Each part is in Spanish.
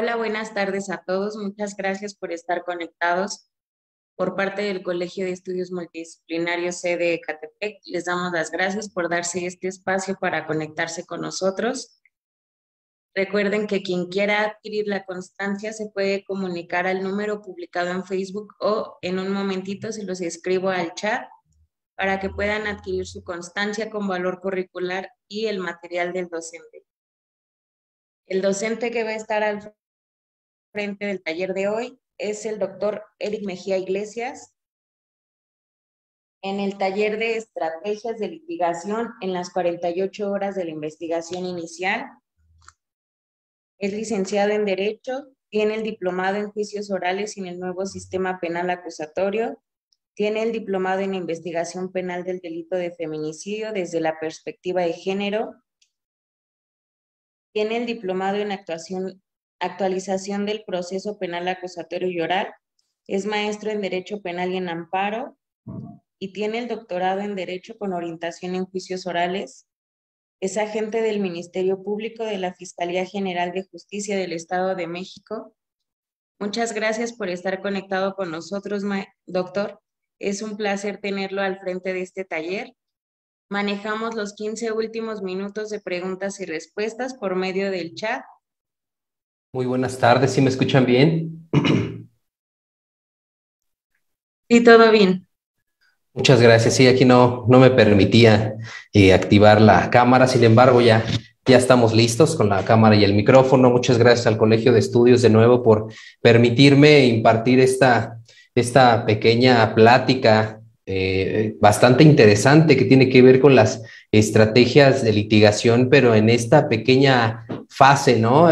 Hola, buenas tardes a todos. Muchas gracias por estar conectados. Por parte del Colegio de Estudios Multidisciplinarios sede Ecatepec, les damos las gracias por darse este espacio para conectarse con nosotros. Recuerden que quien quiera adquirir la constancia se puede comunicar al número publicado en Facebook o en un momentito se los escribo al chat para que puedan adquirir su constancia con valor curricular y el material del docente. El docente que va a estar al frente del taller de hoy es el doctor Eric Mejía Iglesias. En el taller de estrategias de litigación en las 48 horas de la investigación inicial, es licenciado en Derecho, tiene el diplomado en juicios orales en el nuevo sistema penal acusatorio, tiene el diplomado en investigación penal del delito de feminicidio desde la perspectiva de género, tiene el diplomado en actualización del proceso penal acusatorio y oral, es maestro en Derecho Penal y en Amparo, y tiene el doctorado en Derecho con orientación en juicios orales. Es agente del Ministerio Público de la Fiscalía General de Justicia del Estado de México. Muchas gracias por estar conectado con nosotros, doctor. Es un placer tenerlo al frente de este taller. Manejamos los 15 últimos minutos de preguntas y respuestas por medio del chat. Muy buenas tardes, ¿sí me escuchan bien? Sí, todo bien. Muchas gracias. Sí, aquí no me permitía activar la cámara, sin embargo, ya estamos listos con la cámara y el micrófono. Muchas gracias al Colegio de Estudios de nuevo por permitirme impartir esta pequeña plática bastante interesante que tiene que ver con las estrategias de litigación, pero en esta pequeña fase, ¿no?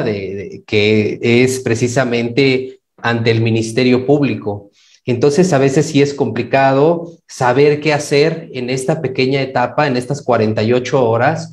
Que es precisamente ante el Ministerio Público. Entonces, a veces sí es complicado saber qué hacer en esta pequeña etapa, en estas 48 horas.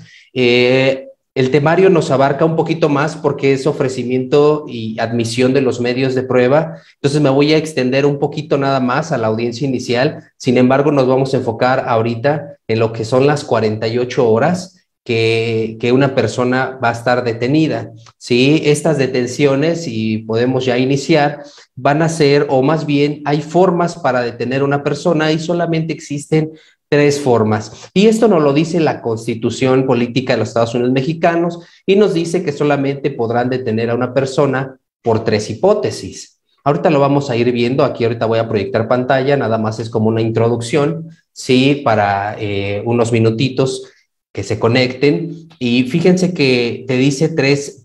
El temario nos abarca un poquito más porque es ofrecimiento y admisión de los medios de prueba. Entonces, me voy a extender un poquito nada más a la audiencia inicial. Sin embargo, nos vamos a enfocar ahorita en lo que son las 48 horas que una persona va a estar detenida. ¿Sí? Estas detenciones, y podemos ya iniciar, van a ser, o más bien hay formas para detener a una persona y solamente existen tres formas. Y esto nos lo dice la Constitución Política de los Estados Unidos Mexicanos y nos dice que solamente podrán detener a una persona por tres hipótesis. Ahorita lo vamos a ir viendo, aquí ahorita voy a proyectar pantalla, nada más es como una introducción, sí, para unos minutitos que se conecten. Y fíjense que te dice tres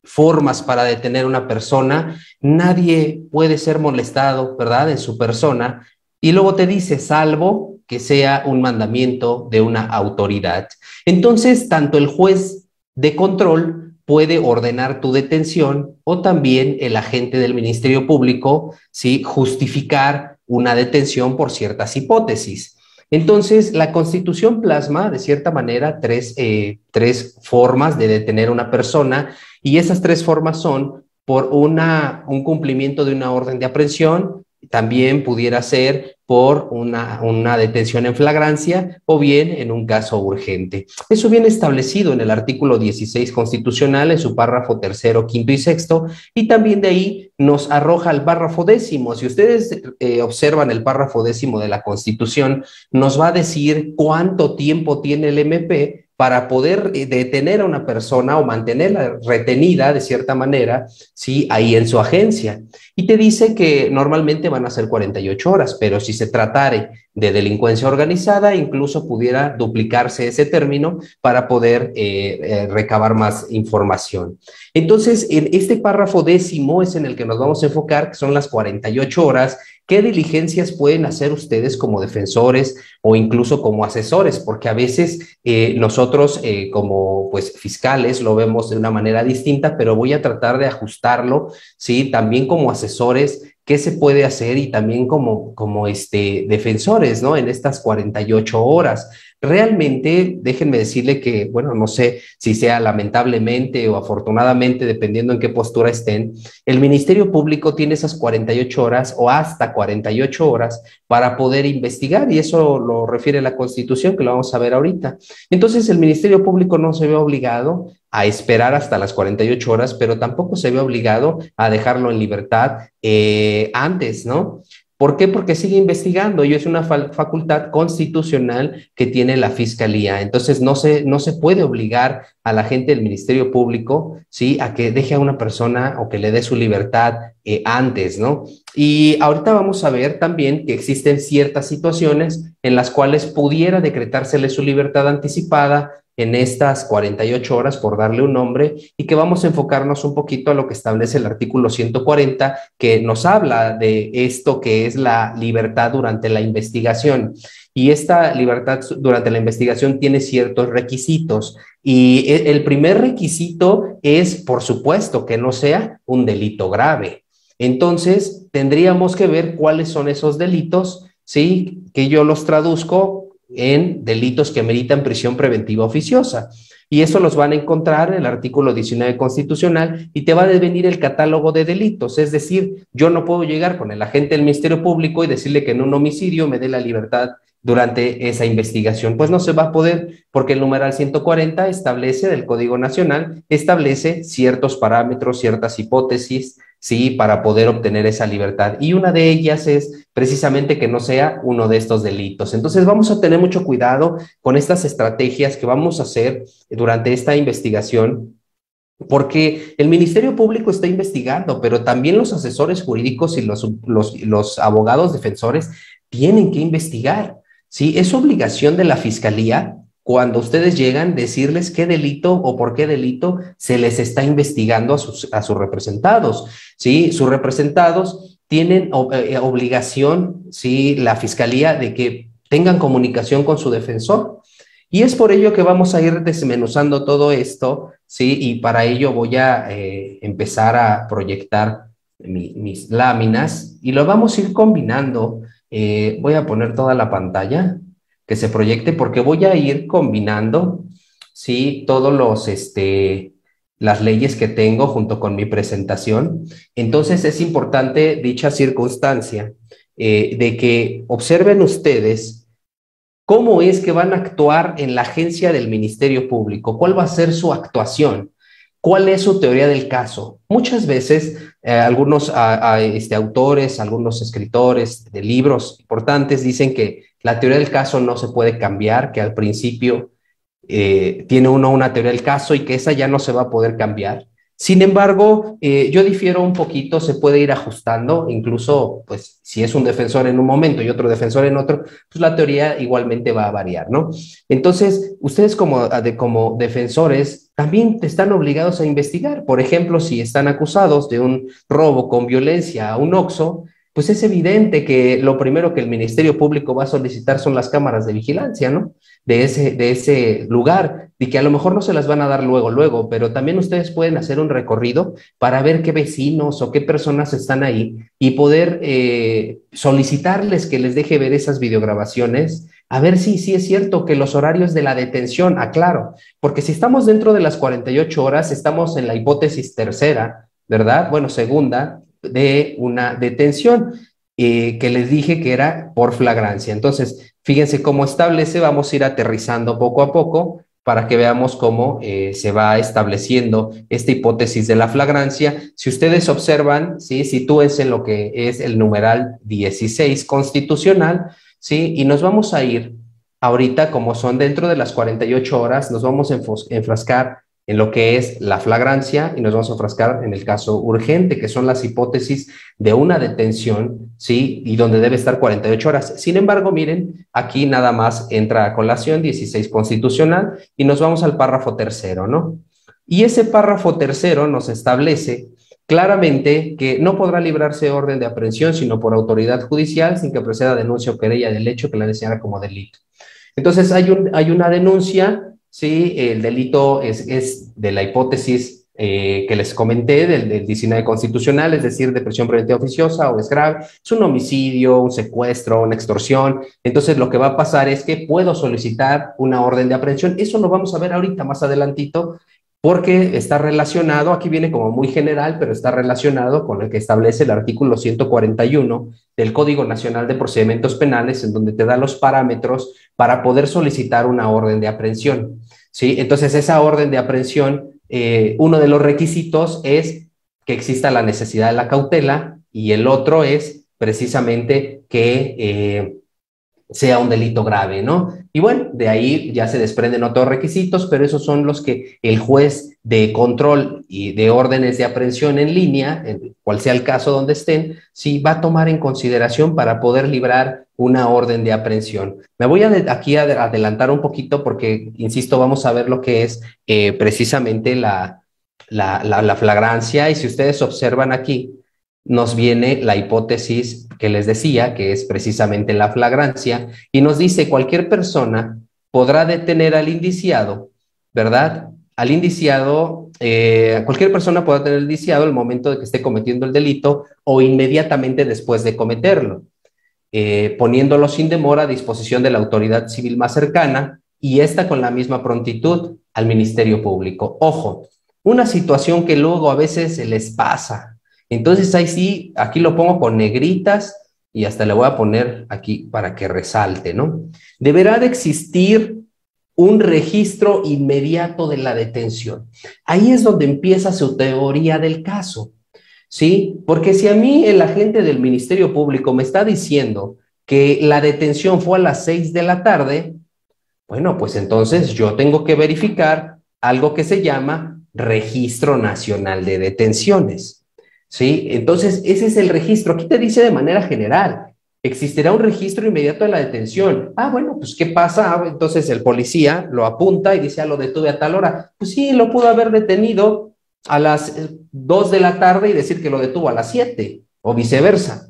formas para detener a una persona. Nadie puede ser molestado, ¿verdad?, en su persona. Y luego te dice, salvo que sea un mandamiento de una autoridad. Entonces, tanto el juez de control puede ordenar tu detención o también el agente del Ministerio Público, ¿sí?, justificar una detención por ciertas hipótesis. Entonces, la Constitución plasma, de cierta manera, tres formas de detener a una persona, y esas tres formas son por un cumplimiento de una orden de aprehensión, también pudiera ser por una detención en flagrancia o bien en un caso urgente. Eso viene establecido en el artículo 16 constitucional, en su párrafo tercero, quinto y sexto, y también de ahí nos arroja el párrafo décimo. Si ustedes observan el párrafo décimo de la Constitución, nos va a decir cuánto tiempo tiene el MP para poder detener a una persona o mantenerla retenida de cierta manera, ¿sí?, ahí en su agencia. Y te dice que normalmente van a ser 48 horas, pero si se tratare de delincuencia organizada, incluso pudiera duplicarse ese término para poder recabar más información. Entonces, en este párrafo décimo es en el que nos vamos a enfocar, que son las 48 horas. ¿Qué diligencias pueden hacer ustedes como defensores o incluso como asesores? Porque a veces nosotros como pues fiscales lo vemos de una manera distinta, pero voy a tratar de ajustarlo, ¿sí?, también como asesores, qué se puede hacer, y también como defensores, ¿no?, en estas 48 horas. Realmente, déjenme decirle que, bueno, no sé si sea lamentablemente o afortunadamente, dependiendo en qué postura estén, el Ministerio Público tiene esas 48 horas o hasta 48 horas para poder investigar, y eso lo refiere la Constitución, que lo vamos a ver ahorita. Entonces, el Ministerio Público no se ve obligado a esperar hasta las 48 horas, pero tampoco se ve obligado a dejarlo en libertad antes, ¿no? ¿Por qué? Porque sigue investigando y es una facultad constitucional que tiene la Fiscalía. Entonces, no se puede obligar a la gente del Ministerio Público, ¿sí?, a que deje a una persona o que le dé su libertad antes, ¿no? Y ahorita vamos a ver también que existen ciertas situaciones en las cuales pudiera decretársele su libertad anticipada en estas 48 horas, por darle un nombre, y que vamos a enfocarnos un poquito a lo que establece el artículo 140, que nos habla de esto que es la libertad durante la investigación. Y esta libertad durante la investigación tiene ciertos requisitos. Y el primer requisito es, por supuesto, que no sea un delito grave. Entonces, tendríamos que ver cuáles son esos delitos, ¿sí?, que yo los traduzco en delitos que meritan prisión preventiva oficiosa. Y eso los van a encontrar en el artículo 19 constitucional y te va a devenir el catálogo de delitos. Es decir, yo no puedo llegar con el agente del Ministerio Público y decirle que en un homicidio me dé la libertad durante esa investigación. Pues no se va a poder, porque el numeral 140 establece, del Código Nacional, establece ciertos parámetros, ciertas hipótesis, ¿sí?, para poder obtener esa libertad. Y una de ellas es precisamente que no sea uno de estos delitos. Entonces vamos a tener mucho cuidado con estas estrategias que vamos a hacer durante esta investigación, porque el Ministerio Público está investigando, pero también los asesores jurídicos y los abogados defensores tienen que investigar, ¿sí? Es obligación de la Fiscalía, cuando ustedes llegan, decirles qué delito o por qué delito se les está investigando a sus representados, ¿sí? Sus representados tienen obligación, ¿sí?, la Fiscalía, de que tengan comunicación con su defensor. Y es por ello que vamos a ir desmenuzando todo esto, ¿sí? Y para ello voy a empezar a proyectar mis láminas y lo vamos a ir combinando. Voy a poner toda la pantalla que se proyecte, porque voy a ir combinando, ¿sí?, todos las leyes que tengo junto con mi presentación. Entonces es importante dicha circunstancia de que observen ustedes cómo es que van a actuar en la agencia del Ministerio Público, cuál va a ser su actuación, cuál es su teoría del caso. Muchas veces algunos autores, algunos escritores de libros importantes dicen que la teoría del caso no se puede cambiar, que al principio tiene uno una teoría del caso y que esa ya no se va a poder cambiar. Sin embargo, yo difiero un poquito, se puede ir ajustando, incluso, pues, si es un defensor en un momento y otro defensor en otro, pues la teoría igualmente va a variar, ¿no? Entonces, ustedes como defensores también están obligados a investigar. Por ejemplo, si están acusados de un robo con violencia a un OXXO, pues es evidente que lo primero que el Ministerio Público va a solicitar son las cámaras de vigilancia, ¿no?, de ese lugar, y que a lo mejor no se las van a dar luego, pero también ustedes pueden hacer un recorrido para ver qué vecinos o qué personas están ahí y poder solicitarles que les deje ver esas videograbaciones, a ver si es cierto que los horarios de la detención, aclaro, porque si estamos dentro de las 48 horas, estamos en la hipótesis tercera, ¿verdad? Bueno, segunda, de una detención, que les dije que era por flagrancia. Entonces, fíjense cómo establece, vamos a ir aterrizando poco a poco para que veamos cómo se va estableciendo esta hipótesis de la flagrancia. Si ustedes observan, ¿sí?, sitúense en lo que es el numeral 16 constitucional, ¿sí?, y nos vamos a ir ahorita, como son dentro de las 48 horas, nos vamos a enfrascar en lo que es la flagrancia y nos vamos a enfrascar en el caso urgente, que son las hipótesis de una detención, ¿sí?, y donde debe estar 48 horas. Sin embargo, miren, aquí nada más entra a colación 16 constitucional y nos vamos al párrafo tercero, ¿no? Y ese párrafo tercero nos establece claramente que no podrá librarse orden de aprehensión sino por autoridad judicial sin que proceda denuncia o querella del hecho que la señala como delito. Entonces hay una denuncia. Sí, el delito es de la hipótesis que les comenté del 19 constitucional, es decir, de prisión preventiva oficiosa o es grave, es un homicidio, un secuestro, una extorsión. Entonces lo que va a pasar es que puedo solicitar una orden de aprehensión. Eso lo vamos a ver ahorita más adelantito, porque está relacionado, aquí viene como muy general, pero está relacionado con el que establece el artículo 141 del Código Nacional de Procedimientos Penales, en donde te da los parámetros para poder solicitar una orden de aprehensión, ¿sí? Entonces, esa orden de aprehensión, uno de los requisitos es que exista la necesidad de la cautela y el otro es precisamente que sea un delito grave, ¿no? Y bueno, de ahí ya se desprenden otros requisitos, pero esos son los que el juez de control y de órdenes de aprehensión en línea, en cual sea el caso donde estén, sí va a tomar en consideración para poder librar una orden de aprehensión. Me voy aquí a adelantar un poquito porque, insisto, vamos a ver lo que es precisamente la flagrancia, y si ustedes observan aquí, nos viene la hipótesis que les decía, que es precisamente la flagrancia, y nos dice cualquier persona podrá detener al indiciado, ¿verdad? Al indiciado, cualquier persona podrá tener al indiciado al momento de que esté cometiendo el delito o inmediatamente después de cometerlo, poniéndolo sin demora a disposición de la autoridad civil más cercana y esta con la misma prontitud al Ministerio Público. Ojo, una situación que luego a veces se les pasa. Entonces ahí sí, aquí lo pongo con negritas y hasta le voy a poner aquí para que resalte, ¿no? Deberá de existir un registro inmediato de la detención. Ahí es donde empieza su teoría del caso, ¿sí? Porque si a mí el agente del Ministerio Público me está diciendo que la detención fue a las 6 de la tarde, bueno, pues entonces yo tengo que verificar algo que se llama Registro Nacional de Detenciones, ¿sí? Entonces, ese es el registro. Aquí te dice de manera general, existirá un registro inmediato de la detención. Ah, bueno, pues ¿qué pasa? Ah, entonces el policía lo apunta y dice, lo detuve a tal hora. Pues sí, lo pudo haber detenido a las 2 de la tarde y decir que lo detuvo a las 7 o viceversa.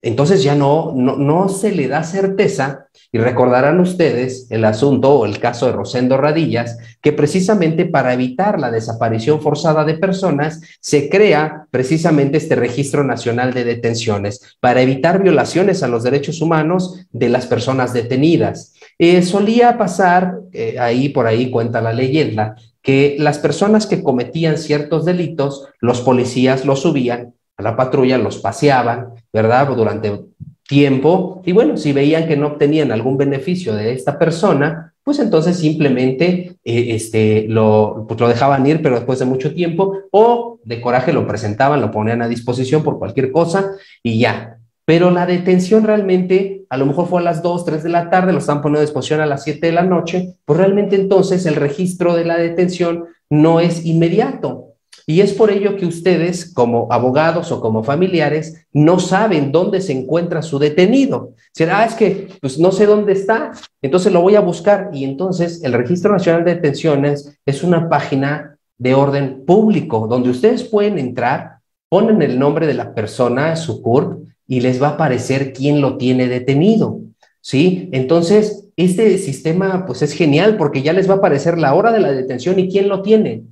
Entonces ya no se le da certeza, y recordarán ustedes el asunto o el caso de Rosendo Radillas, que precisamente para evitar la desaparición forzada de personas se crea precisamente este Registro Nacional de Detenciones para evitar violaciones a los derechos humanos de las personas detenidas. Solía pasar, ahí por ahí cuenta la leyenda, que las personas que cometían ciertos delitos, los policías los subían a la patrulla, los paseaban, ¿verdad? Durante tiempo, y bueno, si veían que no obtenían algún beneficio de esta persona, pues entonces simplemente pues lo dejaban ir, pero después de mucho tiempo, o de coraje lo presentaban, lo ponían a disposición por cualquier cosa y ya. Pero la detención realmente, a lo mejor fue a las 2, 3 de la tarde, lo están poniendo a disposición a las 7 de la noche, pues realmente entonces el registro de la detención no es inmediato. Y es por ello que ustedes, como abogados o como familiares, no saben dónde se encuentra su detenido. Será, es que pues no sé dónde está, entonces lo voy a buscar. Y entonces el Registro Nacional de Detenciones es una página de orden público donde ustedes pueden entrar, ponen el nombre de la persona, su CURP, y les va a aparecer quién lo tiene detenido, ¿sí? Entonces, este sistema pues es genial porque ya les va a aparecer la hora de la detención y quién lo tiene.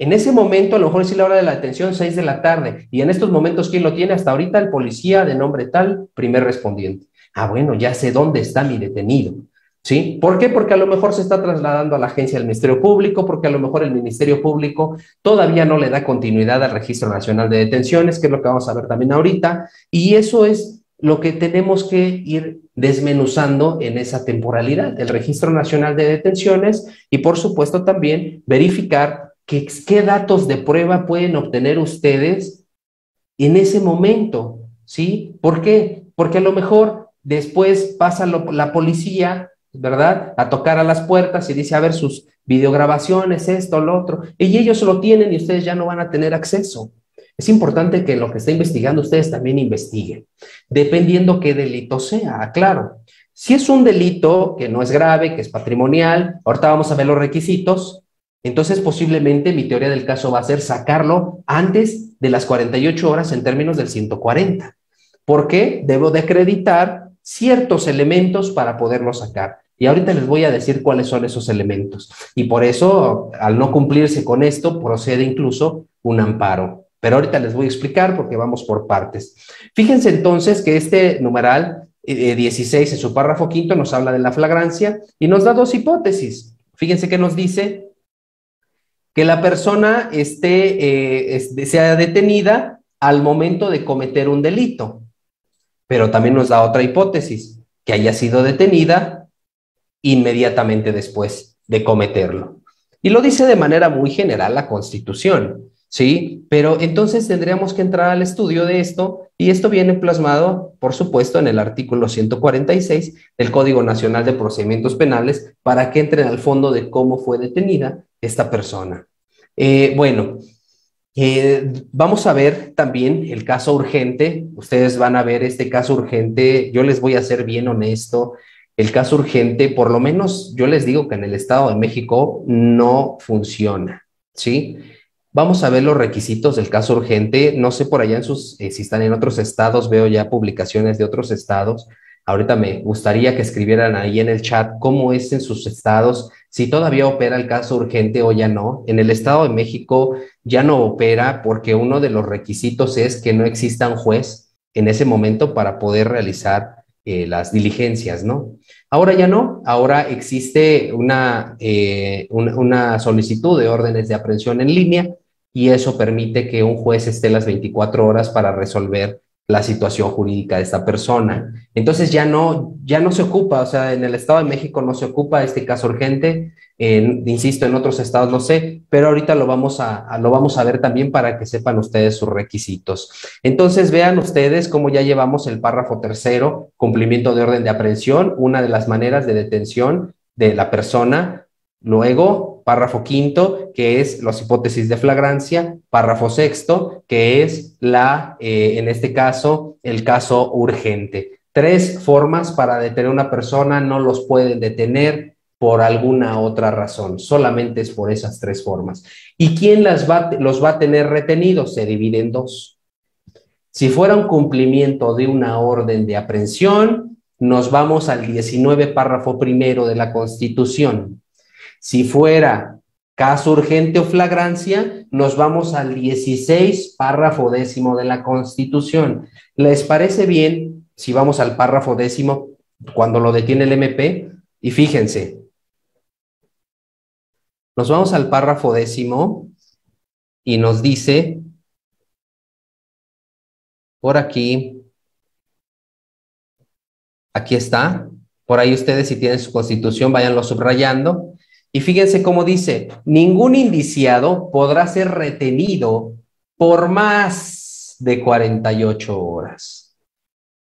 En ese momento, a lo mejor es la hora de la detención, 6 de la tarde, y en estos momentos, ¿quién lo tiene? Hasta ahorita el policía de nombre tal, primer respondiente. Ah, bueno, ya sé dónde está mi detenido, ¿sí? ¿Por qué? Porque a lo mejor se está trasladando a la agencia del Ministerio Público, porque a lo mejor el Ministerio Público todavía no le da continuidad al Registro Nacional de Detenciones, que es lo que vamos a ver también ahorita, y eso es lo que tenemos que ir desmenuzando en esa temporalidad, el Registro Nacional de Detenciones, y por supuesto también verificar qué datos de prueba pueden obtener ustedes en ese momento, ¿sí? ¿Por qué? Porque a lo mejor después pasa la policía, ¿verdad? A tocar a las puertas y dice, a ver, sus videograbaciones, esto, lo otro, y ellos lo tienen y ustedes ya no van a tener acceso. Es importante que lo que está investigando ustedes también investiguen, dependiendo qué delito sea, claro. Si es un delito que no es grave, que es patrimonial, ahorita vamos a ver los requisitos. Entonces, posiblemente mi teoría del caso va a ser sacarlo antes de las 48 horas en términos del 140. ¿Por qué? Debo de acreditar ciertos elementos para poderlo sacar. Y ahorita les voy a decir cuáles son esos elementos. Y por eso, al no cumplirse con esto, procede incluso un amparo. Pero ahorita les voy a explicar porque vamos por partes. Fíjense entonces que este numeral 16 en su párrafo quinto nos habla de la flagrancia y nos da dos hipótesis. Fíjense que nos dice que la persona sea detenida al momento de cometer un delito, pero también nos da otra hipótesis, que haya sido detenida inmediatamente después de cometerlo. Y lo dice de manera muy general la Constitución, ¿sí? Pero entonces tendríamos que entrar al estudio de esto, y esto viene plasmado, por supuesto, en el artículo 146 del Código Nacional de Procedimientos Penales, para que entren al fondo de cómo fue detenida esta persona. Bueno, vamos a ver también el caso urgente. Ustedes van a ver este caso urgente. Yo les voy a ser bien honesto. El caso urgente, por lo menos yo les digo que en el Estado de México no funciona, ¿sí? Vamos a ver los requisitos del caso urgente. No sé por allá si están en otros estados, veo ya publicaciones de otros estados. Ahorita me gustaría que escribieran ahí en el chat cómo es en sus estados, si todavía opera el caso urgente o ya no. En el Estado de México ya no opera porque uno de los requisitos es que no exista un juez en ese momento para poder realizar las diligencias, ¿no? Ahora ya no, ahora existe una solicitud de órdenes de aprehensión en línea y eso permite que un juez esté las 24 horas para resolver la situación jurídica de esta persona. Entonces ya no se ocupa, o sea, en el Estado de México no se ocupa este caso urgente, insisto, en otros estados no sé, pero ahorita lo vamos a ver también para que sepan ustedes sus requisitos. Entonces vean ustedes cómo ya llevamos el párrafo tercero, cumplimiento de orden de aprehensión, una de las maneras de detención de la persona. Luego, párrafo quinto, que es las hipótesis de flagrancia. Párrafo sexto, que es en este caso, el caso urgente. Tres formas para detener a una persona, no los pueden detener por alguna otra razón, solamente es por esas tres formas. ¿Y quién los va a tener retenidos? Se divide en dos. Si fuera un cumplimiento de una orden de aprehensión, nos vamos al 19 párrafo primero de la Constitución. Si fuera caso urgente o flagrancia, nos vamos al 16 párrafo décimo de la Constitución. ¿Les parece bien si vamos al párrafo décimo cuando lo detiene el MP? Y fíjense, nos vamos al párrafo décimo y nos dice por aquí está, por ahí ustedes si tienen su Constitución, váyanlo subrayando. Y fíjense cómo dice, ningún indiciado podrá ser retenido por más de 48 horas.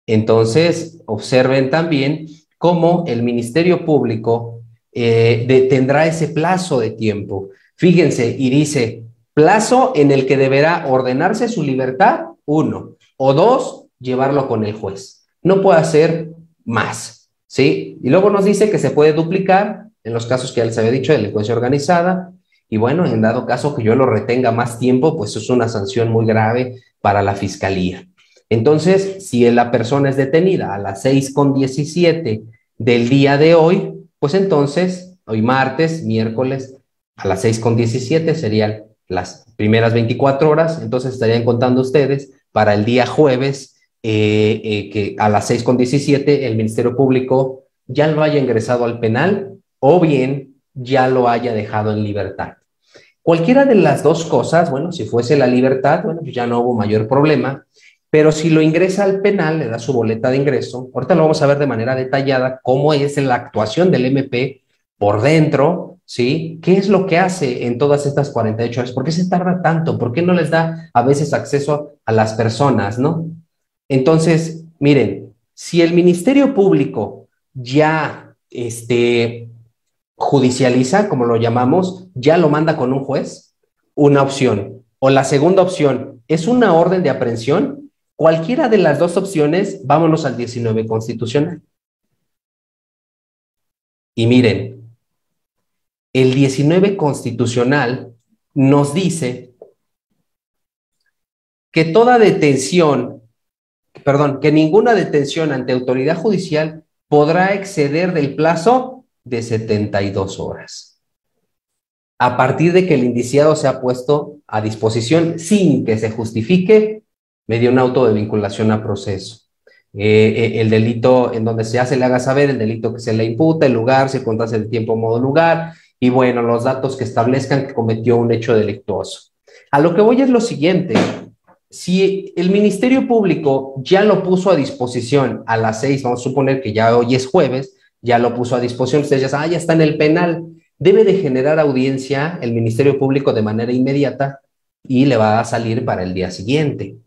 Entonces, observen también cómo el Ministerio Público tendrá ese plazo de tiempo. Fíjense, y dice, plazo en el que deberá ordenarse su libertad, 1, o 2, llevarlo con el juez. No puede hacer más, ¿sí? Y luego nos dice que se puede duplicar en los casos que ya les había dicho de delincuencia organizada, y bueno, en dado caso que yo lo retenga más tiempo, pues es una sanción muy grave para la fiscalía. Entonces, si la persona es detenida a las 6:17 del día de hoy, pues entonces, hoy martes, miércoles, a las 6:17 serían las primeras 24 horas, entonces estarían contando ustedes para el día jueves, que a las 6:17 el Ministerio Público ya lo haya ingresado al penal o bien ya lo haya dejado en libertad. Cualquiera de las dos cosas, bueno, si fuese la libertad, bueno, pues ya no hubo mayor problema, pero si lo ingresa al penal, le da su boleta de ingreso, ahorita lo vamos a ver de manera detallada, cómo es la actuación del MP por dentro, ¿sí? ¿Qué es lo que hace en todas estas 48 horas? ¿Por qué se tarda tanto? ¿Por qué no les da a veces acceso a las personas, no? Entonces, miren, si el Ministerio Público ya judicializa, como lo llamamos, ya lo manda con un juez, una opción. O la segunda opción es una orden de aprehensión. Cualquiera de las dos opciones, vámonos al 19 constitucional. Y miren, el 19 constitucional nos dice que toda detención, que ninguna detención ante autoridad judicial podrá exceder del plazo de 72 horas. A partir de que el indiciado se ha puesto a disposición sin que se justifique, mediante un auto de vinculación a proceso. El delito en donde se le haga saber, el delito que se le imputa, el lugar, circunstancias de tiempo, modo, lugar, y bueno, los datos que establezcan que cometió un hecho delictuoso. A lo que voy es lo siguiente: si el Ministerio Público ya lo puso a disposición a las 6, vamos a suponer que ya hoy es jueves, ya lo puso a disposición, ustedes ya saben, ya está en el penal, debe de generar audiencia el Ministerio Público de manera inmediata y le va a salir para el día siguiente.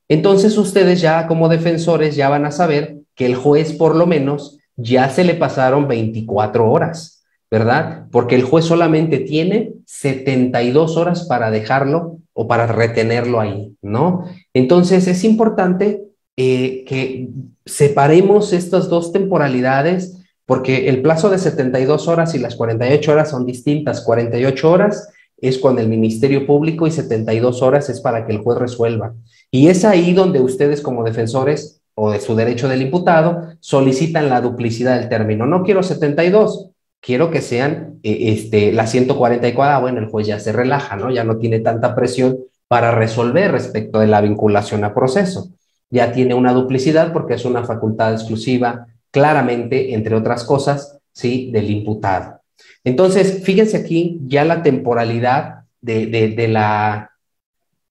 Entonces ustedes ya como defensores ya van a saber que el juez por lo menos ya se le pasaron 24 horas, ¿verdad? Porque el juez solamente tiene 72 horas para dejarlo o para retenerlo ahí, ¿no? Entonces es importante que separemos estas dos temporalidades, porque el plazo de 72 horas y las 48 horas son distintas. 48 horas es con el Ministerio Público y 72 horas es para que el juez resuelva. Y es ahí donde ustedes como defensores o de su derecho del imputado solicitan la duplicidad del término. No quiero 72, quiero que sean las 144. Bueno, el juez ya se relaja, ¿no? Ya no tiene tanta presión para resolver respecto de la vinculación a proceso. Ya tiene una duplicidad porque es una facultad exclusiva, claramente, entre otras cosas, ¿sí?, del imputado. Entonces, fíjense aquí ya la temporalidad de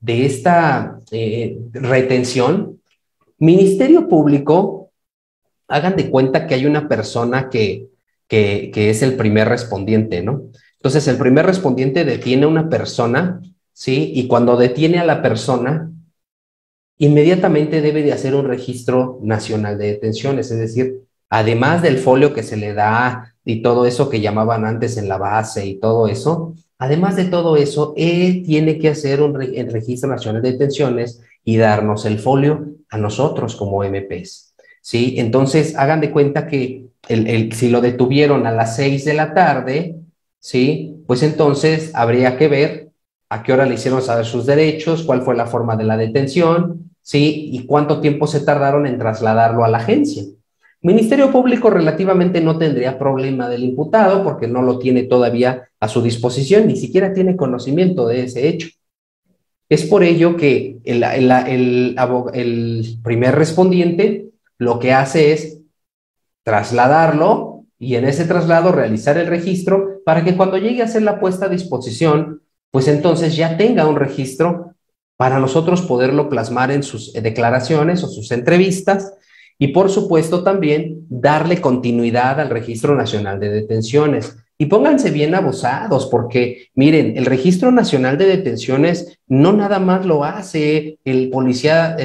esta retención. Ministerio Público, hagan de cuenta que hay una persona que es el primer respondiente, ¿no? Entonces, el primer respondiente detiene a una persona, ¿sí? Y cuando detiene a la persona, inmediatamente debe de hacer un registro nacional de detenciones, es decir, además del folio que se le da y todo eso que llamaban antes en la base y todo eso, además de todo eso, él tiene que hacer el registro nacional de detenciones y darnos el folio a nosotros como MPs, ¿sí? Entonces, hagan de cuenta que si lo detuvieron a las 6 de la tarde, ¿sí?, pues entonces habría que ver a qué hora le hicieron saber sus derechos, cuál fue la forma de la detención, ¿sí?, y cuánto tiempo se tardaron en trasladarlo a la agencia. Ministerio Público relativamente no tendría problema del imputado porque no lo tiene todavía a su disposición, ni siquiera tiene conocimiento de ese hecho. Es por ello que el primer respondiente lo que hace es trasladarlo y en ese traslado realizar el registro para que cuando llegue a ser la puesta a disposición, pues entonces ya tenga un registro para nosotros poderlo plasmar en sus declaraciones o sus entrevistas y por supuesto también darle continuidad al Registro Nacional de Detenciones. Y pónganse bien abusados porque, miren, el Registro Nacional de Detenciones no nada más lo hace el policía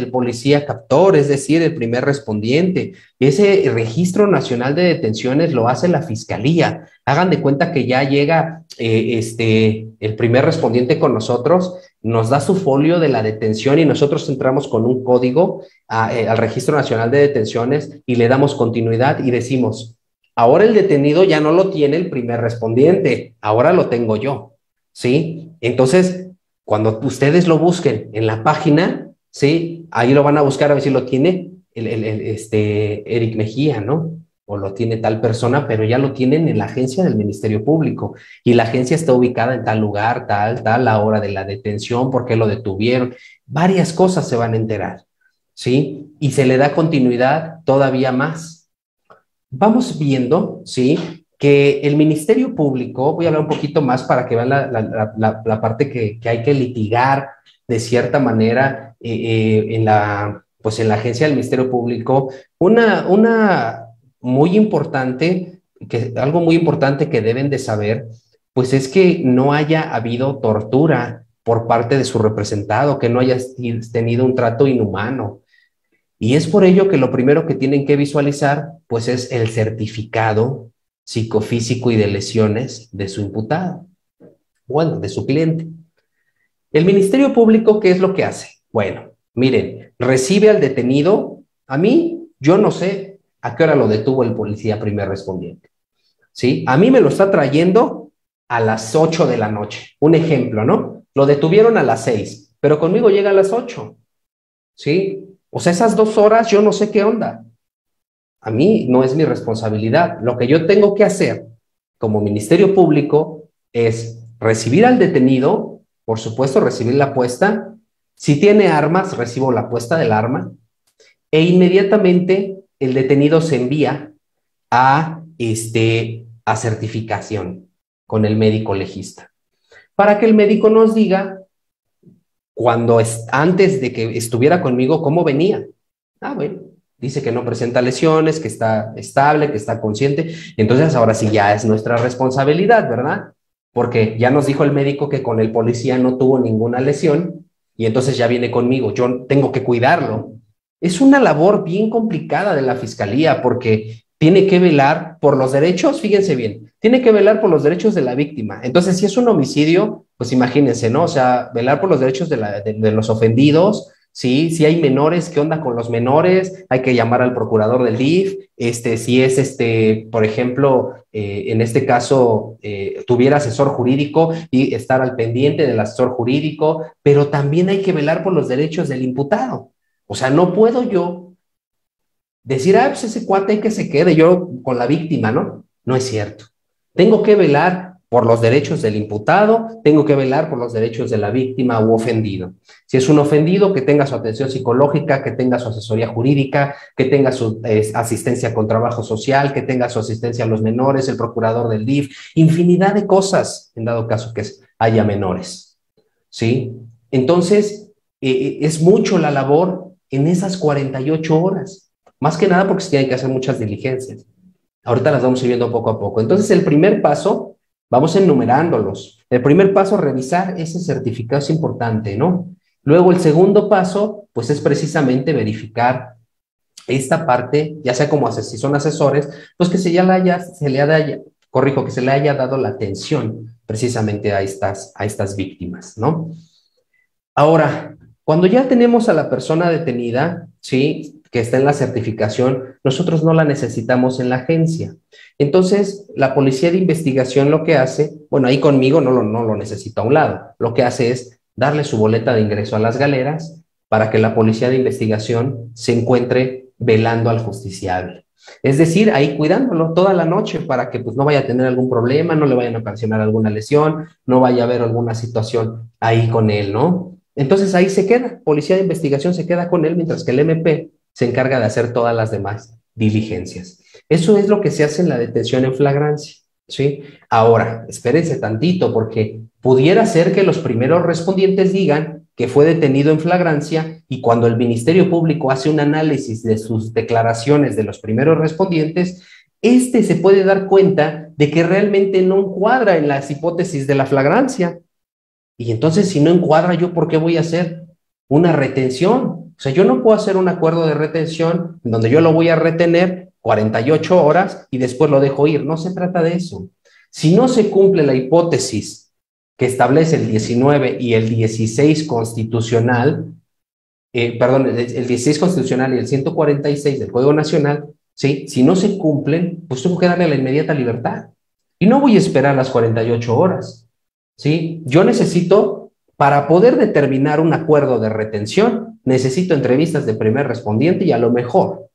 captor, es decir, el primer respondiente. Ese Registro Nacional de Detenciones lo hace la Fiscalía. Hagan de cuenta que ya llega el primer respondiente con nosotros, nos da su folio de la detención y nosotros entramos con un código al Registro Nacional de Detenciones y le damos continuidad y decimos: ahora el detenido ya no lo tiene el primer respondiente, ahora lo tengo yo, ¿sí? Entonces, cuando ustedes lo busquen en la página, ¿sí?, ahí lo van a buscar a ver si lo tiene Eric Mejía, ¿no? O lo tiene tal persona, pero ya lo tienen en la agencia del Ministerio Público y la agencia está ubicada en tal lugar, tal, la hora de la detención, por qué lo detuvieron, varias cosas se van a enterar, ¿sí? Y se le da continuidad todavía más. Vamos viendo, ¿sí?, que el Ministerio Público, voy a hablar un poquito más para que vean la parte que hay que litigar de cierta manera en la agencia del Ministerio Público, algo muy importante que deben de saber, pues es que no haya habido tortura por parte de su representado, que no haya tenido un trato inhumano. Y es por ello que lo primero que tienen que visualizar, pues es el certificado psicofísico y de lesiones de su imputado, bueno, de su cliente. El Ministerio Público, ¿qué es lo que hace? Bueno, miren, recibe al detenido. Yo no sé a qué hora lo detuvo el policía primer respondiente, ¿sí? A mí me lo está trayendo a las 8 de la noche. Un ejemplo, ¿no? Lo detuvieron a las 6, pero conmigo llega a las 8, ¿sí? O sea, esas 2 horas yo no sé qué onda. A mí no es mi responsabilidad. Lo que yo tengo que hacer como Ministerio Público es recibir al detenido, por supuesto, recibir la apuesta. Si tiene armas, recibo la apuesta del arma e inmediatamente el detenido se envía a certificación con el médico legista para que el médico nos diga antes de que estuviera conmigo cómo venía. Bueno, dice que no presenta lesiones, que está estable, que está consciente. Entonces ahora sí ya es nuestra responsabilidad, ¿verdad? Porque ya nos dijo el médico que con el policía no tuvo ninguna lesión y entonces ya viene conmigo. Yo tengo que cuidarlo. Es una labor bien complicada de la fiscalía porque tiene que velar por los derechos, fíjense bien, tiene que velar por los derechos de la víctima. Entonces, si es un homicidio, pues imagínense, ¿no? O sea, velar por los derechos de los ofendidos. Sí, si hay menores, ¿qué onda con los menores? Hay que llamar al procurador del DIF. Si es, por ejemplo, en este caso, tuviera asesor jurídico y estar al pendiente del asesor jurídico, pero también hay que velar por los derechos del imputado. O sea, no puedo yo decir, pues ese cuate hay que se quede yo con la víctima, ¿no? No es cierto. Tengo que velar por los derechos del imputado, tengo que velar por los derechos de la víctima u ofendido. Si es un ofendido, que tenga su atención psicológica, que tenga su asesoría jurídica, que tenga su asistencia con trabajo social, que tenga su asistencia a los menores, el procurador del DIF, infinidad de cosas, en dado caso que haya menores, ¿sí? Entonces, es mucho la labor en esas 48 horas, más que nada porque se tienen que hacer muchas diligencias. Ahorita las vamos a ir viendo poco a poco. Entonces, el primer paso, vamos enumerándolos. El primer paso, revisar ese certificado es importante, ¿no? Luego, el segundo paso, pues es precisamente verificar esta parte, ya sea como si son asesores, pues que se le haya dado la atención precisamente a estas víctimas, ¿no? Ahora, cuando ya tenemos a la persona detenida, ¿sí?, que está en la certificación, nosotros no la necesitamos en la agencia. Entonces, la policía de investigación lo que hace, bueno, ahí conmigo no lo necesito a un lado, lo que hace es darle su boleta de ingreso a las galeras para que la policía de investigación se encuentre velando al justiciable. Es decir, ahí cuidándolo toda la noche para que pues no vaya a tener algún problema, no le vayan a ocasionar alguna lesión, no vaya a haber alguna situación ahí con él, ¿no? Entonces ahí se queda, policía de investigación se queda con él mientras que el MP se encarga de hacer todas las demás diligencias. Eso es lo que se hace en la detención en flagrancia, ¿sí? Ahora, espérense tantito porque pudiera ser que los primeros respondientes digan que fue detenido en flagrancia y cuando el Ministerio Público hace un análisis de sus declaraciones de los primeros respondientes, se puede dar cuenta de que realmente no encuadra en las hipótesis de la flagrancia. Y entonces, si no encuadra, ¿yo por qué voy a hacer una retención? O sea, yo no puedo hacer un acuerdo de retención en donde yo lo voy a retener 48 horas y después lo dejo ir. No se trata de eso. Si no se cumple la hipótesis que establece el 19 y el 16 constitucional, el 16 constitucional y el 146 del Código Nacional, ¿sí? Si no se cumplen, pues tengo que darle la inmediata libertad. Y no voy a esperar las 48 horas. ¿Sí? Yo necesito, para poder determinar un acuerdo de retención, necesito entrevistas de primer respondiente y a lo mejor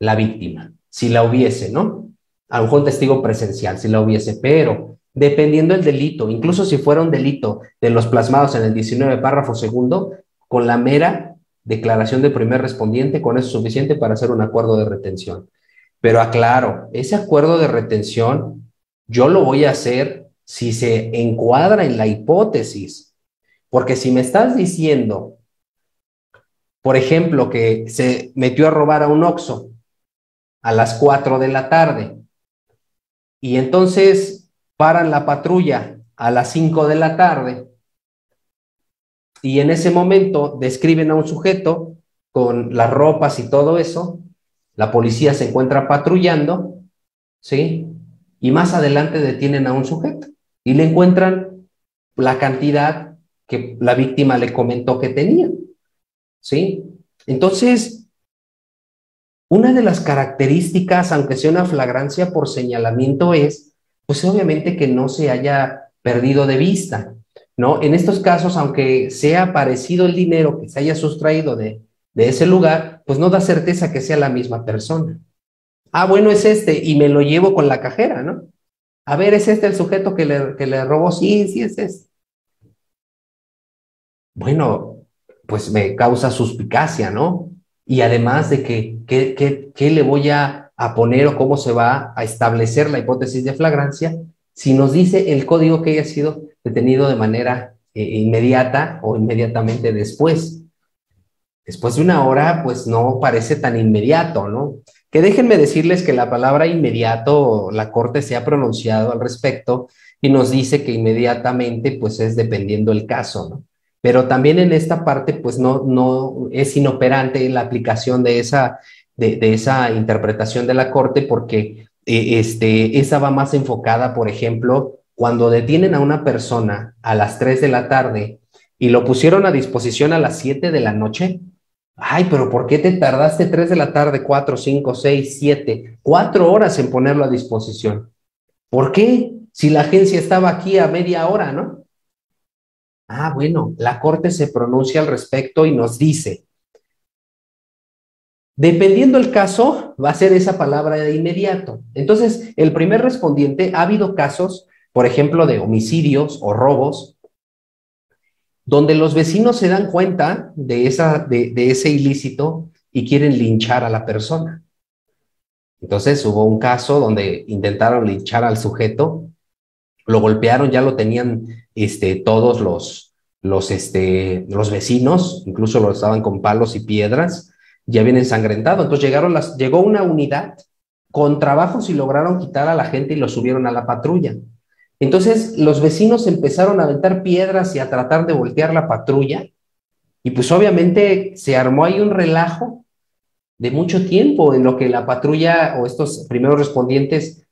la víctima, si la hubiese, ¿no? A lo mejor un testigo presencial, si la hubiese, pero dependiendo del delito, incluso si fuera un delito de los plasmados en el 19 párrafo segundo, con la mera declaración de primer respondiente, con eso es suficiente para hacer un acuerdo de retención. Pero aclaro, ese acuerdo de retención yo lo voy a hacer si se encuadra en la hipótesis, porque si me estás diciendo, por ejemplo, que se metió a robar a un Oxxo a las 4 de la tarde y entonces paran la patrulla a las 5 de la tarde y en ese momento describen a un sujeto con las ropas y todo eso, la policía se encuentra patrullando, ¿sí? Y más adelante detienen a un sujeto y le encuentran la cantidad que la víctima le comentó que tenía, ¿sí? Entonces, una de las características, aunque sea una flagrancia por señalamiento, es, pues obviamente que no se haya perdido de vista, ¿no? En estos casos, aunque sea parecido el dinero que se haya sustraído de ese lugar, pues no da certeza que sea la misma persona. Bueno, es y me lo llevo con la cajera, ¿no? A ver, ¿es este el sujeto que le robó? Sí, sí, es este. Bueno, pues me causa suspicacia, ¿no? Y además de que, ¿qué le voy a poner o cómo se va a establecer la hipótesis de flagrancia si nos dice el código que haya sido detenido de manera inmediata o inmediatamente después? Después de una hora, pues no parece tan inmediato, ¿no? Que déjenme decirles que la palabra inmediato, la Corte se ha pronunciado al respecto y nos dice que inmediatamente, pues es dependiendo el caso, ¿no? Pero también en esta parte, pues no es inoperante la aplicación de esa interpretación de la Corte porque esa va más enfocada, por ejemplo, cuando detienen a una persona a las 3 de la tarde y lo pusieron a disposición a las 7 de la noche. Ay, pero ¿por qué te tardaste 3 de la tarde, 4, 5, 6, 7, 4 horas en ponerlo a disposición? ¿Por qué? Si la agencia estaba aquí a media hora, ¿no? Ah, bueno, la Corte se pronuncia al respecto y nos dice, dependiendo el caso, va a ser esa palabra de inmediato. Entonces, el primer respondiente, ha habido casos, por ejemplo, de homicidios o robos, donde los vecinos se dan cuenta de ese ilícito y quieren linchar a la persona. Entonces hubo un caso donde intentaron linchar al sujeto, lo golpearon, ya lo tenían todos los vecinos, incluso lo estaban con palos y piedras, ya bien ensangrentado. Entonces llegó una unidad con trabajos y lograron quitar a la gente y lo subieron a la patrulla. Entonces los vecinos empezaron a aventar piedras y a tratar de voltear la patrulla y pues obviamente se armó ahí un relajo de mucho tiempo en lo que la patrulla o estos primeros respondientes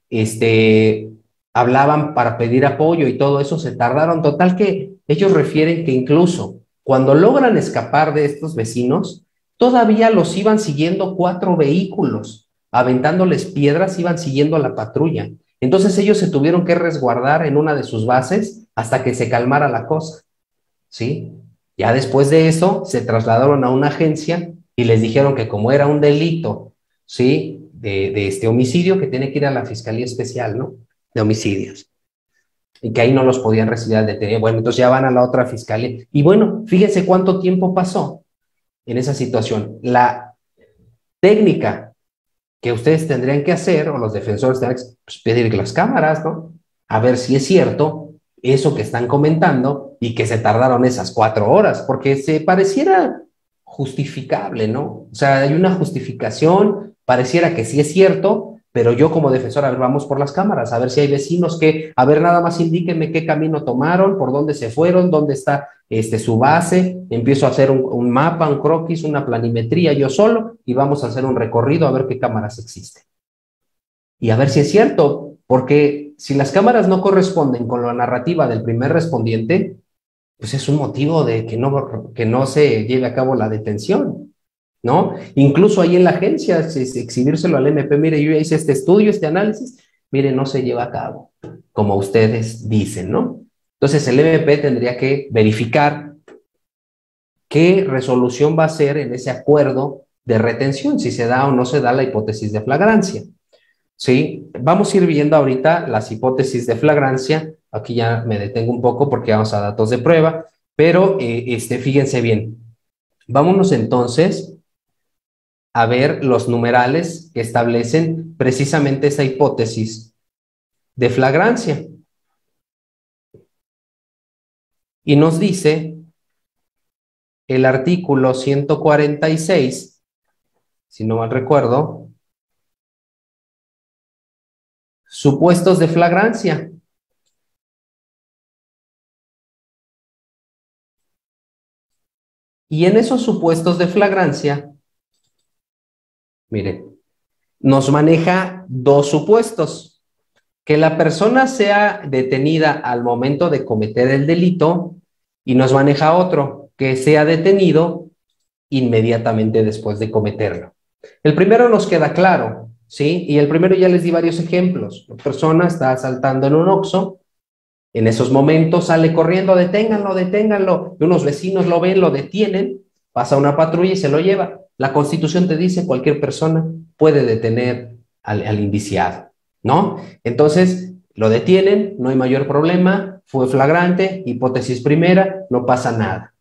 hablaban para pedir apoyo y todo eso se tardaron. Total que ellos refieren que incluso cuando logran escapar de estos vecinos, todavía los iban siguiendo 4 vehículos, aventándoles piedras, iban siguiendo a la patrulla. Entonces ellos se tuvieron que resguardar en una de sus bases hasta que se calmara la cosa, ¿sí? Ya después de eso se trasladaron a una agencia y les dijeron que como era un delito, ¿sí? De este homicidio, que tiene que ir a la Fiscalía Especial, ¿no? De Homicidios. Y que ahí no los podían recibir al detenido. Bueno, entonces ya van a la otra fiscalía. Y bueno, fíjense cuánto tiempo pasó en esa situación. La técnica que ustedes tendrían que hacer, o los defensores tendrían que pues, pedir las cámaras, ¿no? A ver si es cierto eso que están comentando y que se tardaron esas 4 horas, porque se pareciera justificable, ¿no? O sea, hay una justificación, pareciera que sí es cierto, pero yo como defensor, a ver, vamos por las cámaras, a ver si hay vecinos que, a ver, nada más indíquenme qué camino tomaron, por dónde se fueron, dónde está su base, empiezo a hacer un mapa, un croquis, una planimetría yo solo y vamos a hacer un recorrido a ver qué cámaras existen. Y a ver si es cierto, porque si las cámaras no corresponden con la narrativa del primer respondiente, pues es un motivo de que no se lleve a cabo la detención, ¿no? Incluso ahí en la agencia, exhibírselo al MP, mire, yo ya hice este estudio, este análisis, mire, no se lleva a cabo, como ustedes dicen, ¿no? Entonces el MP tendría que verificar qué resolución va a ser en ese acuerdo de retención, si se da o no se da la hipótesis de flagrancia. ¿Sí? Vamos a ir viendo ahorita las hipótesis de flagrancia. Aquí ya me detengo un poco porque vamos a datos de prueba, pero fíjense bien. Vámonos entonces a ver los numerales que establecen precisamente esa hipótesis de flagrancia. Y nos dice el artículo 146, si no mal recuerdo, supuestos de flagrancia. Y en esos supuestos de flagrancia, miren, nos maneja 2 supuestos. Que la persona sea detenida al momento de cometer el delito y nos maneja otro, que sea detenido inmediatamente después de cometerlo. El primero nos queda claro, ¿sí? Y el primero ya les di varios ejemplos. La persona está asaltando en un Oxxo, en esos momentos sale corriendo, deténganlo, deténganlo. Y unos vecinos lo ven, lo detienen, pasa una patrulla y se lo lleva. La Constitución te dice cualquier persona puede detener al indiciado, ¿no? Entonces, Lo detienen, no hay mayor problema, fue flagrante, hipótesis primera, no pasa nada.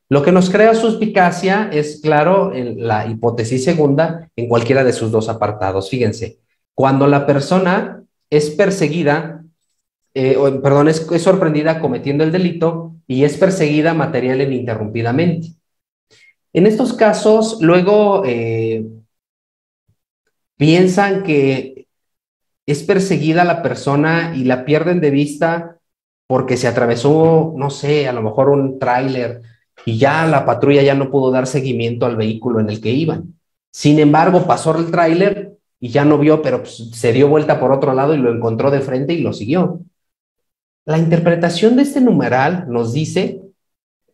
Lo que nos crea suspicacia es, claro, en la hipótesis segunda en cualquiera de sus dos apartados. Fíjense, cuando la persona es perseguida, perdón, es sorprendida cometiendo el delito y es perseguida material e ininterrumpidamente. En estos casos, luego piensan que es perseguida la persona y la pierden de vista porque se atravesó, no sé, a lo mejor un tráiler y ya la patrulla ya no pudo dar seguimiento al vehículo en el que iban. Sin embargo, pasó el tráiler y ya no vio, pero pues, se dio vuelta por otro lado y lo encontró de frente y lo siguió. La interpretación de este numeral nos dice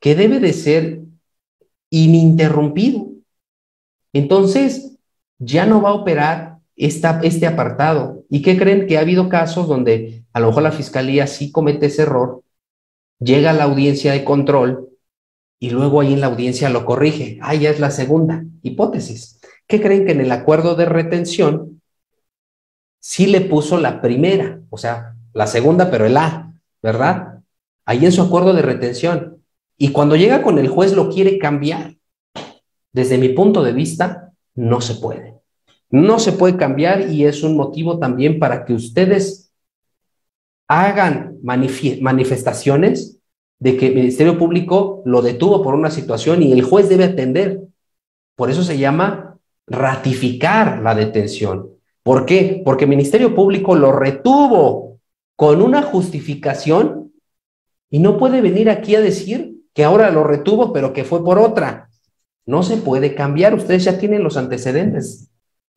que debe de ser ininterrumpido. Entonces, ya no va a operar este apartado. ¿Y qué creen? Que ha habido casos donde a lo mejor la fiscalía sí comete ese error, llega a la audiencia de control y luego ahí en la audiencia lo corrige. Ah, ya es la segunda hipótesis. ¿Qué creen? Que en el acuerdo de retención sí le puso la primera, o sea, la segunda, pero el A, ¿verdad? Ahí en su acuerdo de retención. Y cuando llega con el juez lo quiere cambiar. Desde mi punto de vista, no se puede. No se puede cambiar y es un motivo también para que ustedes hagan manifestaciones de que el Ministerio Público lo detuvo por una situación y el juez debe atender. Por eso se llama ratificar la detención. ¿Por qué? Porque el Ministerio Público lo retuvo con una justificación y no puede venir aquí a decir que ahora lo retuvo, pero que fue por otra. No se puede cambiar, ustedes ya tienen los antecedentes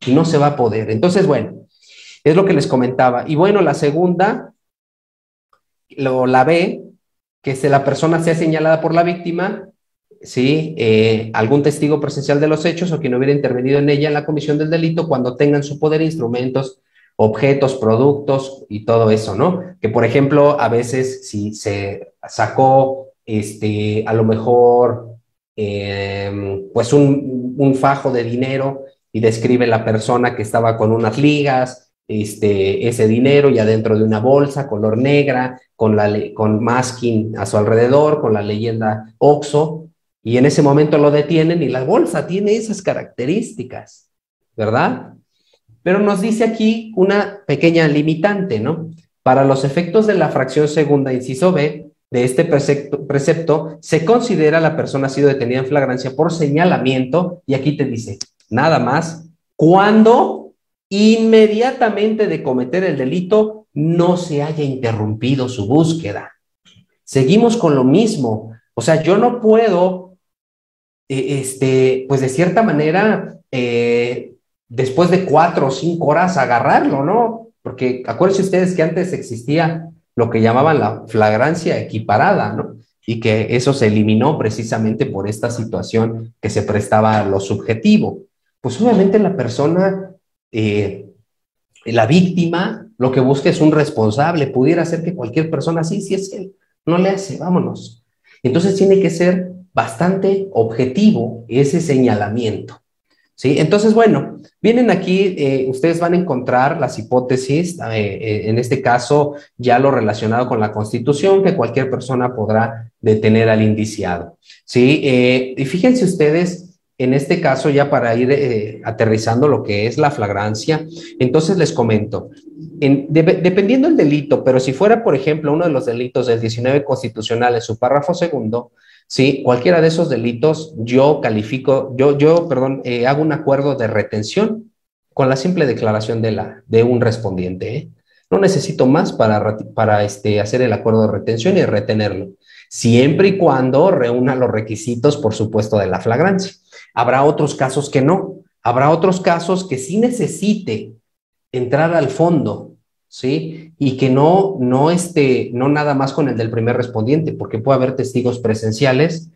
y no se va a poder. Entonces, bueno, es lo que les comentaba. Y bueno, la segunda, la B, que si la persona sea señalada por la víctima, ¿sí? Algún testigo presencial de los hechos o quien hubiera intervenido en ella en la comisión del delito cuando tengan en su poder instrumentos, objetos, productos y todo eso, ¿no? Que por ejemplo, a veces si se sacó, a lo mejor, pues un fajo de dinero y describe la persona que estaba con unas ligas, ese dinero y adentro de una bolsa color negra, con masking a su alrededor, con la leyenda OXXO, y en ese momento lo detienen y la bolsa tiene esas características, ¿verdad? Pero nos dice aquí una pequeña limitante, ¿no? Para los efectos de la fracción segunda, inciso B, de este precepto, se considera la persona ha sido detenida en flagrancia por señalamiento, y aquí te dice, nada más, cuando inmediatamente de cometer el delito no se haya interrumpido su búsqueda. Seguimos con lo mismo. O sea, yo no puedo, pues de cierta manera, después de 4 o 5 horas agarrarlo, ¿no? Porque acuérdense ustedes que antes existía lo que llamaban la flagrancia equiparada, ¿no? Y que eso se eliminó precisamente por esta situación que se prestaba a lo subjetivo. Pues obviamente la persona, la víctima, lo que busca es un responsable. Pudiera ser que cualquier persona, sí, sí es él, no le hace, vámonos. Entonces tiene que ser bastante objetivo ese señalamiento, ¿sí? Entonces, bueno, vienen aquí, ustedes van a encontrar las hipótesis, en este caso ya lo relacionado con la Constitución, que cualquier persona podrá detener al indiciado, ¿sí? Y fíjense ustedes, en este caso ya para ir aterrizando lo que es la flagrancia, entonces les comento, dependiendo del delito, pero si fuera, por ejemplo, uno de los delitos del 19 constitucional en su párrafo segundo, sí, cualquiera de esos delitos yo califico, hago un acuerdo de retención con la simple declaración de un respondiente, ¿eh? No necesito más para hacer el acuerdo de retención y retenerlo, siempre y cuando reúna los requisitos, por supuesto, de la flagrancia. Habrá otros casos que no, habrá otros casos que sí necesite entrar al fondo, ¿sí? Y que no nada más con el del primer respondiente, porque puede haber testigos presenciales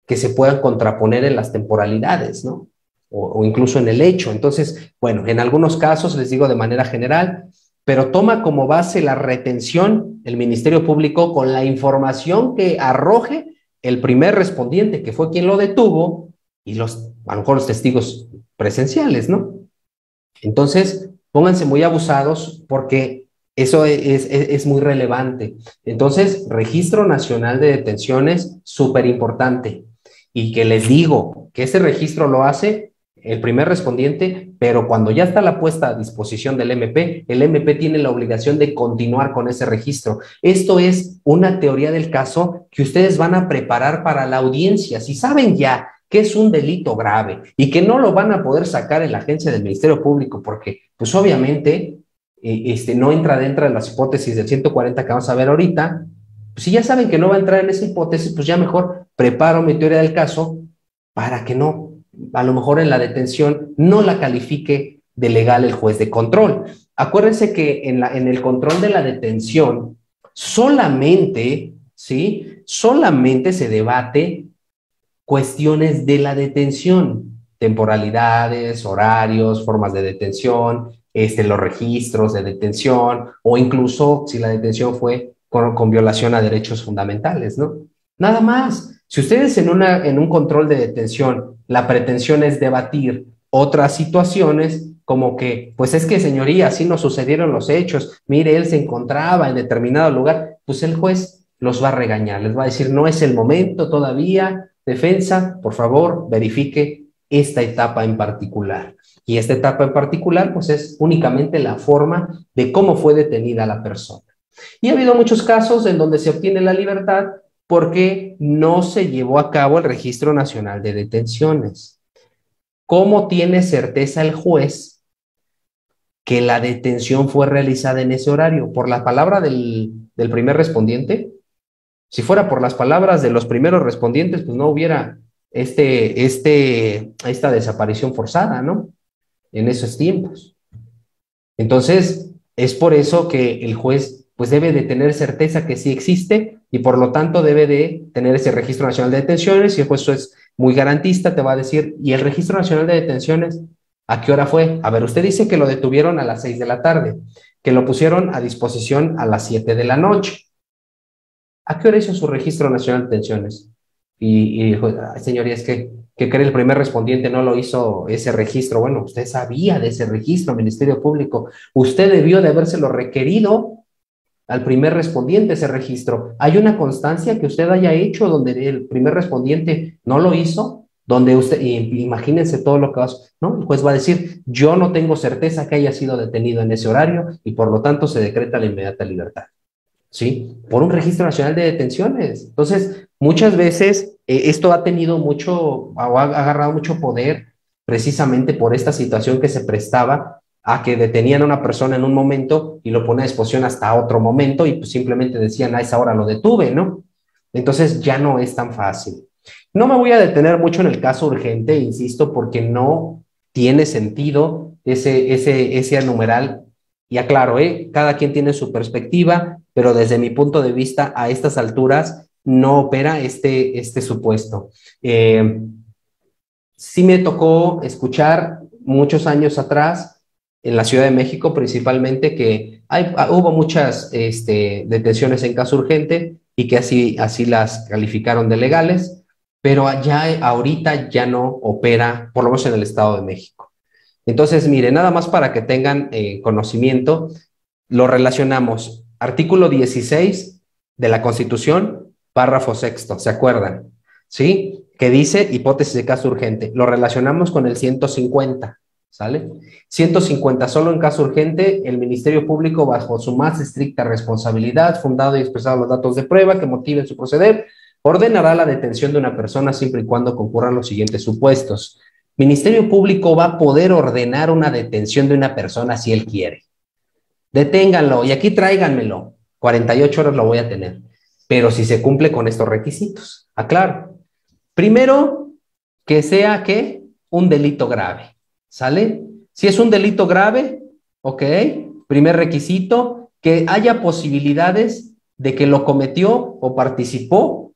que se puedan contraponer en las temporalidades, ¿no? O incluso en el hecho. Entonces, bueno, en algunos casos, les digo de manera general, pero toma como base la retención el Ministerio Público con la información que arroje el primer respondiente, que fue quien lo detuvo, y a lo mejor los testigos presenciales, ¿no? Entonces, pónganse muy abusados porque Eso es muy relevante. Entonces, Registro Nacional de Detenciones, súper importante. Y que les digo que ese registro lo hace el primer respondiente, pero cuando ya está la puesta a disposición del MP, el MP tiene la obligación de continuar con ese registro. Esto es una teoría del caso que ustedes van a preparar para la audiencia. Si saben ya que es un delito grave y que no lo van a poder sacar en la agencia del Ministerio Público porque, pues obviamente, no entra dentro de las hipótesis del 140 que vamos a ver ahorita, pues si ya saben que no va a entrar en esa hipótesis, pues ya mejor preparo mi teoría del caso para que no, a lo mejor en la detención no la califique de legal el juez de control. Acuérdense que en el control de la detención solamente, ¿sí? Solamente se debate cuestiones de la detención, temporalidades, horarios, formas de detención, los registros de detención, o incluso si la detención fue con violación a derechos fundamentales, ¿no? Nada más. Si ustedes en un control de detención, la pretensión es debatir otras situaciones, como que, pues es que señoría, así nos sucedieron los hechos, mire, él se encontraba en determinado lugar, pues el juez los va a regañar, les va a decir, no es el momento todavía, defensa, por favor, verifique esta etapa en particular. Y esta etapa en particular, pues es únicamente la forma de cómo fue detenida la persona. Y ha habido muchos casos en donde se obtiene la libertad porque no se llevó a cabo el Registro Nacional de Detenciones. ¿Cómo tiene certeza el juez que la detención fue realizada en ese horario? ¿Por la palabra del primer respondiente? Si fuera por las palabras de los primeros respondientes, pues no hubiera esta desaparición forzada, ¿no? En esos tiempos. Entonces, es por eso que el juez pues debe de tener certeza que sí existe y por lo tanto debe de tener ese Registro Nacional de Detenciones y el juez es muy garantista, te va a decir, ¿y el Registro Nacional de Detenciones a qué hora fue? A ver, usted dice que lo detuvieron a las 6 de la tarde, que lo pusieron a disposición a las 7 de la noche. ¿A qué hora hizo su Registro Nacional de Detenciones? Y dijo, ay, señoría, es que cree el primer respondiente no lo hizo ese registro. Bueno, usted sabía de ese registro, Ministerio Público. Usted debió de habérselo requerido al primer respondiente ese registro. ¿Hay una constancia que usted haya hecho donde el primer respondiente no lo hizo? Donde usted, imagínense todo lo que va a... ¿no? El juez va a decir, yo no tengo certeza que haya sido detenido en ese horario y por lo tanto se decreta la inmediata libertad. ¿Sí? Por un Registro Nacional de Detenciones. Entonces, muchas veces esto ha tenido mucho, o ha agarrado mucho poder precisamente por esta situación que se prestaba a que detenían a una persona en un momento y lo ponían a disposición hasta otro momento y pues simplemente decían, a esa hora lo detuve, ¿no? Entonces ya no es tan fácil. No me voy a detener mucho en el caso urgente, insisto, porque no tiene sentido ese numeral. Y aclaro, cada quien tiene su perspectiva, pero desde mi punto de vista, a estas alturas, no opera este supuesto. Sí me tocó escuchar muchos años atrás, en la Ciudad de México principalmente, que hubo muchas detenciones en caso urgente y que así las calificaron de legales, pero ya ahorita ya no opera, por lo menos en el Estado de México. Entonces, mire, nada más para que tengan conocimiento, lo relacionamos. Artículo 16 de la Constitución, párrafo sexto, ¿se acuerdan? ¿Sí? Que dice hipótesis de caso urgente. Lo relacionamos con el 150, ¿sale? 150, solo en caso urgente, el Ministerio Público, bajo su más estricta responsabilidad, fundado y expresado los datos de prueba que motiven su proceder, ordenará la detención de una persona siempre y cuando concurran los siguientes supuestos. Ministerio Público va a poder ordenar una detención de una persona si él quiere. Deténganlo y aquí tráiganmelo. 48 horas lo voy a tener. Pero si se cumple con estos requisitos. Aclaro. Primero, que sea, ¿qué? Un delito grave. ¿Sale? Si es un delito grave, ok. Primer requisito, que haya posibilidades de que lo cometió o participó.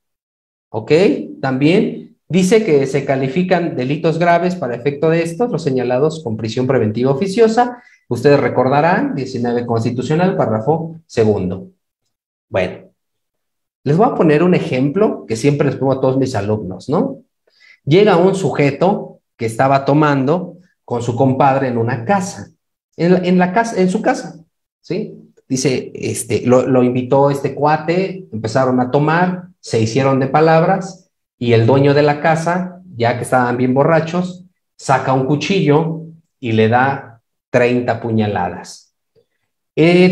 Ok. También dice que se califican delitos graves para efecto de estos, los señalados con prisión preventiva oficiosa. Ustedes recordarán, 19 constitucional, párrafo segundo. Bueno, les voy a poner un ejemplo que siempre les pongo a todos mis alumnos, ¿no? Llega un sujeto que estaba tomando con su compadre en una casa, en su casa, ¿sí? dice, lo invitó este cuate, empezaron a tomar, se hicieron de palabras y el dueño de la casa, ya que estaban bien borrachos, saca un cuchillo y le da 30 puñaladas.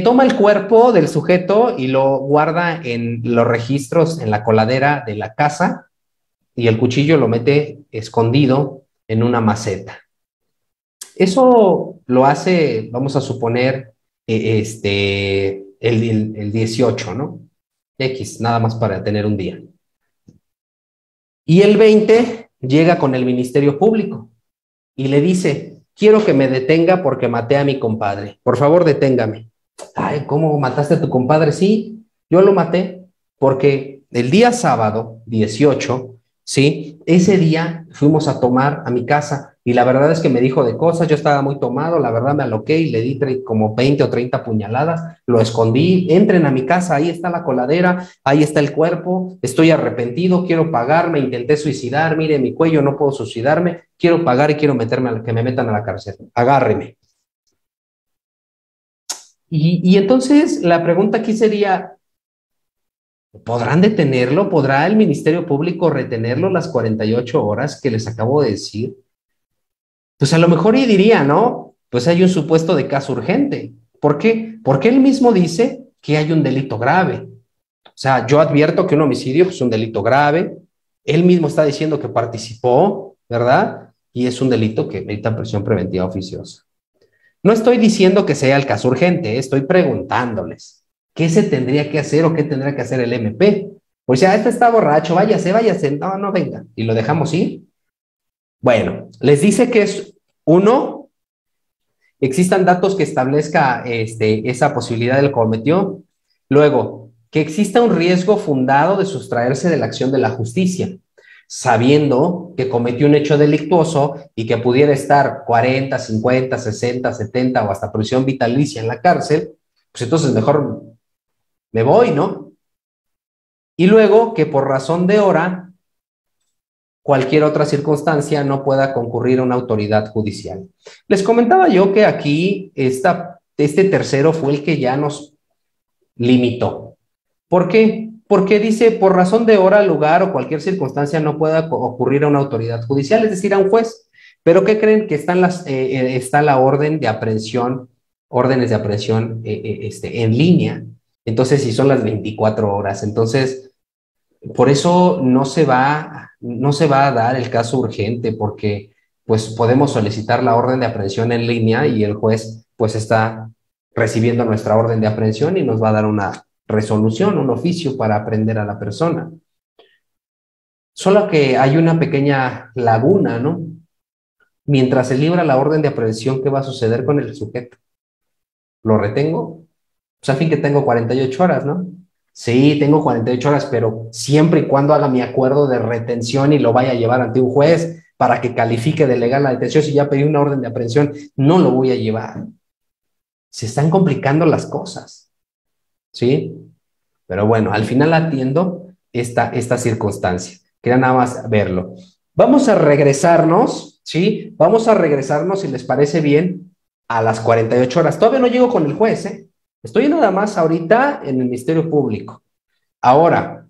Toma el cuerpo del sujeto y lo guarda en los registros en la coladera de la casa y el cuchillo lo mete escondido en una maceta. Eso lo hace, vamos a suponer, el 18, ¿no? X, nada más para tener un día. Y el 20 llega con el Ministerio Público y le dice, quiero que me detenga porque maté a mi compadre. Por favor, deténgame. Ay, ¿cómo mataste a tu compadre? Sí, yo lo maté porque el día sábado 18, sí, ese día fuimos a tomar a mi casa y la verdad es que me dijo de cosas, yo estaba muy tomado, la verdad me aloqué y le di como 20 o 30 puñaladas, lo escondí, entren a mi casa, ahí está la coladera, ahí está el cuerpo, estoy arrepentido, quiero pagar, me intenté suicidar, mire mi cuello, no puedo suicidarme, quiero pagar y quiero que me metan a la cárcel, agárreme. Y entonces la pregunta aquí sería, ¿podrán detenerlo? ¿Podrá el Ministerio Público retenerlo las 48 horas que les acabo de decir? Pues a lo mejor y diría, ¿no? Pues hay un supuesto de caso urgente. ¿Por qué? Porque él mismo dice que hay un delito grave. O sea, yo advierto que un homicidio pues, es un delito grave. Él mismo está diciendo que participó, ¿verdad? Y es un delito que merita prisión preventiva oficiosa. No estoy diciendo que sea el caso urgente, estoy preguntándoles qué se tendría que hacer o qué tendría que hacer el MP. Pues ya, este está borracho, váyase, váyase, no, no venga, y lo dejamos ir. Bueno, les dice que es uno, existan datos que establezca esa posibilidad del cometió. Luego, que exista un riesgo fundado de sustraerse de la acción de la justicia, sabiendo que cometió un hecho delictuoso y que pudiera estar 40, 50, 60, 70 o hasta prisión vitalicia en la cárcel, pues entonces mejor me voy, ¿no? Y luego que por razón de hora, cualquier otra circunstancia no pueda concurrir a una autoridad judicial. Les comentaba yo que aquí este tercero fue el que ya nos limitó. ¿Por qué? Porque dice, por razón de hora, lugar o cualquier circunstancia no pueda ocurrir a una autoridad judicial, es decir, a un juez. Pero ¿qué creen? Que está la orden de aprehensión, órdenes de aprehensión en línea. Entonces, si son las 24 horas. Entonces, por eso no se va a dar el caso urgente, porque pues podemos solicitar la orden de aprehensión en línea y el juez pues está recibiendo nuestra orden de aprehensión y nos va a dar una resolución, un oficio para aprehender a la persona. Solo que hay una pequeña laguna, ¿no? Mientras se libra la orden de aprehensión, ¿qué va a suceder con el sujeto? ¿Lo retengo? Pues a fin que tengo 48 horas, ¿no? Sí, tengo 48 horas, pero siempre y cuando haga mi acuerdo de retención y lo vaya a llevar ante un juez para que califique de legal la detención. Si ya pedí una orden de aprehensión, no lo voy a llevar. Se están complicando las cosas, ¿sí? Pero bueno, al final atiendo esta circunstancia. Quería nada más verlo. Vamos a regresarnos, ¿sí? Vamos a regresarnos, si les parece bien, a las 48 horas. Todavía no llego con el juez, ¿eh? Estoy nada más ahorita en el Ministerio Público. Ahora,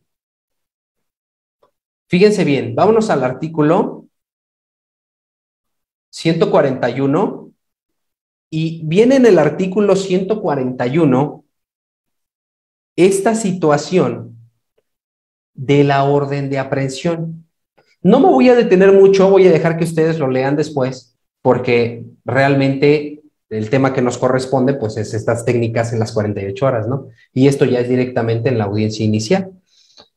fíjense bien, vámonos al artículo 141 y viene en el artículo 141 esta situación de la orden de aprehensión. No me voy a detener mucho, voy a dejar que ustedes lo lean después, porque realmente el tema que nos corresponde, pues es estas técnicas en las 48 horas, ¿no? Y esto ya es directamente en la audiencia inicial.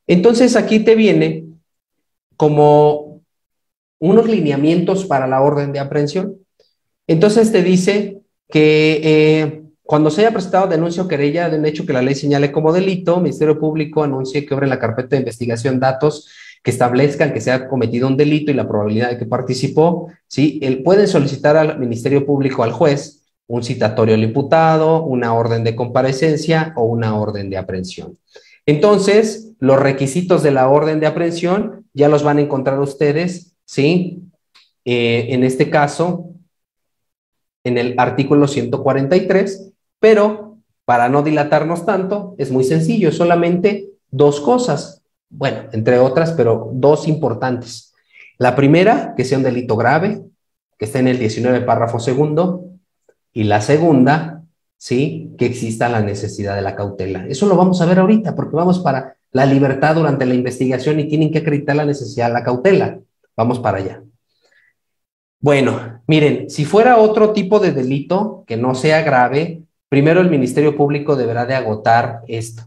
Entonces, aquí te viene como unos lineamientos para la orden de aprehensión. Entonces, te dice que cuando se haya presentado denuncia o querella de un hecho que la ley señale como delito, el Ministerio Público anuncie que obre en la carpeta de investigación datos que establezcan que se ha cometido un delito y la probabilidad de que participó, ¿sí? Pueden solicitar al Ministerio Público, al juez, un citatorio al imputado, una orden de comparecencia o una orden de aprehensión. Entonces, los requisitos de la orden de aprehensión ya los van a encontrar ustedes, ¿sí? En este caso, en el artículo 143, pero Para no dilatarnos tanto, es muy sencillo, solamente dos cosas. Bueno, entre otras, pero dos importantes. La primera, que sea un delito grave, que esté en el 19 párrafo segundo, y la segunda, ¿sí? Que exista la necesidad de la cautela. Eso lo vamos a ver ahorita, porque vamos para la libertad durante la investigación y tienen que acreditar la necesidad de la cautela. Vamos para allá. Bueno, miren, si fuera otro tipo de delito que no sea grave, primero el Ministerio Público deberá de agotar esto,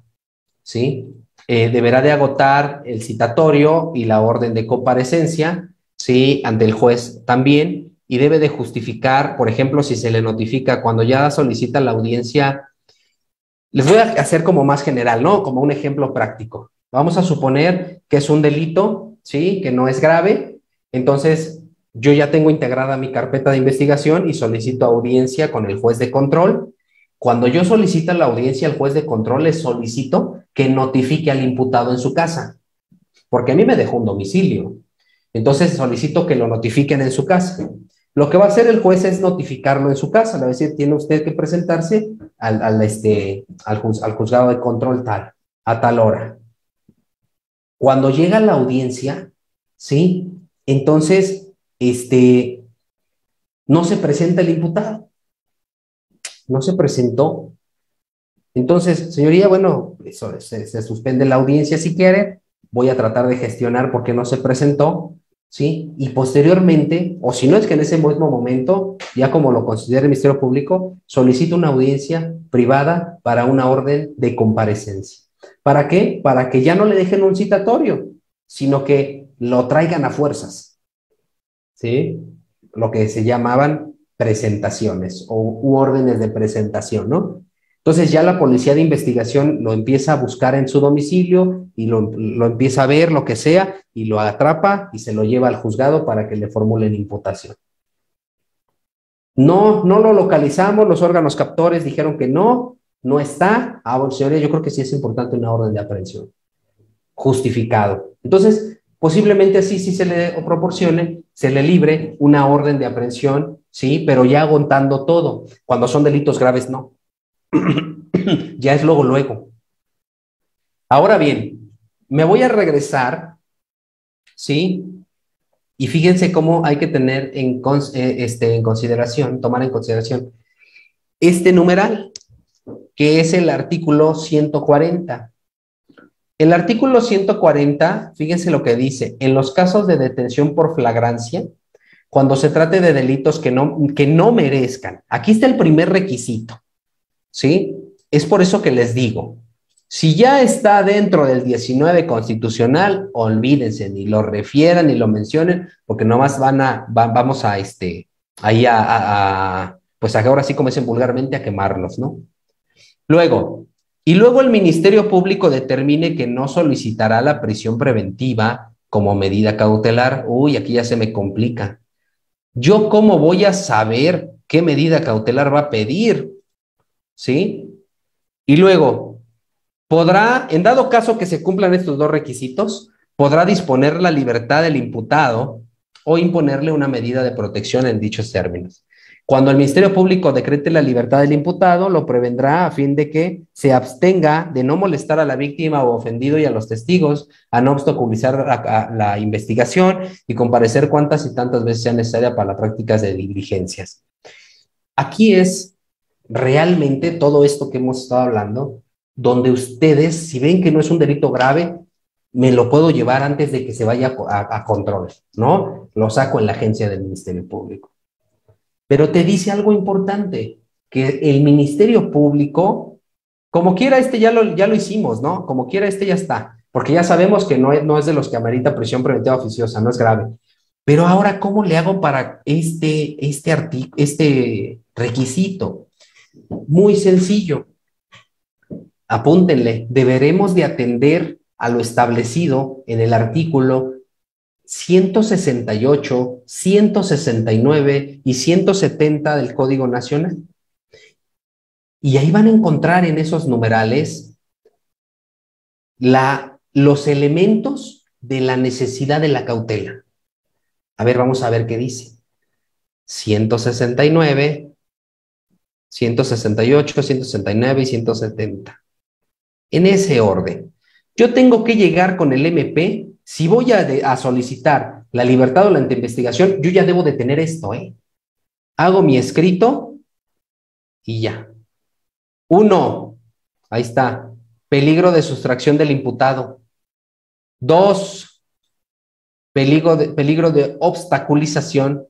¿sí? Deberá de agotar el citatorio y la orden de comparecencia, ¿sí? Ante el juez también, y debe de justificar, por ejemplo, si se le notifica cuando ya solicita la audiencia. Les voy a hacer como más general, ¿no? Como un ejemplo práctico. Vamos a suponer que es un delito, ¿sí? Que no es grave. Entonces, yo ya tengo integrada mi carpeta de investigación y solicito audiencia con el juez de control. Cuando yo solicito la audiencia al juez de control, le solicito que notifique al imputado en su casa, porque a mí me dejó un domicilio. Entonces, solicito que lo notifiquen en su casa. Lo que va a hacer el juez es notificarlo en su casa. Le va a decir, tiene usted que presentarse al juzgado de control tal, a tal hora. Cuando llega la audiencia, ¿sí? Entonces, no se presenta el imputado. No se presentó. Entonces, señoría, bueno, eso, se suspende la audiencia si quiere. Voy a tratar de gestionar por qué no se presentó, ¿sí? Y posteriormente, o si no es que en ese mismo momento, ya como lo considera el Ministerio Público, solicito una audiencia privada para una orden de comparecencia. ¿Para qué? Para que ya no le dejen un citatorio, sino que lo traigan a fuerzas, ¿sí? Lo que se llamaban presentaciones u órdenes de presentación, ¿no? Entonces ya la policía de investigación lo empieza a buscar en su domicilio y lo empieza a ver, lo que sea, y lo atrapa y se lo lleva al juzgado para que le formulen imputación. No lo localizamos, los órganos captores dijeron que no está. Ah, bueno, señoría, yo creo que sí es importante una orden de aprehensión, justificado. Entonces, posiblemente así sí se le proporcione, se le libre una orden de aprehensión, sí, pero ya agontando todo. Cuando son delitos graves, no. Ya es luego. Ahora bien, me voy a regresar, ¿sí? Y fíjense cómo hay que tener en consideración, tomar en consideración este numeral, que es el artículo 140. El artículo 140, fíjense lo que dice, en los casos de detención por flagrancia, cuando se trate de delitos que no merezcan, aquí está el primer requisito, ¿sí? Es por eso que les digo, si ya está dentro del 19 constitucional, olvídense, ni lo refieran ni lo mencionen, porque nomás vamos a ahí pues ahora sí como dicen vulgarmente, a quemarlos, ¿no? Luego el Ministerio Público determine que no solicitará la prisión preventiva como medida cautelar. Uy, aquí ya se me complica. ¿Yo cómo voy a saber qué medida cautelar va a pedir? ¿Sí? Y luego, en dado caso que se cumplan estos dos requisitos, podrá disponer la libertad del imputado o imponerle una medida de protección en dichos términos. Cuando el Ministerio Público decrete la libertad del imputado, lo prevendrá a fin de que se abstenga de no molestar a la víctima o ofendido y a los testigos, a no obstaculizar la investigación y comparecer cuantas y tantas veces sea necesaria para las prácticas de diligencias. Aquí es realmente todo esto que hemos estado hablando, donde ustedes, si ven que no es un delito grave, me lo puedo llevar antes de que se vaya a control, ¿no? Lo saco en la agencia del Ministerio Público. Pero te dice algo importante, que el Ministerio Público, como quiera ya lo hicimos, ¿no? Como quiera ya está, porque ya sabemos que no es de los que amerita prisión preventiva oficiosa, no es grave. Pero ahora, ¿cómo le hago para este requisito? Muy sencillo. Apúntenle, deberemos de atender a lo establecido en el artículo 168, 169 y 170 del Código Nacional. Y ahí van a encontrar en esos numerales los elementos de la necesidad de la cautela. A ver, vamos a ver qué dice. 169, 168, 169 y 170. En ese orden. Yo tengo que llegar con el MP, si voy a solicitar la libertad o la investigación, yo ya debo de tener esto, ¿eh? Hago mi escrito y ya. 1, ahí está, peligro de sustracción del imputado. 2, peligro de obstaculización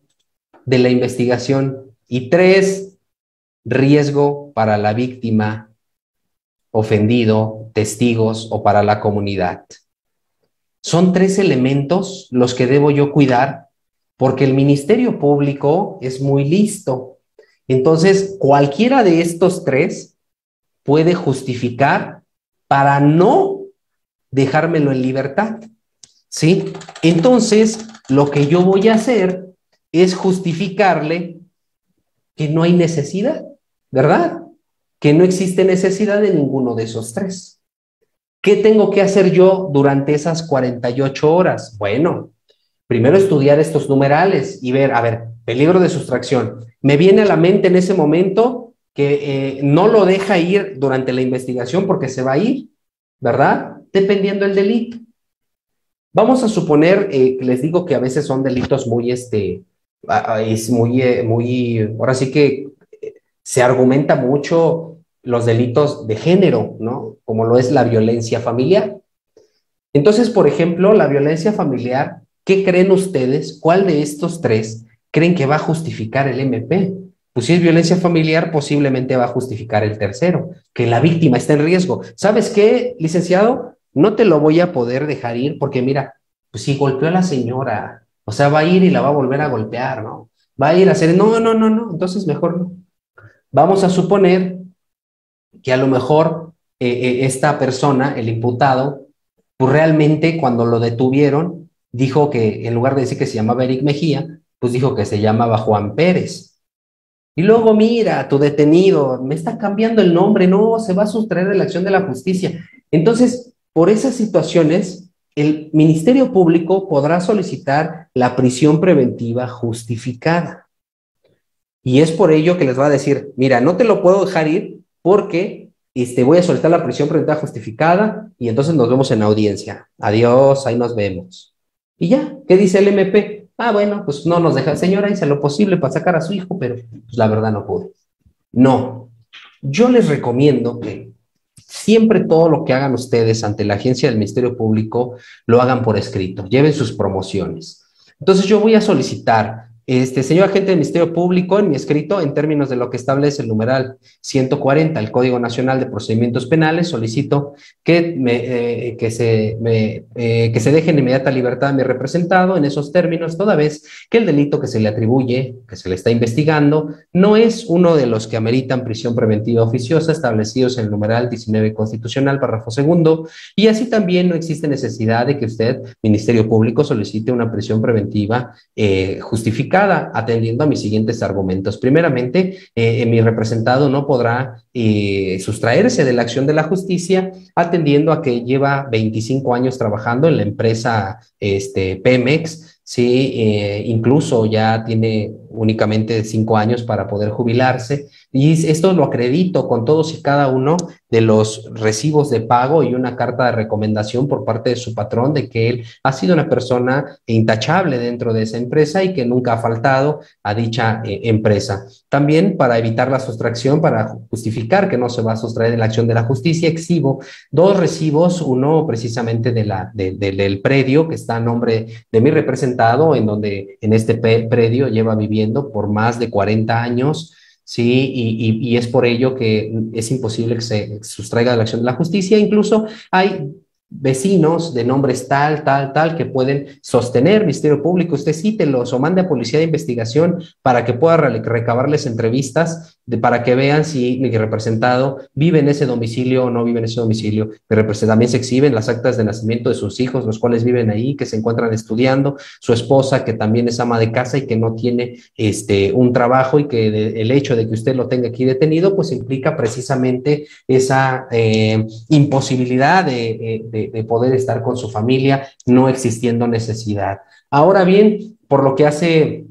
de la investigación. Y 3, riesgo para la víctima, ofendido, testigos o para la comunidad. Son 3 elementos los que debo yo cuidar porque el Ministerio Público es muy listo. Entonces, cualquiera de estos 3 puede justificar para no dejármelo en libertad, ¿sí? Entonces, lo que yo voy a hacer es justificarle que no hay necesidad, ¿verdad? Que no existe necesidad de ninguno de esos 3. ¿Qué tengo que hacer yo durante esas 48 horas? Bueno, primero estudiar estos numerales y ver, a ver, peligro de sustracción. Me viene a la mente en ese momento que no lo deja ir durante la investigación porque se va a ir, ¿verdad? Dependiendo del delito. Vamos a suponer, les digo que a veces son delitos muy, ahora sí que se argumenta mucho los delitos de género, ¿no? Como lo es la violencia familiar. Entonces, por ejemplo, la violencia familiar, ¿qué creen ustedes? ¿Cuál de estos 3 creen que va a justificar el MP? Pues si es violencia familiar, posiblemente va a justificar el tercero, que la víctima está en riesgo. ¿Sabes qué, licenciado? No te lo voy a poder dejar ir porque mira, pues si golpeó a la señora, o sea, va a ir y la va a volver a golpear, ¿no? Va a ir a hacer, no, no, no, no, entonces mejor no. Vamos a suponer que a lo mejor esta persona, el imputado, pues realmente cuando lo detuvieron, dijo que en lugar de decir que se llamaba Eric Mejía, pues dijo que se llamaba Juan Pérez. Y luego mira, tu detenido, me está cambiando el nombre, no, se va a sustraer de la acción de la justicia. Entonces, por esas situaciones, el Ministerio Público podrá solicitar la prisión preventiva justificada. Y es por ello que les va a decir, mira, no te lo puedo dejar ir porque voy a solicitar la prisión preventiva justificada y entonces nos vemos en audiencia. Adiós, ahí nos vemos. Y ya, ¿qué dice el MP? Ah, bueno, pues no nos deja, señora, hice lo posible para sacar a su hijo, pero pues la verdad no pude. No, yo les recomiendo que siempre todo lo que hagan ustedes ante la agencia del Ministerio Público lo hagan por escrito, lleven sus promociones. Entonces yo voy a solicitar, señor agente del Ministerio Público, en mi escrito, en términos de lo que establece el numeral 140, el Código Nacional de Procedimientos Penales, solicito que se deje en inmediata libertad a mi representado en esos términos, toda vez que el delito que se le atribuye, que se le está investigando, no es uno de los que ameritan prisión preventiva oficiosa establecidos en el numeral 19 constitucional, párrafo segundo, y así también no existe necesidad de que usted, Ministerio Público, solicite una prisión preventiva justificada, atendiendo a mis siguientes argumentos. Primeramente, mi representado no podrá sustraerse de la acción de la justicia, atendiendo a que lleva 25 años trabajando en la empresa Pemex, sí, incluso ya tiene únicamente 5 años para poder jubilarse, y esto lo acredito con todos y cada uno de los recibos de pago y una carta de recomendación por parte de su patrón de que él ha sido una persona intachable dentro de esa empresa y que nunca ha faltado a dicha empresa. También para evitar la sustracción, para justificar que no se va a sustraer de la acción de la justicia, exhibo 2 recibos, uno precisamente del predio que está a nombre de mi representado, en donde en este predio lleva viviendo por más de 40 años, sí, y es por ello que es imposible que se sustraiga de la acción de la justicia. Incluso hay vecinos de nombres tal, tal, tal, que pueden sostener, Ministerio Público, usted cítelos o mande a Policía de Investigación para que pueda recabarles entrevistas para que vean si mi representado vive en ese domicilio o no vive en ese domicilio. También se exhiben las actas de nacimiento de sus hijos, los cuales viven ahí, que se encuentran estudiando, su esposa, que también es ama de casa y que no tiene un trabajo, y que el hecho de que usted lo tenga aquí detenido, pues implica precisamente esa imposibilidad de poder estar con su familia, no existiendo necesidad. Ahora bien, por lo que hace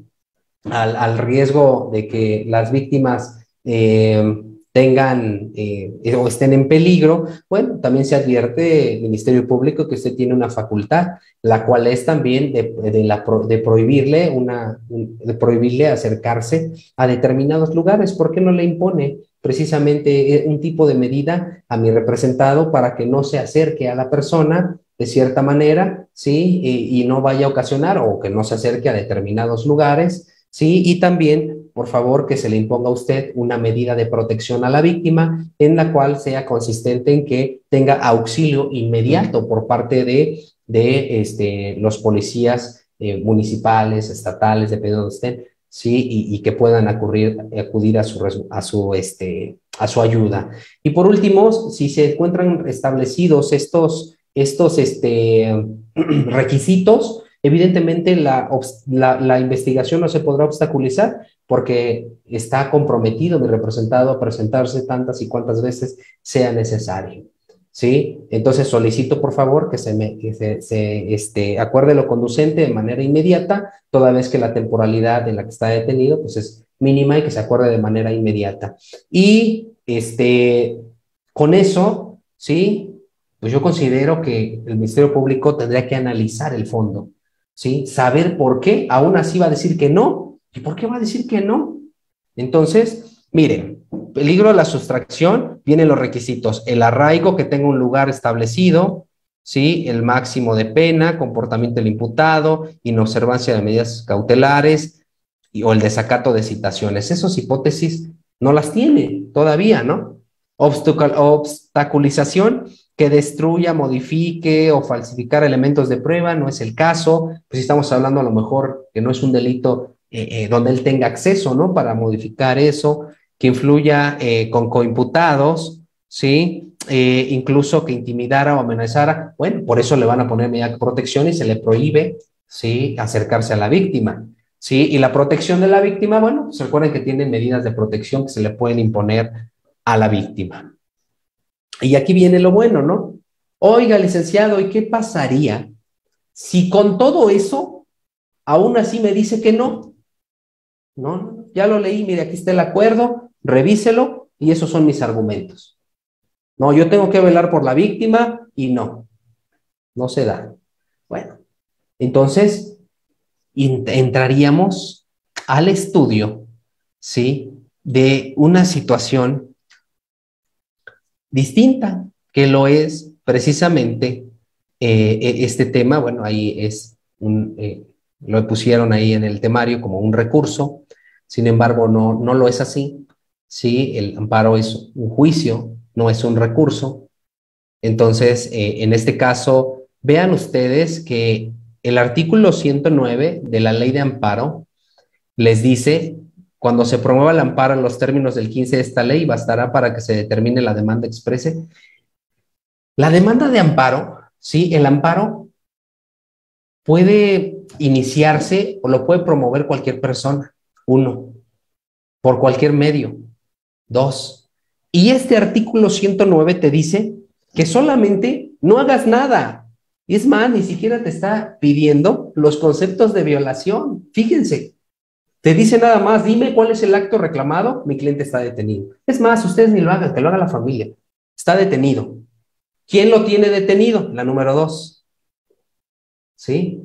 al riesgo de que las víctimas tengan o estén en peligro, bueno, también se advierte el Ministerio Público que usted tiene una facultad, la cual es también de prohibirle acercarse a determinados lugares. ¿Por qué no le impone precisamente un tipo de medida a mi representado para que no se acerque a la persona de cierta manera, ¿sí? Y no vaya a ocasionar o que no se acerque a determinados lugares, ¿sí? Y también, por favor, que se le imponga a usted una medida de protección a la víctima en la cual sea consistente en que tenga auxilio inmediato por parte de los policías municipales, estatales, dependiendo de usted, ¿sí? Y que puedan acudir a su ayuda. Y por último, si se encuentran establecidos estos requisitos, evidentemente la investigación no se podrá obstaculizar porque está comprometido mi representado a presentarse tantas y cuantas veces sea necesario. ¿Sí? Entonces solicito por favor que se acuerde lo conducente de manera inmediata, toda vez que la temporalidad en la que está detenido pues es mínima y que se acuerde de manera inmediata. Y con eso, ¿sí? Pues yo considero que el Ministerio Público tendría que analizar el fondo, ¿sí? Saber por qué, aún así va a decir que no. ¿Y por qué va a decir que no? Entonces, miren, peligro de la sustracción, vienen los requisitos: el arraigo, que tenga un lugar establecido, ¿sí? El máximo de pena, comportamiento del imputado, inobservancia de medidas cautelares o el desacato de citaciones. Esas hipótesis no las tiene todavía, ¿no? Obstaculización, que destruya, modifique o falsificar elementos de prueba, no es el caso. Pues estamos hablando a lo mejor que no es un delito donde él tenga acceso, ¿no? Para modificar eso, que influya con coimputados, ¿sí? Incluso que intimidara o amenazara. Bueno, por eso le van a poner medida de protección y se le prohíbe, ¿sí? Acercarse a la víctima, ¿sí? Y la protección de la víctima, bueno, se recuerden que tienen medidas de protección que se le pueden imponer a la víctima. Y aquí viene lo bueno, ¿no? Oiga, licenciado, ¿y qué pasaría si con todo eso aún así me dice que no? No, ya lo leí, mire, aquí está el acuerdo, revíselo y esos son mis argumentos. No, yo tengo que velar por la víctima y no se da. Bueno, entonces entraríamos al estudio, ¿sí? De una situación distinta, que lo es precisamente este tema. Bueno, ahí lo pusieron ahí en el temario como un recurso, sin embargo no lo es así, ¿sí? El amparo es un juicio, no es un recurso. Entonces, en este caso, vean ustedes que el artículo 109 de la ley de amparo les dice: cuando se promueva el amparo en los términos del 15 de esta ley, bastará para que se determine la demanda exprese. La demanda de amparo, ¿sí? El amparo puede iniciarse o lo puede promover cualquier persona. Uno, por cualquier medio. Dos, y este artículo 109 te dice que solamente no hagas nada. Y es más, ni siquiera te está pidiendo los conceptos de violación. Fíjense, te dice nada más: dime cuál es el acto reclamado, mi cliente está detenido. Es más, ustedes ni lo hagan, que lo haga la familia. Está detenido. ¿Quién lo tiene detenido? La número 2. ¿Sí?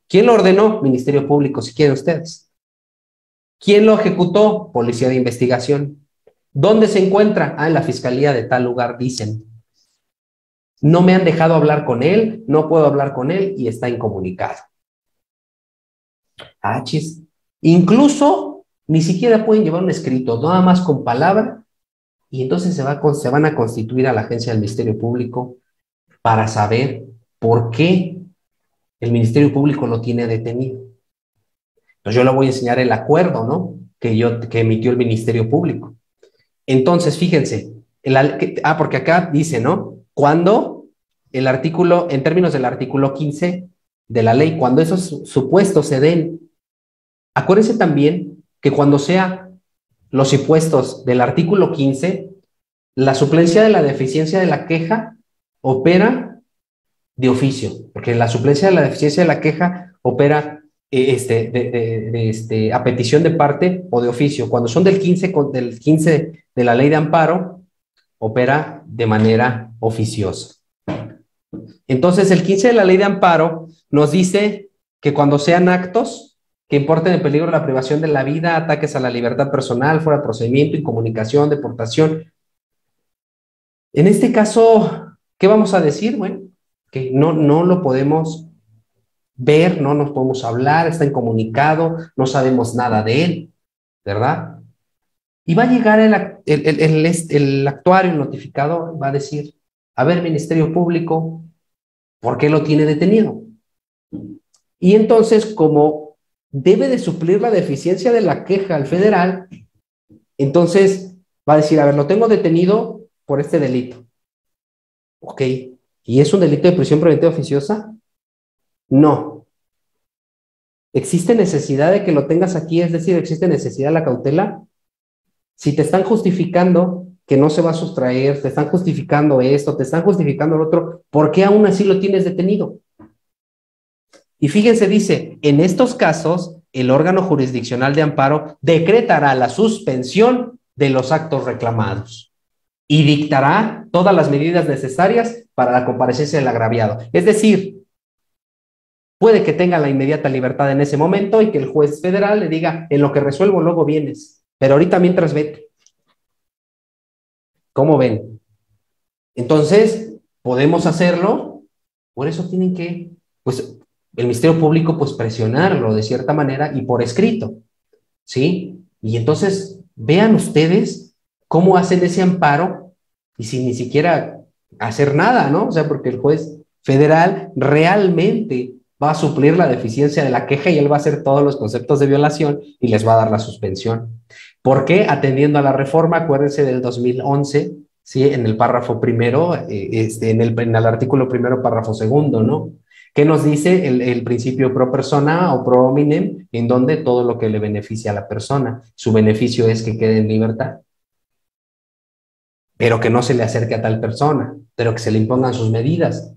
¿Quién lo ordenó? Ministerio Público, si quieren ustedes. ¿Quién lo ejecutó? Policía de Investigación. ¿Dónde se encuentra? En la fiscalía de tal lugar, dicen. No me han dejado hablar con él, no puedo hablar con él y está incomunicado. Chis. Incluso ni siquiera pueden llevar un escrito, nada más con palabra, y entonces se van a constituir a la agencia del Ministerio Público para saber por qué el Ministerio Público lo tiene detenido. Entonces yo le voy a enseñar el acuerdo, ¿no? Que emitió el Ministerio Público. Entonces, fíjense, porque acá dice, ¿no? Cuando el artículo, en términos del artículo 15 de la ley, cuando esos supuestos se den, acuérdense también que cuando sea los supuestos del artículo 15, la suplencia de la deficiencia de la queja opera de oficio, porque la suplencia de la deficiencia de la queja opera a petición de parte o de oficio. Cuando son del 15 de la ley de amparo, opera de manera oficiosa. Entonces, el 15 de la ley de amparo nos dice que cuando sean actos que importen en peligro la privación de la vida, ataques a la libertad personal, fuera de procedimiento, incomunicación, deportación. En este caso, ¿qué vamos a decir? Bueno, que no lo podemos ver, no nos podemos hablar, está incomunicado, no sabemos nada de él, ¿verdad? Y va a llegar el actuario, el notificado, va a decir, a ver, Ministerio Público, ¿por qué lo tiene detenido? Y entonces, como debe de suplir la deficiencia de la queja al federal, entonces va a decir, a ver, lo tengo detenido por este delito. Ok, ¿y es un delito de prisión preventiva oficiosa? No. ¿Existe necesidad de que lo tengas aquí? Es decir, ¿existe necesidad de la cautela? Si te están justificando que no se va a sustraer, te están justificando esto, te están justificando lo otro, ¿por qué aún así lo tienes detenido? Y fíjense, dice, en estos casos, el órgano jurisdiccional de amparo decretará la suspensión de los actos reclamados y dictará todas las medidas necesarias para la comparecencia del agraviado. Es decir, puede que tenga la inmediata libertad en ese momento y que el juez federal le diga, en lo que resuelvo luego vienes, pero ahorita mientras vete. ¿Cómo ven? Entonces, podemos hacerlo, por eso tienen que, pues, el Ministerio Público, pues, presionarlo de cierta manera y por escrito, ¿sí? Y entonces, vean ustedes cómo hacen ese amparo y sin ni siquiera hacer nada, ¿no? O sea, porque el juez federal realmente va a suplir la deficiencia de la queja y él va a hacer todos los conceptos de violación y les va a dar la suspensión. ¿Por qué? Atendiendo a la reforma, acuérdense del 2011, ¿sí? En el párrafo primero, en el artículo primero, párrafo segundo, ¿no? ¿Qué nos dice el principio pro persona o pro hominem? En donde todo lo que le beneficia a la persona, su beneficio es que quede en libertad, pero que no se le acerque a tal persona, pero que se le impongan sus medidas.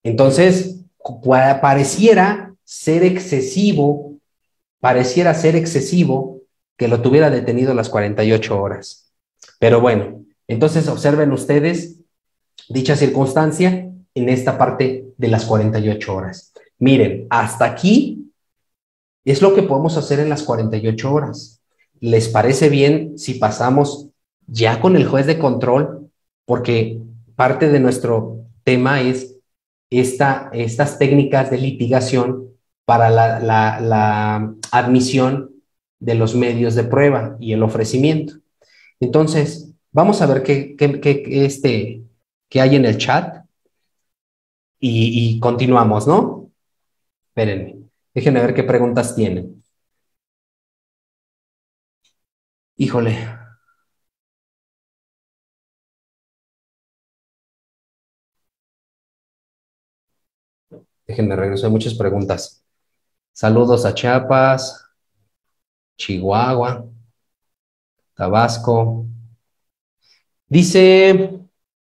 Entonces, pareciera ser excesivo que lo tuviera detenido las 48 horas. Pero bueno, entonces observen ustedes dicha circunstancia en esta parte de las 48 horas. Miren, hasta aquí es lo que podemos hacer en las 48 horas. ¿Les parece bien si pasamos ya con el juez de control? Porque parte de nuestro tema es estas técnicas de litigación para la admisión de los medios de prueba y el ofrecimiento. Entonces, vamos a ver qué hay en el chat y continuamos, ¿no? Espérenme, déjenme ver qué preguntas tienen. Híjole. Déjenme regresar, hay muchas preguntas. Saludos a Chiapas, Chihuahua, Tabasco. Dice,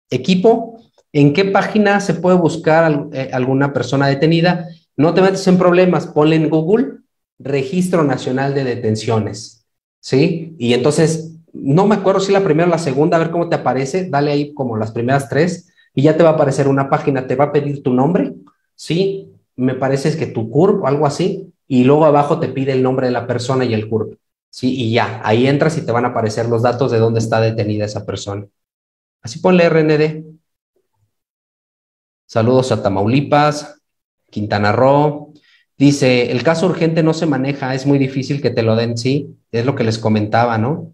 equipo, ¿en qué página se puede buscar alguna persona detenida? No te metas en problemas, ponle en Google Registro Nacional de Detenciones, ¿sí? Y entonces, no me acuerdo si la primera o la segunda, a ver cómo te aparece, dale ahí como las primeras tres y ya te va a aparecer una página, te va a pedir tu nombre, ¿sí? Me parece que tu CURP o algo así, y luego abajo te pide el nombre de la persona y el CURP, ¿sí? Y ya, ahí entras y te van a aparecer los datos de dónde está detenida esa persona. Así ponle RND. Saludos a Tamaulipas, Quintana Roo. Dice, el caso urgente no se maneja, es muy difícil que te lo den, sí, es lo que les comentaba, ¿no?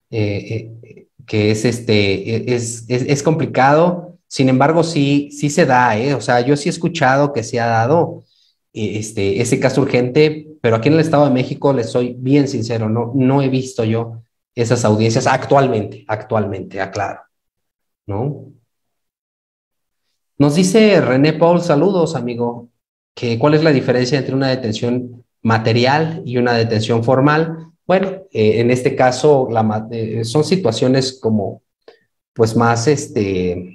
Que es complicado, sin embargo, sí se da, ¿eh? O sea, yo sí he escuchado que se ha dado ese caso urgente, pero aquí en el Estado de México, les soy bien sincero, no he visto yo esas audiencias actualmente, aclaro, ¿no? Nos dice René Paul, saludos, amigo, que cuál es la diferencia entre una detención material y una detención formal. Bueno, en este caso son situaciones como pues más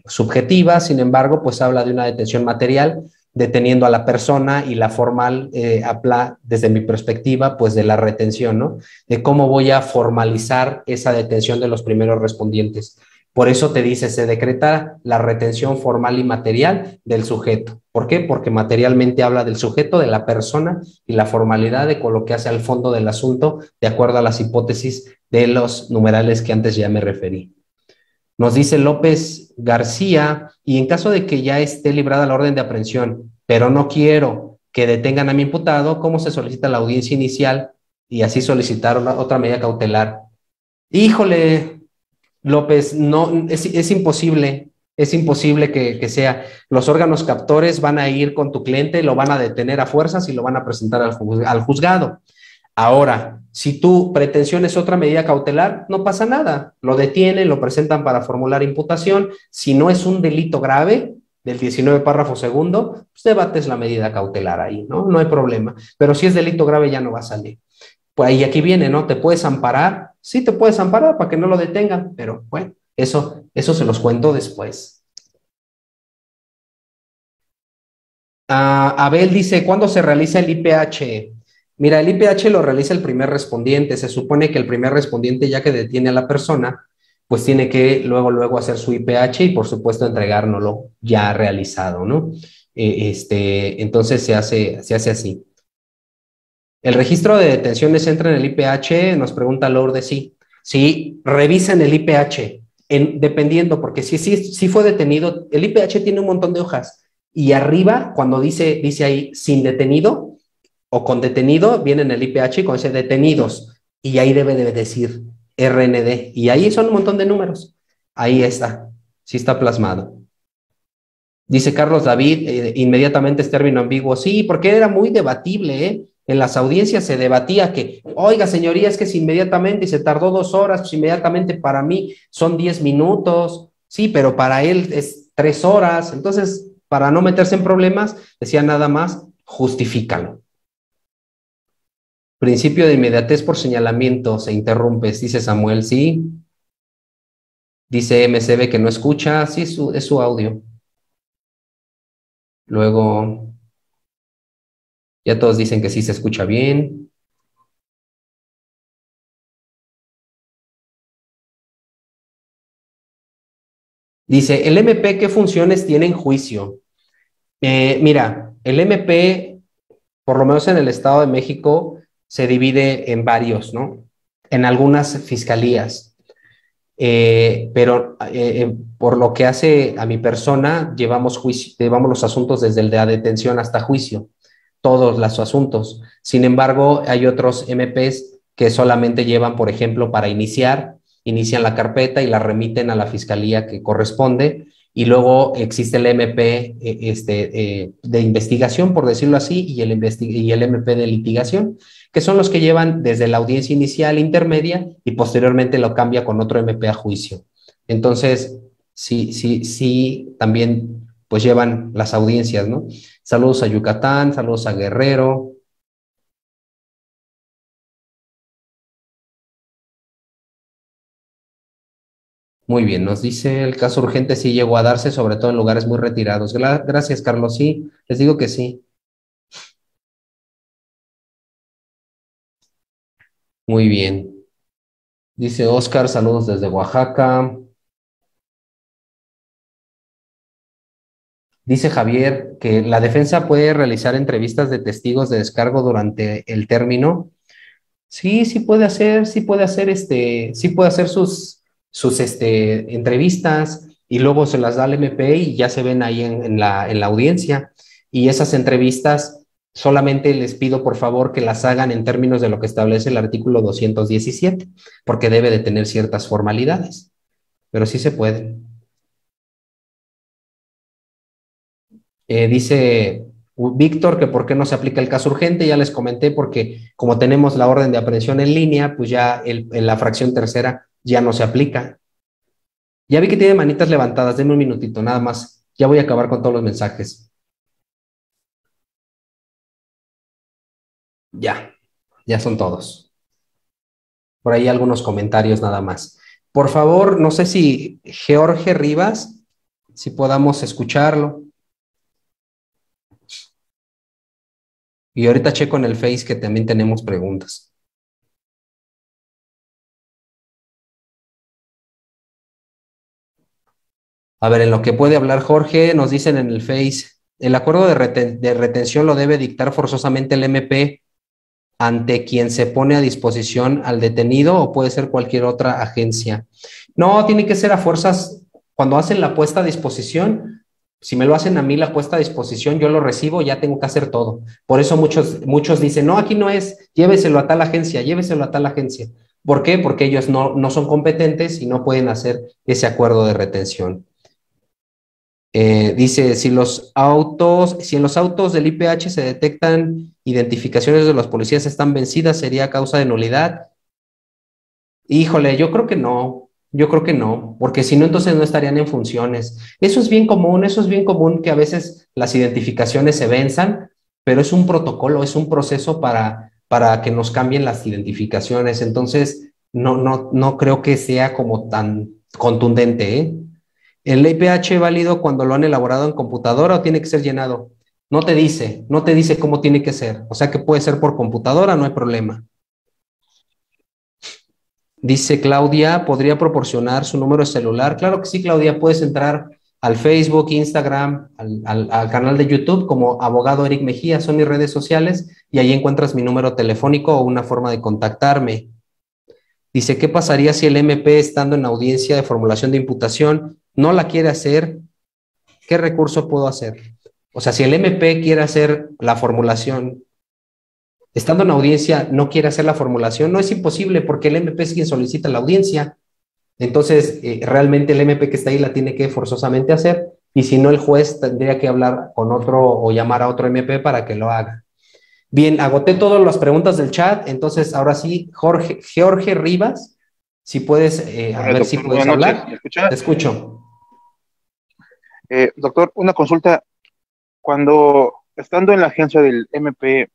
subjetivas, sin embargo, pues habla de una detención material deteniendo a la persona, y la formal habla desde mi perspectiva, pues de la retención, ¿no? De cómo voy a formalizar esa detención de los primeros respondientes. Por eso te dice, se decreta la retención formal y material del sujeto. ¿Por qué? Porque materialmente habla del sujeto, de la persona, y la formalidad de con lo que hace al fondo del asunto, de acuerdo a las hipótesis de los numerales que antes ya me referí. Nos dice López García, y en caso de que ya esté librada la orden de aprehensión, pero no quiero que detengan a mi imputado, ¿cómo se solicita la audiencia inicial y así solicitar otra medida cautelar? Híjole, López, no, es imposible que sea. Los órganos captores van a ir con tu cliente, lo van a detener a fuerzas y lo van a presentar al juzgado. Ahora, si tu pretensión es otra medida cautelar, no pasa nada. Lo detienen, lo presentan para formular imputación. Si no es un delito grave, del 19 párrafo segundo, pues debates la medida cautelar ahí, ¿no? No hay problema. Pero si es delito grave, ya no va a salir. Pues y aquí viene, ¿no? ¿Te puedes amparar? Sí, te puedes amparar para que no lo detengan, pero bueno, eso se los cuento después. Abel dice, ¿cuándo se realiza el IPH? Mira, el IPH lo realiza el primer respondiente. Se supone que el primer respondiente, ya que detiene a la persona, pues tiene que luego hacer su IPH y por supuesto entregárnoslo ya realizado, ¿no? Entonces se hace así. ¿El registro de detenciones entra en el IPH? Nos pregunta Lourdes, sí. Sí, revisen el IPH, dependiendo, porque si fue detenido, el IPH tiene un montón de hojas, y arriba, cuando dice ahí sin detenido o con detenido, viene en el IPH con ese detenidos, y ahí debe de decir RND, y ahí son un montón de números. Ahí está, sí está plasmado. Dice Carlos David, inmediatamente es término ambiguo. Sí, porque era muy debatible, ¿eh? En las audiencias se debatía que, oiga, señoría, es que es inmediatamente y se tardó 2 horas, pues inmediatamente para mí son 10 minutos. Sí, pero para él es 3 horas. Entonces, para no meterse en problemas, decía nada más, justifícalo. Principio de inmediatez por señalamiento, se interrumpe, dice Samuel, sí. Dice MCB que no escucha, sí, es su audio. Luego, ya todos dicen que sí se escucha bien. Dice, ¿el MP qué funciones tiene en juicio? Mira, el MP, por lo menos en el Estado de México, se divide en varios, ¿no? En algunas fiscalías. Pero por lo que hace a mi persona, llevamos los asuntos desde el de la detención hasta juicio, todos los asuntos. Sin embargo, hay otros MPs que solamente llevan, por ejemplo, para inician la carpeta y la remiten a la fiscalía que corresponde, y luego existe el MP de investigación, por decirlo así, y el MP de litigación, que son los que llevan desde la audiencia inicial, intermedia, y posteriormente lo cambia con otro MP a juicio. Entonces, sí, también pues llevan las audiencias, ¿no? Saludos a Yucatán, saludos a Guerrero. Muy bien, nos dice el caso urgente sí llegó a darse, sobre todo en lugares muy retirados. Gracias, Carlos. Sí, les digo que sí. Muy bien. Dice Oscar, saludos desde Oaxaca. Dice Javier que la defensa puede realizar entrevistas de testigos de descargo durante el término. Sí, sí puede hacer sus entrevistas, y luego se las da al MP y ya se ven ahí en la audiencia. Y esas entrevistas solamente les pido por favor que las hagan en términos de lo que establece el artículo 217, porque debe de tener ciertas formalidades, pero sí se puede. Dice Víctor que por qué no se aplica el caso urgente. Ya les comenté, porque como tenemos la orden de aprehensión en línea, pues ya en la fracción tercera ya no se aplica. Ya vi que tiene manitas levantadas, denme un minutito, nada más. Ya voy a acabar con todos los mensajes. Ya son todos. Por ahí algunos comentarios nada más. Por favor, no sé si Jorge Rivas, si podamos escucharlo. Y ahorita checo en el Face que también tenemos preguntas. A ver, en lo que puede hablar Jorge, nos dicen en el Face, el acuerdo de retención lo debe dictar forzosamente el MP ante quien se pone a disposición al detenido o puede ser cualquier otra agencia. No, tiene que ser a fuerzas, cuando hacen la puesta a disposición, si me lo hacen a mí la puesta a disposición, yo lo recibo, ya tengo que hacer todo. Por eso muchos dicen, no, aquí no es, lléveselo a tal agencia, lléveselo a tal agencia. ¿Por qué? Porque ellos no son competentes y no pueden hacer ese acuerdo de retención. Dice, si en los autos del IPH se detectan identificaciones de los policías están vencidas, ¿sería causa de nulidad? Híjole, yo creo que no, porque si no, entonces no estarían en funciones. Eso es bien común que a veces las identificaciones se venzan, pero es un protocolo, es un proceso para que nos cambien las identificaciones. Entonces, no creo que sea como tan contundente, ¿eh? ¿El IPH válido cuando lo han elaborado en computadora o tiene que ser llenado? No te dice cómo tiene que ser. O sea que puede ser por computadora, no hay problema. Dice Claudia, ¿podría proporcionar su número de celular? Claro que sí, Claudia, puedes entrar al Facebook, Instagram, al canal de YouTube como Abogado Eric Mejía, son mis redes sociales y ahí encuentras mi número telefónico o una forma de contactarme. Dice, ¿qué pasaría si el MP estando en audiencia de formulación de imputación no la quiere hacer? ¿Qué recurso puedo hacer? O sea, si el MP quiere hacer la formulación, estando en audiencia, no quiere hacer la formulación, no es imposible porque el MP es quien solicita la audiencia. Entonces, realmente el MP que está ahí la tiene que forzosamente hacer y si no, el juez tendría que hablar con otro o llamar a otro MP para que lo haga. Bien, agoté todas las preguntas del chat, entonces ahora sí, Jorge Rivas, si puedes, a ver si Doctor, puedes buenas noches. hablar. ¿Me escucha? Te escucho. Doctor, una consulta. Cuando estando en la agencia del MP,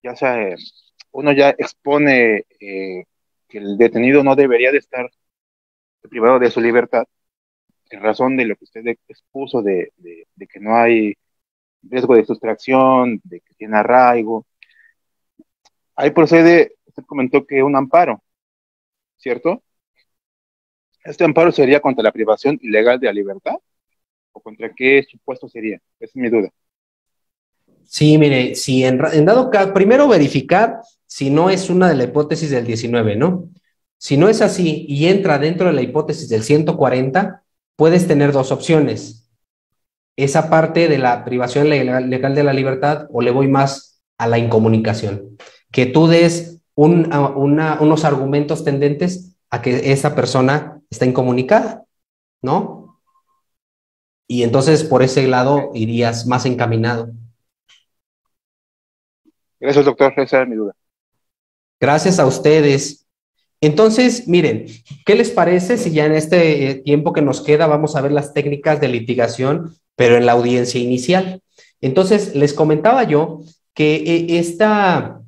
ya sea, uno ya expone que el detenido no debería de estar privado de su libertad, en razón de lo que usted expuso de que no hay riesgo de sustracción, de que tiene arraigo. Ahí procede, usted comentó que un amparo, ¿cierto? ¿Este amparo sería contra la privación ilegal de la libertad? ¿O contra qué supuesto sería? Esa es mi duda. Sí, mire, si en dado caso, primero verificar si no es una de la hipótesis del 19, ¿no? Si no es así y entra dentro de la hipótesis del 140, puedes tener dos opciones. Esa parte de la privación legal de la libertad o le voy más a la incomunicación. Que tú des unos argumentos tendentes a que esa persona está incomunicada, ¿no? Y entonces por ese lado irías más encaminado. Gracias, doctor. Esa era mi duda. Gracias a ustedes. Entonces, miren, ¿qué les parece si ya en este tiempo que nos queda vamos a ver las técnicas de litigación, pero en la audiencia inicial? Entonces, les comentaba yo que esta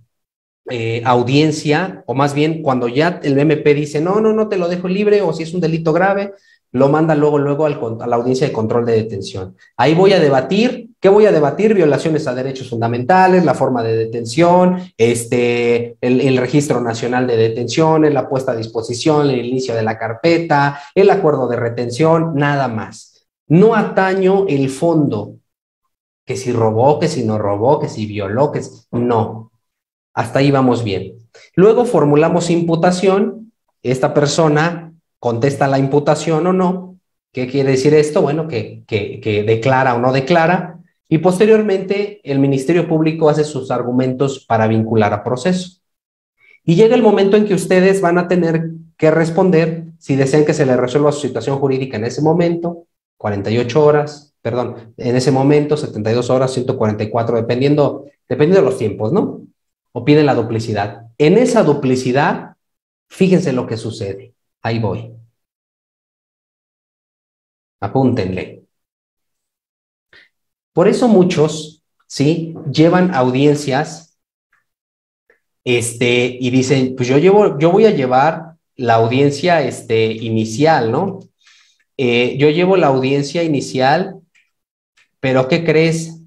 audiencia, o más bien cuando ya el MP dice, no te lo dejo libre, o si es un delito grave, lo manda luego a la audiencia de control de detención. Ahí voy a debatir, ¿qué voy a debatir? Violaciones a derechos fundamentales, la forma de detención, el registro nacional de detenciones, la puesta a disposición, el inicio de la carpeta, el acuerdo de retención, nada más. No ataño el fondo, que si robó, que si no robó, que si violó, que si... No. Hasta ahí vamos bien. Luego formulamos imputación. Esta persona contesta la imputación o no. ¿Qué quiere decir esto? Bueno, que declara o no declara. Y posteriormente el Ministerio Público hace sus argumentos para vincular a proceso. Y llega el momento en que ustedes van a tener que responder si desean que se les resuelva su situación jurídica en ese momento, 48 horas, perdón, en ese momento, 72 horas, 144, dependiendo de los tiempos, ¿no? O piden la duplicidad. En esa duplicidad, fíjense lo que sucede. Ahí voy. Apúntenle. Por eso muchos, ¿sí? Llevan audiencias, y dicen, pues yo voy a llevar la audiencia, inicial, ¿no? Yo llevo la audiencia inicial, pero ¿qué crees?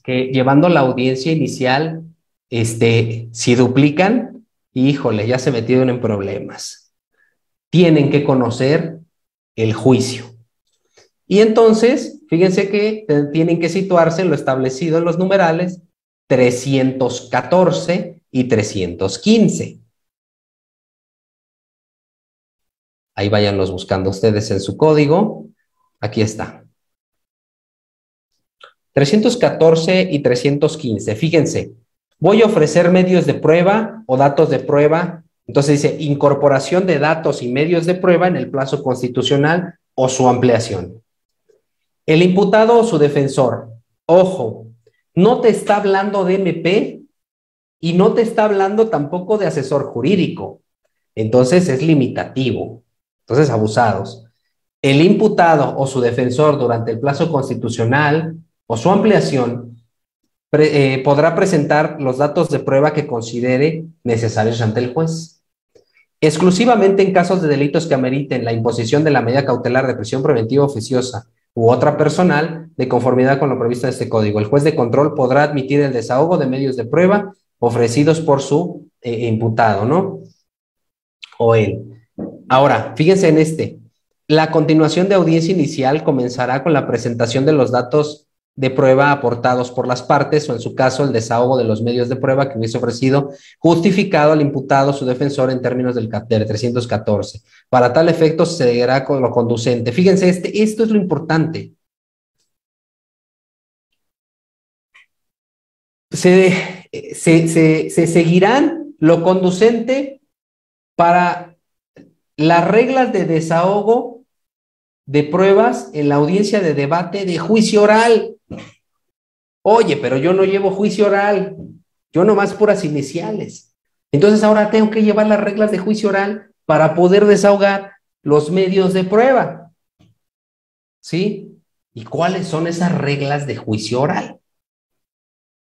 que llevando la audiencia inicial, si duplican, híjole, ya se metieron en problemas. Tienen que conocer el juicio. Y entonces, fíjense que tienen que situarse en lo establecido en los numerales 314 y 315. Ahí váyanlos buscando ustedes en su código. Aquí está. 314 y 315. Fíjense, voy a ofrecer medios de prueba o datos de prueba. Entonces dice, incorporación de datos y medios de prueba en el plazo constitucional o su ampliación. El imputado o su defensor, ojo, no te está hablando de MP y no te está hablando tampoco de asesor jurídico. Entonces es limitativo. Entonces, abusados. El imputado o su defensor durante el plazo constitucional o su ampliación podrá presentar los datos de prueba que considere necesarios ante el juez. Exclusivamente en casos de delitos que ameriten la imposición de la medida cautelar de prisión preventiva oficiosa u otra personal, de conformidad con lo previsto en este código, el juez de control podrá admitir el desahogo de medios de prueba ofrecidos por su imputado, ¿no? O él. Ahora, fíjense en la continuación de audiencia inicial comenzará con la presentación de los datos de prueba aportados por las partes o en su caso el desahogo de los medios de prueba que hubiese ofrecido justificado al imputado su defensor en términos del 314. Para tal efecto se seguirá con lo conducente. Fíjense, esto es lo importante. Se seguirán lo conducente para las reglas de desahogo de pruebas en la audiencia de debate de juicio oral. Oye, pero yo no llevo juicio oral, yo nomás puras iniciales. Entonces ahora tengo que llevar las reglas de juicio oral para poder desahogar los medios de prueba. ¿Sí? ¿Y cuáles son esas reglas de juicio oral?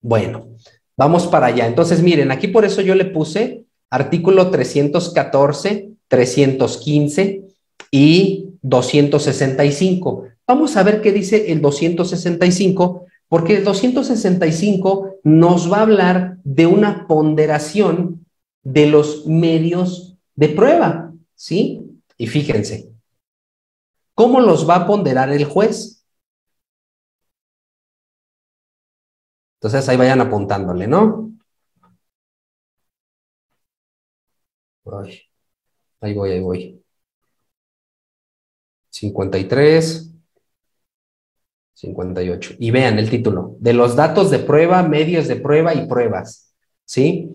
Bueno, vamos para allá. Entonces miren, aquí por eso yo le puse artículo 314, 315 y 265. Vamos a ver qué dice el 265, porque el 265 nos va a hablar de una ponderación de los medios de prueba, ¿sí? Y fíjense, ¿cómo los va a ponderar el juez? Entonces ahí vayan apuntándole, ¿no? Ay, ahí voy. 53, 58. Y vean el título, de los datos de prueba, medios de prueba y pruebas, ¿sí?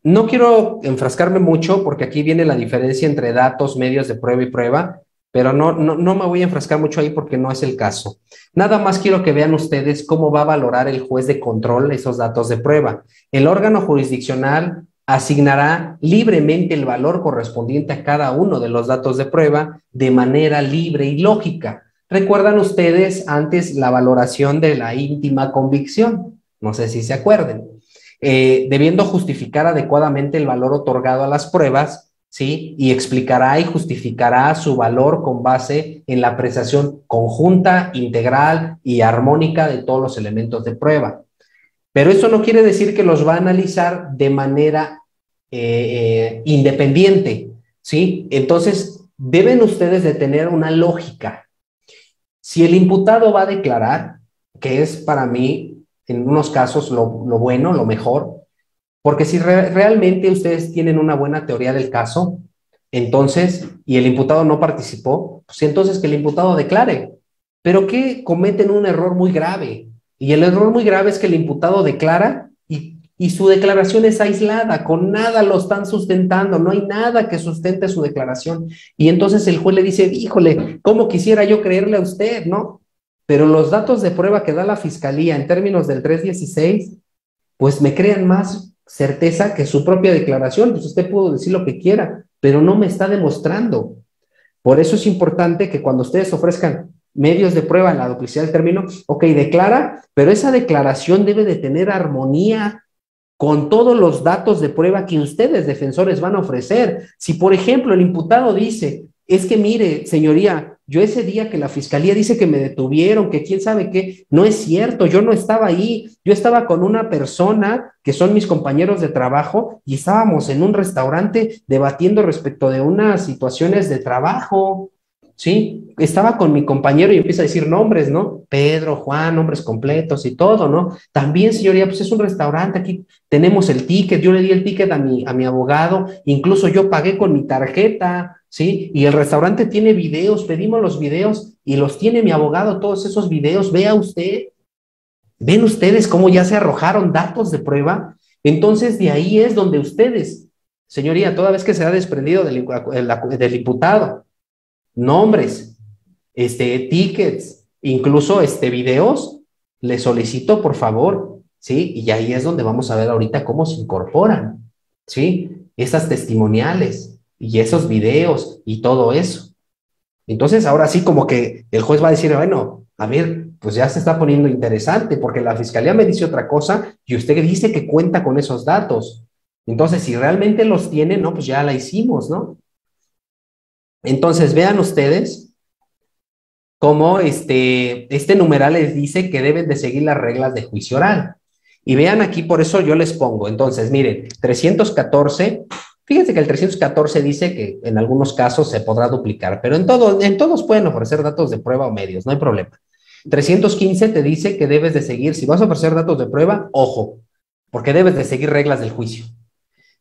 No quiero enfrascarme mucho porque aquí viene la diferencia entre datos, medios de prueba y prueba, pero no me voy a enfrascar mucho ahí porque no es el caso. Nada más quiero que vean ustedes cómo va a valorar el juez de control esos datos de prueba. El órgano jurisdiccional asignará libremente el valor correspondiente a cada uno de los datos de prueba de manera libre y lógica. ¿Recuerdan ustedes antes la valoración de la íntima convicción? No sé si se acuerden. Debiendo justificar adecuadamente el valor otorgado a las pruebas, ¿sí? Y explicará y justificará su valor con base en la apreciación conjunta, integral y armónica de todos los elementos de prueba. Pero eso no quiere decir que los va a analizar de manera independiente, ¿sí? Entonces, deben ustedes de tener una lógica. Si el imputado va a declarar, que es para mí, en unos casos, lo bueno, lo mejor, porque si realmente ustedes tienen una buena teoría del caso, entonces, y el imputado no participó, pues entonces que el imputado declare. Pero que cometen un error muy grave. Y el error muy grave es que el imputado declara y su declaración es aislada, con nada lo están sustentando, no hay nada que sustente su declaración. Y entonces el juez le dice, híjole, ¿cómo quisiera yo creerle a usted, no? Pero los datos de prueba que da la Fiscalía en términos del 316, pues me crean más certeza que su propia declaración. Pues usted pudo decir lo que quiera, pero no me está demostrando. Por eso es importante que cuando ustedes ofrezcan medios de prueba en la duplicidad del término, ok, declara, pero esa declaración debe de tener armonía con todos los datos de prueba que ustedes, defensores, van a ofrecer. Si, por ejemplo, el imputado dice, es que mire, señoría, yo ese día que la fiscalía dice que me detuvieron, que quién sabe qué, no es cierto, yo no estaba ahí, yo estaba con una persona que son mis compañeros de trabajo y estábamos en un restaurante debatiendo respecto de unas situaciones de trabajo, ¿sí? Estaba con mi compañero y empieza a decir nombres, ¿no? Pedro, Juan, nombres completos y todo, ¿no? También, señoría, pues es un restaurante, aquí tenemos el ticket, yo le di el ticket a mi abogado, incluso yo pagué con mi tarjeta, ¿sí? Y el restaurante tiene videos, pedimos los videos y los tiene mi abogado, todos esos videos, vea usted, ven ustedes cómo ya se arrojaron datos de prueba. Entonces, de ahí es donde ustedes, señoría, toda vez que se ha desprendido del imputado, nombres, tickets, incluso videos, le solicito por favor, ¿sí? Y ahí es donde vamos a ver ahorita cómo se incorporan, ¿sí? Esas testimoniales y esos videos y todo eso. Entonces, ahora sí como que el juez va a decir, bueno, a ver, pues ya se está poniendo interesante porque la fiscalía me dice otra cosa y usted dice que cuenta con esos datos. Entonces, si realmente los tiene, no, pues ya la hicimos, ¿no? Entonces, vean ustedes cómo este numeral les dice que deben de seguir las reglas de juicio oral. Y vean aquí, por eso yo les pongo, entonces, miren, 314, fíjense que el 314 dice que en algunos casos se podrá duplicar, pero en todos pueden ofrecer datos de prueba o medios, no hay problema. 315 te dice que debes de seguir, si vas a ofrecer datos de prueba, ojo, porque debes de seguir reglas del juicio.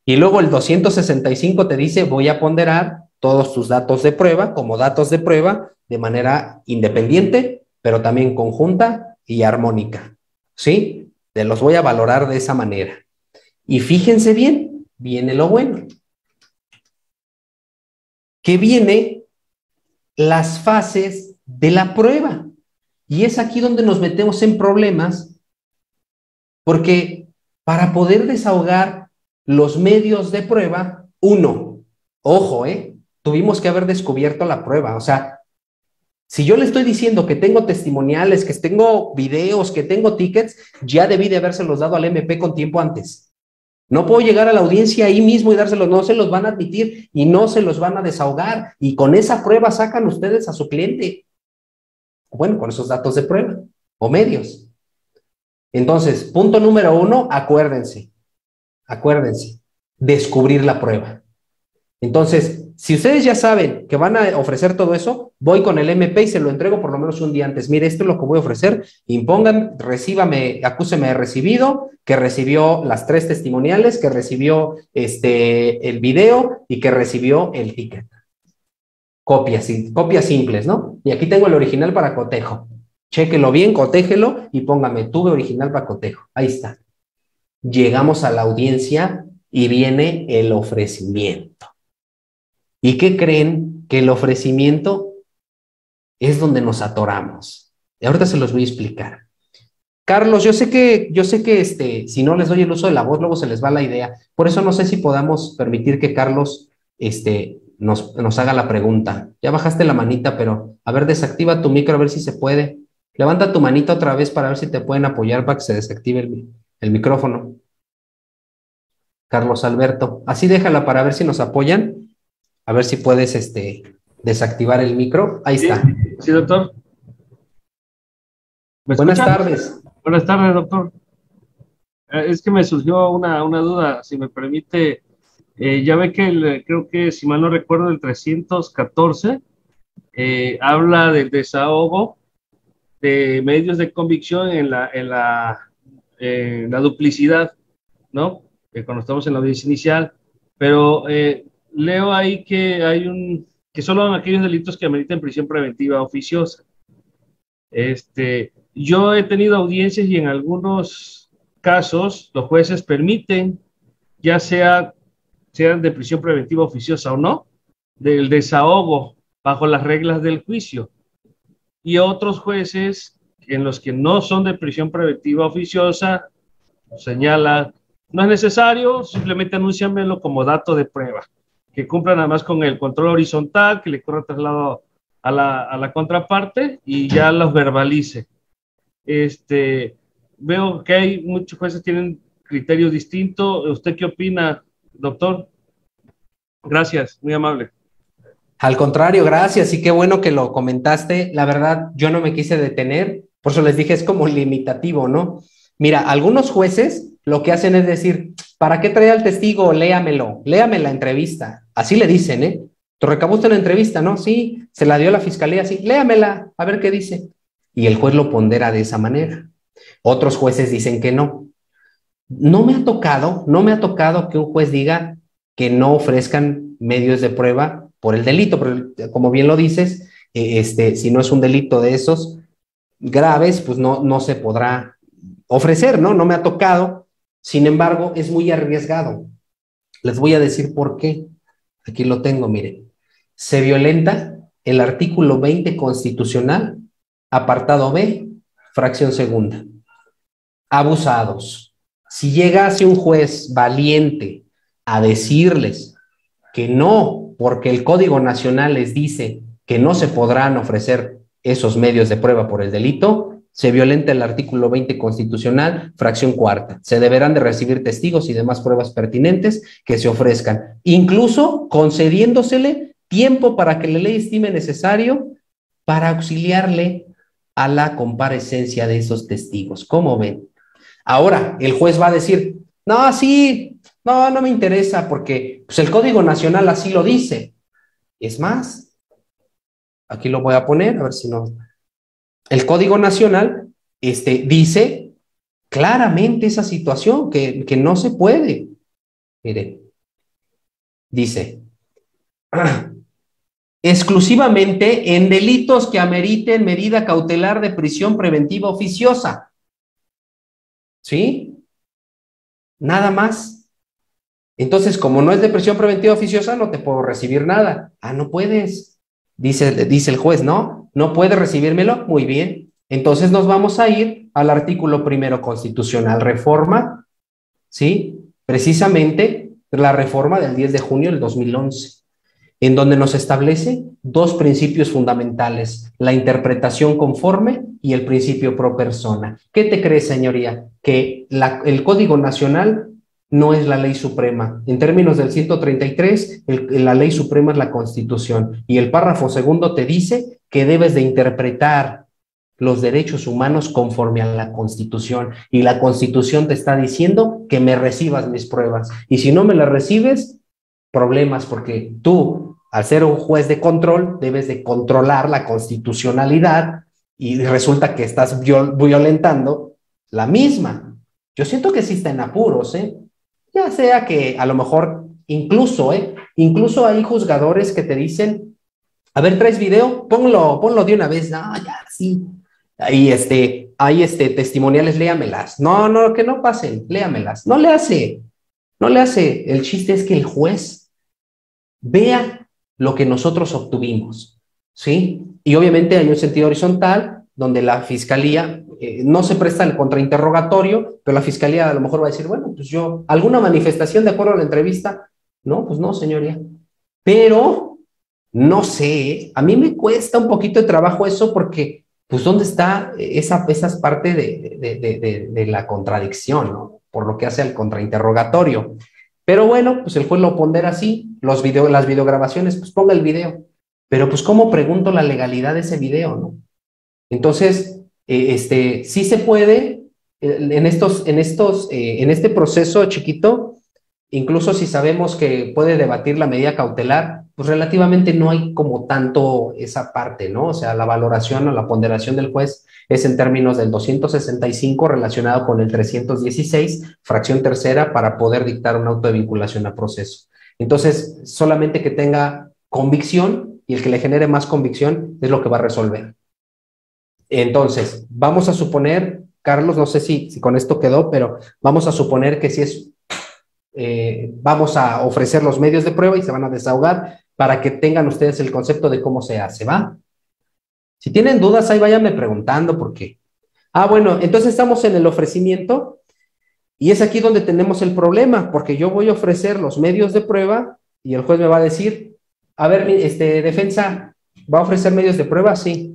Y luego el 265 te dice, voy a ponderar todos tus datos de prueba como datos de prueba de manera independiente, pero también conjunta y armónica, ¿sí? Te los voy a valorar de esa manera. Y fíjense bien, viene lo bueno. Que viene las fases de la prueba. Y es aquí donde nos metemos en problemas, porque para poder desahogar los medios de prueba, uno, ojo, tuvimos que haber descubierto la prueba. O sea, si yo le estoy diciendo que tengo testimoniales, que tengo videos, que tengo tickets, ya debí de habérselos dado al MP con tiempo antes. No puedo llegar a la audiencia ahí mismo y dárselos, no se los van a admitir y no se los van a desahogar. Y con esa prueba sacan ustedes a su cliente. Bueno, con esos datos de prueba o medios. Entonces, punto número uno, acuérdense, descubrir la prueba. Entonces, si ustedes ya saben que van a ofrecer todo eso, voy con el MP y se lo entrego por lo menos un día antes. Mire, esto es lo que voy a ofrecer. Impongan, recíbame, acúseme de recibido, que recibió las 3 testimoniales, que recibió el video y que recibió el ticket. Copias simples, ¿no? Y aquí tengo el original para cotejo. Chéquelo bien, cotéjelo y póngame, tuve original para cotejo. Ahí está. Llegamos a la audiencia y viene el ofrecimiento. ¿Y qué creen? Que el ofrecimiento es donde nos atoramos. Y ahorita se los voy a explicar. Carlos, yo sé que si no les doy el uso de la voz, luego se les va la idea. Por eso no sé si podamos permitir que Carlos nos haga la pregunta. Ya bajaste la manita, pero a ver, desactiva tu micro a ver si se puede. Levanta tu manita otra vez para ver si te pueden apoyar para que se desactive el micrófono. Carlos Alberto, así déjala para ver si nos apoyan. A ver si puedes desactivar el micro. Ahí está. Sí, doctor. Buenas tardes. Buenas tardes, doctor. Es que me surgió una duda, si me permite. Ya ve que creo que, si mal no recuerdo, el 314 habla del desahogo de medios de convicción en la duplicidad, ¿no? Cuando estamos en la audiencia inicial, pero leo ahí que solo en aquellos delitos que ameritan prisión preventiva oficiosa. Yo he tenido audiencias y en algunos casos los jueces permiten, ya sean de prisión preventiva oficiosa o no, del desahogo bajo las reglas del juicio. Y otros jueces en los que no son de prisión preventiva oficiosa señalan, no es necesario, simplemente anúnciamelo como dato de prueba, que cumpla nada más con el control horizontal, que le corra traslado a la contraparte y ya los verbalice. Veo que hay muchos jueces que tienen criterios distintos. ¿Usted qué opina, doctor? Gracias, muy amable. Al contrario, gracias, y qué bueno que lo comentaste. La verdad, yo no me quise detener, por eso les dije, es como limitativo, ¿no? Mira, algunos jueces lo que hacen es decir, ¿para qué trae al testigo? Léamelo, léame la entrevista. Así le dicen, ¿eh? ¿Te recabaste una entrevista, no? Sí, se la dio la fiscalía, sí, léamela, a ver qué dice. Y el juez lo pondera de esa manera. Otros jueces dicen que no. No me ha tocado que un juez diga que no ofrezcan medios de prueba por el delito, pero como bien lo dices, si no es un delito de esos graves, pues no se podrá ofrecer, ¿no? No me ha tocado. Sin embargo, es muy arriesgado. Les voy a decir por qué. Aquí lo tengo, miren. Se violenta el artículo 20 constitucional, apartado B, fracción segunda. Abusados. Si llegase un juez valiente a decirles que no, porque el Código Nacional les dice que no se podrán ofrecer esos medios de prueba por el delito, se violenta el artículo 20 constitucional, fracción cuarta. Se deberán de recibir testigos y demás pruebas pertinentes que se ofrezcan, incluso concediéndosele tiempo para que la ley estime necesario para auxiliarle a la comparecencia de esos testigos. ¿Cómo ven? Ahora, el juez va a decir, no, sí, no me interesa porque pues, el Código Nacional así lo dice. Es más, aquí lo voy a poner, a ver si no. El Código Nacional dice claramente esa situación, que no se puede. Mire, dice, exclusivamente en delitos que ameriten medida cautelar de prisión preventiva oficiosa. ¿Sí? Nada más. Entonces, como no es de prisión preventiva oficiosa, no te puedo recibir nada. Ah, no puedes. Dice el juez, no puedes recibírmelo. Muy bien. Entonces nos vamos a ir al artículo primero constitucional, reforma, ¿sí? Precisamente la reforma del 10 de junio del 2011, en donde nos establece dos principios fundamentales, la interpretación conforme y el principio pro persona. ¿Qué te crees, señoría? Que el Código Nacional no es la ley suprema. En términos del 133, la ley suprema es la Constitución, y el párrafo segundo te dice que debes de interpretar los derechos humanos conforme a la Constitución, y la Constitución te está diciendo que me recibas mis pruebas, y si no me las recibes, problemas, porque tú, al ser un juez de control, debes de controlar la constitucionalidad y resulta que estás violentando la misma. Yo siento que sí está en apuros, ya sea que a lo mejor incluso hay juzgadores que te dicen, a ver, ¿traes video? Ponlo de una vez. No, ya, sí. Ahí hay testimoniales, léamelas. No, que no pasen, léamelas. No le hace. El chiste es que el juez vea lo que nosotros obtuvimos, ¿sí? Y obviamente hay un sentido horizontal donde la fiscalía no se presta el contrainterrogatorio, pero la fiscalía a lo mejor va a decir, bueno, pues ¿alguna manifestación de acuerdo a la entrevista? No, pues no, señoría. Pero, no sé, a mí me cuesta un poquito de trabajo eso porque, pues, ¿dónde está esa parte de la contradicción, ¿no? Por lo que hace al contrainterrogatorio. Pero bueno, pues el juez lo pondera así, las videograbaciones, pues ponga el video. Pero pues, ¿cómo pregunto la legalidad de ese video, no? Entonces, sí se puede, en este proceso chiquito, incluso si sabemos que puede debatir la medida cautelar, pues relativamente no hay como tanto esa parte, ¿no? O sea, la valoración o la ponderación del juez es en términos del 265 relacionado con el 316, fracción tercera, para poder dictar un auto de vinculación a proceso. Entonces, solamente que tenga convicción, y el que le genere más convicción es lo que va a resolver. Entonces, vamos a suponer, Carlos, no sé si con esto quedó, pero vamos a suponer que si vamos a ofrecer los medios de prueba y se van a desahogar para que tengan ustedes el concepto de cómo se hace, ¿va? Si tienen dudas, ahí váyanme preguntando por qué. Bueno, entonces estamos en el ofrecimiento y es aquí donde tenemos el problema, porque yo voy a ofrecer los medios de prueba y el juez me va a decir, a ver, defensa, ¿va a ofrecer medios de prueba? Sí.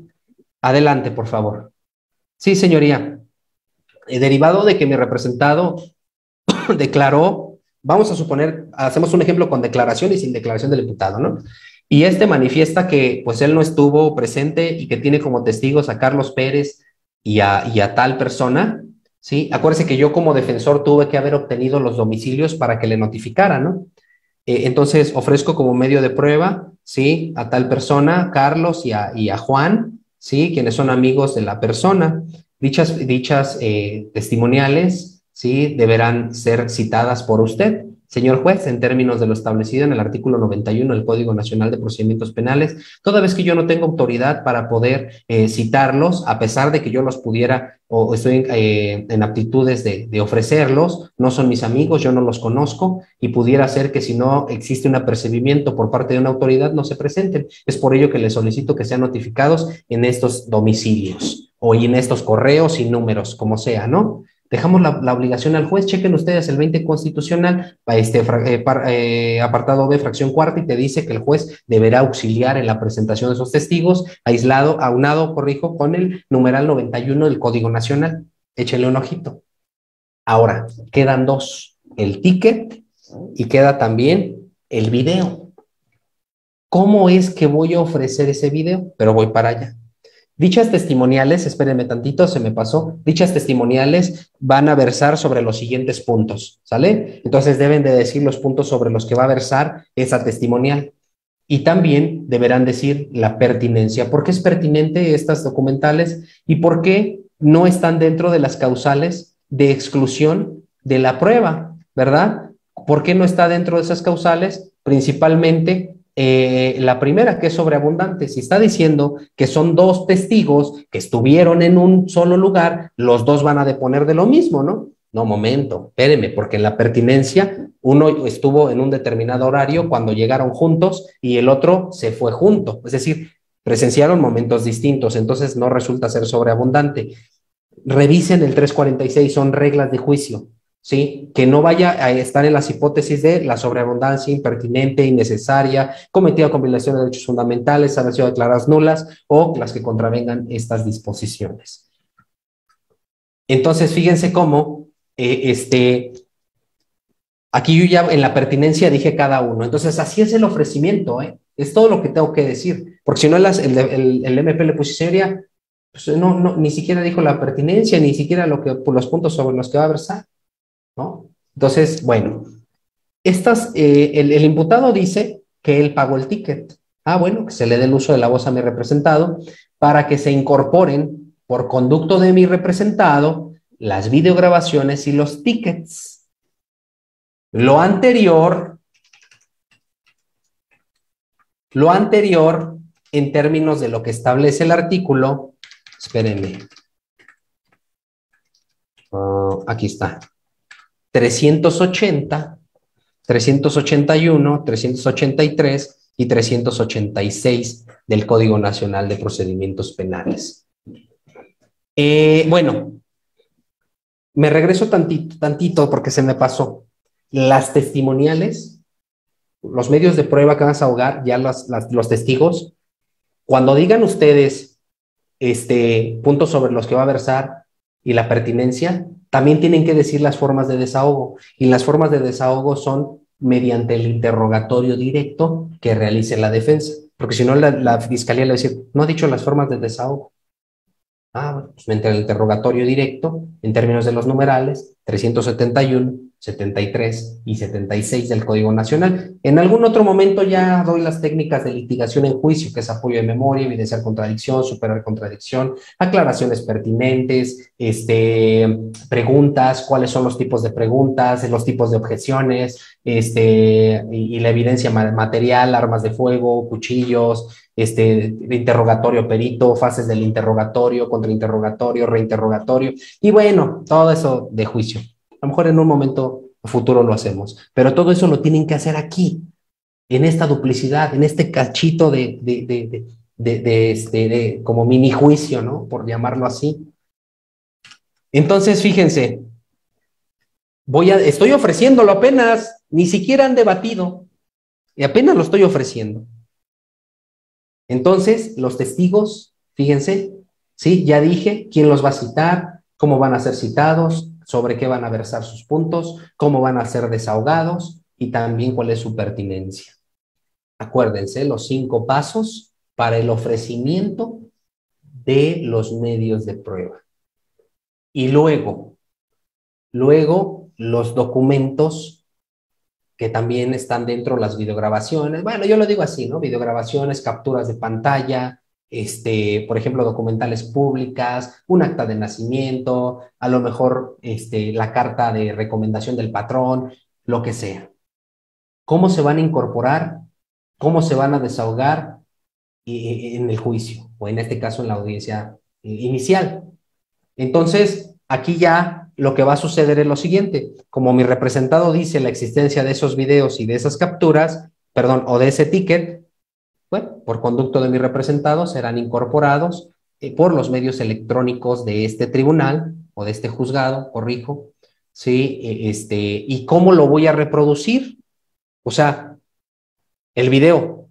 Adelante, por favor. Sí, señoría. Derivado de que mi representado declaró, vamos a suponer, hacemos un ejemplo con declaración y sin declaración del imputado, ¿no? Y manifiesta que pues él no estuvo presente y que tiene como testigos a Carlos Pérez y a tal persona, ¿sí? Acuérdese que yo como defensor tuve que haber obtenido los domicilios para que le notificara, ¿no? Entonces ofrezco como medio de prueba, ¿sí? A tal persona, Carlos y a Juan, ¿sí? Quienes son amigos de la persona. Dichas testimoniales, ¿sí? Deberán ser citadas por usted, señor juez, en términos de lo establecido en el artículo 91 del Código Nacional de Procedimientos Penales, toda vez que yo no tengo autoridad para poder citarlos, a pesar de que yo los pudiera o estoy en aptitudes de ofrecerlos, no son mis amigos, yo no los conozco y pudiera ser que si no existe un apercibimiento por parte de una autoridad no se presenten. Es por ello que les solicito que sean notificados en estos domicilios o en estos correos y números, como sea, ¿no? Dejamos la obligación al juez. Chequen ustedes el 20 constitucional, apartado B, fracción cuarta, y te dice que el juez deberá auxiliar en la presentación de esos testigos, aunado, corrijo, con el numeral 91 del Código Nacional. Échenle un ojito. Ahora, quedan dos, el ticket y queda también el video. ¿Cómo es que voy a ofrecer ese video? Pero voy para allá. Dichas testimoniales, espérenme tantito, se me pasó, dichas testimoniales van a versar sobre los siguientes puntos, ¿sale? Entonces deben de decir los puntos sobre los que va a versar esa testimonial. Y también deberán decir la pertinencia. ¿Por qué es pertinente estas documentales y por qué no están dentro de las causales de exclusión de la prueba, ¿verdad? ¿Por qué no está dentro de esas causales? Principalmente la primera, que es sobreabundante. Si está diciendo que son dos testigos que estuvieron en un solo lugar, los dos van a deponer de lo mismo, ¿no? No, momento, espéreme, porque en la pertinencia uno estuvo en un determinado horario cuando llegaron juntos y el otro se fue junto. Es decir, presenciaron momentos distintos, entonces no resulta ser sobreabundante. Revisen el 346, son reglas de juicio. ¿Sí? Que no vaya a estar en las hipótesis de la sobreabundancia impertinente, innecesaria, cometida con violación de derechos fundamentales, haber sido declaradas nulas o las que contravengan estas disposiciones. Entonces, fíjense cómo aquí yo ya en la pertinencia dije cada uno. Entonces, así es el ofrecimiento, ¿eh? Es todo lo que tengo que decir, porque si no el MP le pusiera, pues no, ni siquiera dijo la pertinencia, ni siquiera los puntos sobre los que va a versar, ¿no? Entonces, bueno, el imputado dice que él pagó el ticket. Bueno, que se le dé el uso de la voz a mi representado para que se incorporen por conducto de mi representado las videograbaciones y los tickets. Lo anterior en términos de lo que establece el artículo, espérenme, aquí está, 380, 381, 383 y 386 del Código Nacional de Procedimientos Penales. Bueno, me regreso tantito porque se me pasó. Las testimoniales, los medios de prueba que van a ahogar, ya los testigos, cuando digan ustedes puntos sobre los que va a versar y la pertinencia, también tienen que decir las formas de desahogo. Y las formas de desahogo son mediante el interrogatorio directo que realice la defensa. Porque si no, la fiscalía le va a decir, no ha dicho las formas de desahogo. Bueno, pues mediante el interrogatorio directo, en términos de los numerales, 371, 73 y 76 del Código Nacional. En algún otro momento ya doy las técnicas de litigación en juicio, que es apoyo de memoria, evidenciar contradicción, superar contradicción, aclaraciones pertinentes, preguntas, cuáles son los tipos de preguntas, los tipos de objeciones, y la evidencia material, armas de fuego, cuchillos, de interrogatorio perito, fases del interrogatorio, contrainterrogatorio, reinterrogatorio, y bueno, todo eso de juicio. A lo mejor en un momento futuro lo hacemos, pero todo eso lo tienen que hacer aquí, en esta duplicidad, en este cachito de como mini juicio, ¿no? Por llamarlo así. Entonces, fíjense, estoy ofreciéndolo apenas, ni siquiera han debatido, y apenas lo estoy ofreciendo. Entonces, los testigos, fíjense, ¿sí? Ya dije quién los va a citar, cómo van a ser citados, sobre qué van a versar sus puntos, cómo van a ser desahogados y también cuál es su pertinencia. Acuérdense, los 5 pasos para el ofrecimiento de los medios de prueba. Y luego los documentos que también están dentro de las videograbaciones. Bueno, yo lo digo así, ¿no? Videograbaciones, capturas de pantalla, por ejemplo, documentales públicas, un acta de nacimiento, a lo mejor la carta de recomendación del patrón, lo que sea. ¿Cómo se van a incorporar? ¿Cómo se van a desahogar en el juicio? O en este caso en la audiencia inicial. Entonces, aquí ya lo que va a suceder es lo siguiente. Como mi representado dice la existencia de esos videos y de esas capturas, perdón, o de ese ticket, bueno, por conducto de mi representado serán incorporados por los medios electrónicos de este tribunal o de este juzgado, corrijo, ¿sí? ¿Y cómo lo voy a reproducir? O sea, el video.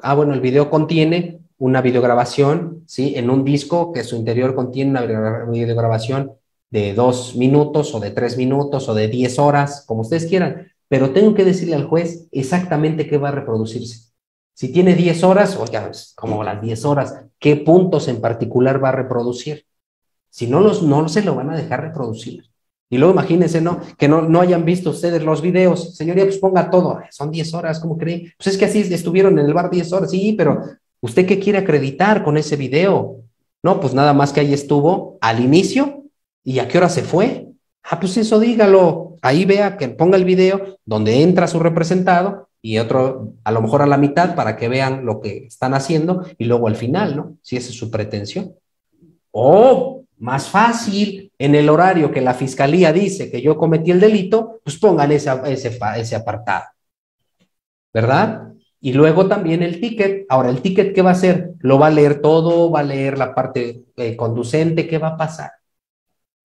Bueno, el video contiene una videograbación, ¿sí? En un disco que su interior contiene una videograbación de 2 minutos o de 3 minutos o de 10 horas, como ustedes quieran, pero tengo que decirle al juez exactamente qué va a reproducirse. Si tiene 10 horas, oiga, como las 10 horas, ¿qué puntos en particular va a reproducir? Si no, no se lo van a dejar reproducir. Y luego imagínense, ¿no? Que no hayan visto ustedes los videos. Señoría, pues ponga todo. Son 10 horas, ¿cómo cree? Pues es que así estuvieron en el bar 10 horas. Sí, pero ¿usted qué quiere acreditar con ese video? No, pues nada más que ahí estuvo al inicio y a qué hora se fue. Pues eso dígalo. Ahí vea que ponga el video donde entra su representado y otro a lo mejor a la mitad para que vean lo que están haciendo y luego al final, ¿no? Si esa es su pretensión. Más fácil, en el horario que la fiscalía dice que yo cometí el delito, pues pongan ese apartado, ¿verdad? Y luego también el ticket. Ahora, ¿el ticket qué va a hacer? ¿Lo va a leer todo? ¿Va a leer la parte conducente? ¿Qué va a pasar?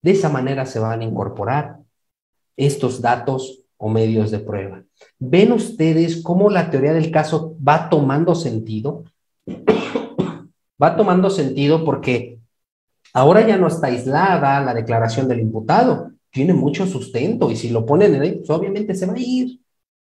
De esa manera se van a incorporar estos datos o medios de prueba. ¿Ven ustedes cómo la teoría del caso va tomando sentido? Va tomando sentido porque ahora ya no está aislada la declaración del imputado, tiene mucho sustento y si lo ponen en ahí, pues obviamente se va a ir,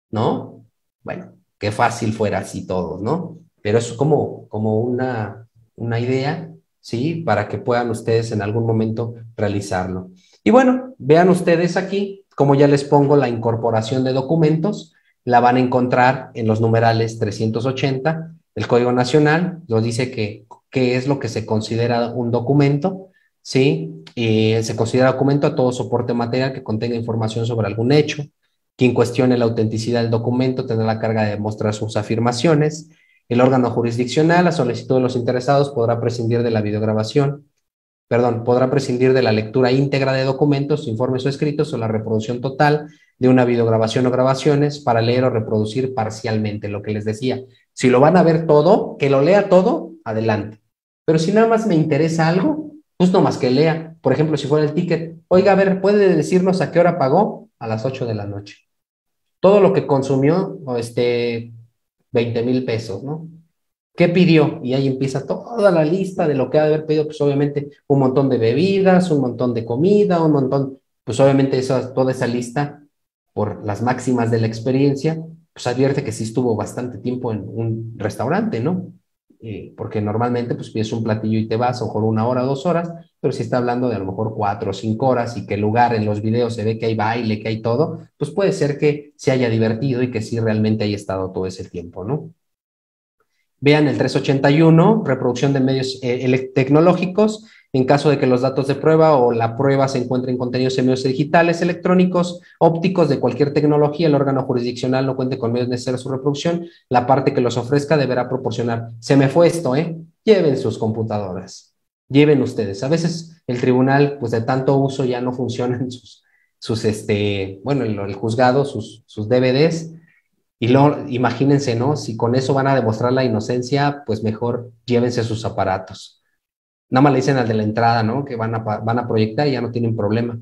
¿no? Bueno, qué fácil fuera así todo, ¿no? Pero es como una idea, ¿sí? Para que puedan ustedes en algún momento realizarlo. Y bueno, vean ustedes aquí, como ya les pongo la incorporación de documentos, la van a encontrar en los numerales 380 del Código Nacional, nos dice qué es lo que se considera un documento, ¿sí? Se considera documento a todo soporte material que contenga información sobre algún hecho. Quien cuestione la autenticidad del documento tendrá la carga de demostrar sus afirmaciones. El órgano jurisdiccional, a solicitud de los interesados, podrá prescindir de la podrá prescindir de la lectura íntegra de documentos, informes o escritos o la reproducción total de una videograbación o grabaciones para leer o reproducir parcialmente, lo que les decía. Si lo van a ver todo, que lo lea todo, adelante. Pero si nada más me interesa algo, pues no más que lea. Por ejemplo, si fuera el ticket, oiga, a ver, ¿puede decirnos a qué hora pagó? A las 8 de la noche. Todo lo que consumió, 20,000 pesos, ¿no? ¿Qué pidió? Y ahí empieza toda la lista de lo que ha de haber pedido, pues obviamente un montón de bebidas, un montón de comida, un montón, pues obviamente toda esa lista, por las máximas de la experiencia, pues advierte que sí estuvo bastante tiempo en un restaurante, ¿no? Porque normalmente pues pides un platillo y te vas, o por 1 hora, 2 horas, pero si está hablando de a lo mejor 4 o 5 horas y que el lugar en los videos se ve que hay baile, que hay todo, pues puede ser que se haya divertido y que sí realmente haya estado todo ese tiempo, ¿no? Vean el 381, reproducción de medios tecnológicos. En caso de que los datos de prueba o la prueba se encuentren contenidos en medios digitales, electrónicos, ópticos, de cualquier tecnología, el órgano jurisdiccional no cuente con medios necesarios a su reproducción, la parte que los ofrezca deberá proporcionar. Se me fue esto, Lleven sus computadoras. Lleven ustedes. A veces el tribunal, pues de tanto uso ya no funcionan el juzgado, sus DVDs. Y luego, imagínense, ¿no? Si con eso van a demostrar la inocencia, pues mejor llévense sus aparatos. Nada más le dicen al de la entrada, ¿no? Que van a proyectar y ya no tienen problema.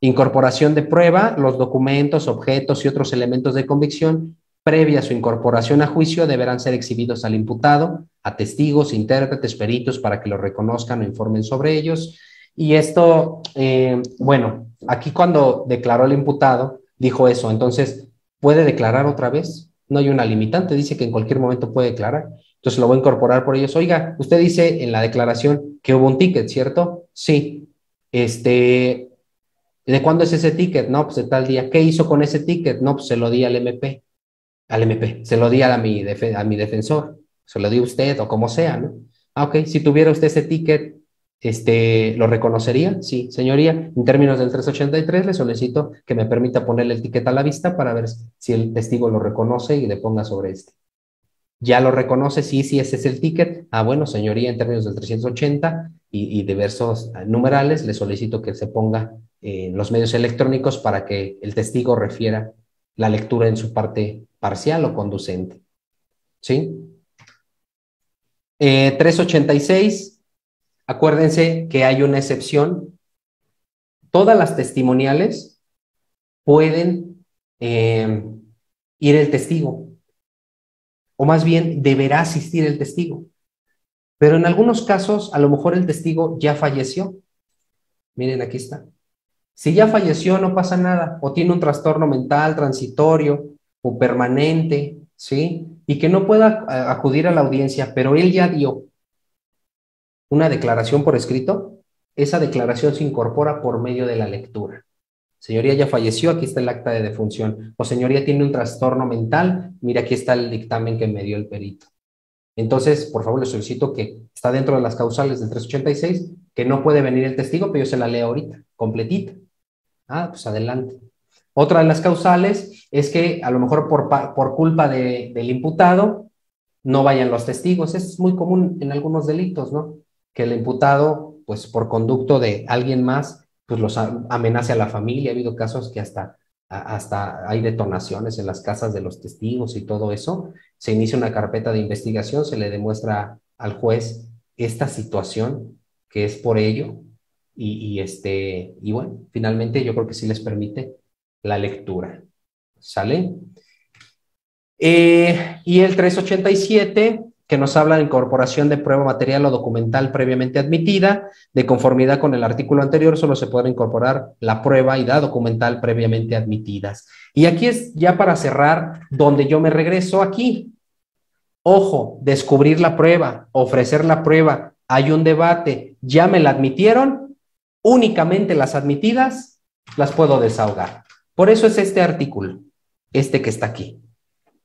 Incorporación de prueba, los documentos, objetos y otros elementos de convicción previa a su incorporación a juicio deberán ser exhibidos al imputado, a testigos, intérpretes, peritos para que lo reconozcan o informen sobre ellos. Y esto, aquí cuando declaró el imputado, dijo eso. Entonces, ¿puede declarar otra vez? No hay una limitante, dice que en cualquier momento puede declarar. Entonces lo voy a incorporar por ellos. Oiga, usted dice en la declaración que hubo un ticket, ¿cierto? Sí. ¿De cuándo es ese ticket? No, pues de tal día. ¿Qué hizo con ese ticket? No, pues se lo di al MP, se lo di a mi defensor, se lo di a usted o como sea, ¿no? Ah, ok, si tuviera usted ese ticket, ¿lo reconocería? Sí, señoría, en términos del 383 le solicito que me permita ponerle el ticket a la vista para ver si el testigo lo reconoce y le ponga sobre este. ¿Ya lo reconoce? Sí, sí, ese es el ticket. Ah, bueno, señoría, en términos del 380 y diversos numerales, le solicito que se ponga en los medios electrónicos para que el testigo refiera la lectura en su parte parcial o conducente. ¿Sí? 386, acuérdense que hay una excepción. Todas las testimoniales pueden ir el testigo, o más bien deberá asistir el testigo. Pero en algunos casos, a lo mejor el testigo ya falleció. Miren, aquí está. Si ya falleció, no pasa nada. O tiene un trastorno mental transitorio o permanente, ¿sí? Y que no pueda acudir a la audiencia, pero él ya dio una declaración por escrito. Esa declaración se incorpora por medio de la lectura. Señoría ya falleció, aquí está el acta de defunción. O señoría tiene un trastorno mental, mira, aquí está el dictamen que me dio el perito. Entonces, por favor, le solicito que está dentro de las causales del 386, que no puede venir el testigo, pero yo se la leo ahorita, completita. Ah, pues adelante. Otra de las causales es que a lo mejor por culpa del imputado no vayan los testigos. Es muy común en algunos delitos, ¿no? Que el imputado, pues por conducto de alguien más, pues los amenace a la familia. Ha habido casos que hasta hay detonaciones en las casas de los testigos y todo eso. Se inicia una carpeta de investigación, se le demuestra al juez esta situación, que es por ello, y bueno, finalmente yo creo que sí les permite la lectura. ¿Sale? Y el 387, que nos habla de incorporación de prueba material o documental previamente admitida, de conformidad con el artículo anterior, solo se puede incorporar la prueba y la documental previamente admitidas. Y aquí es ya para cerrar, donde yo me regreso aquí. Ojo, descubrir la prueba, ofrecer la prueba, hay un debate, ya me la admitieron, únicamente las admitidas las puedo desahogar. Por eso es este artículo, este que está aquí.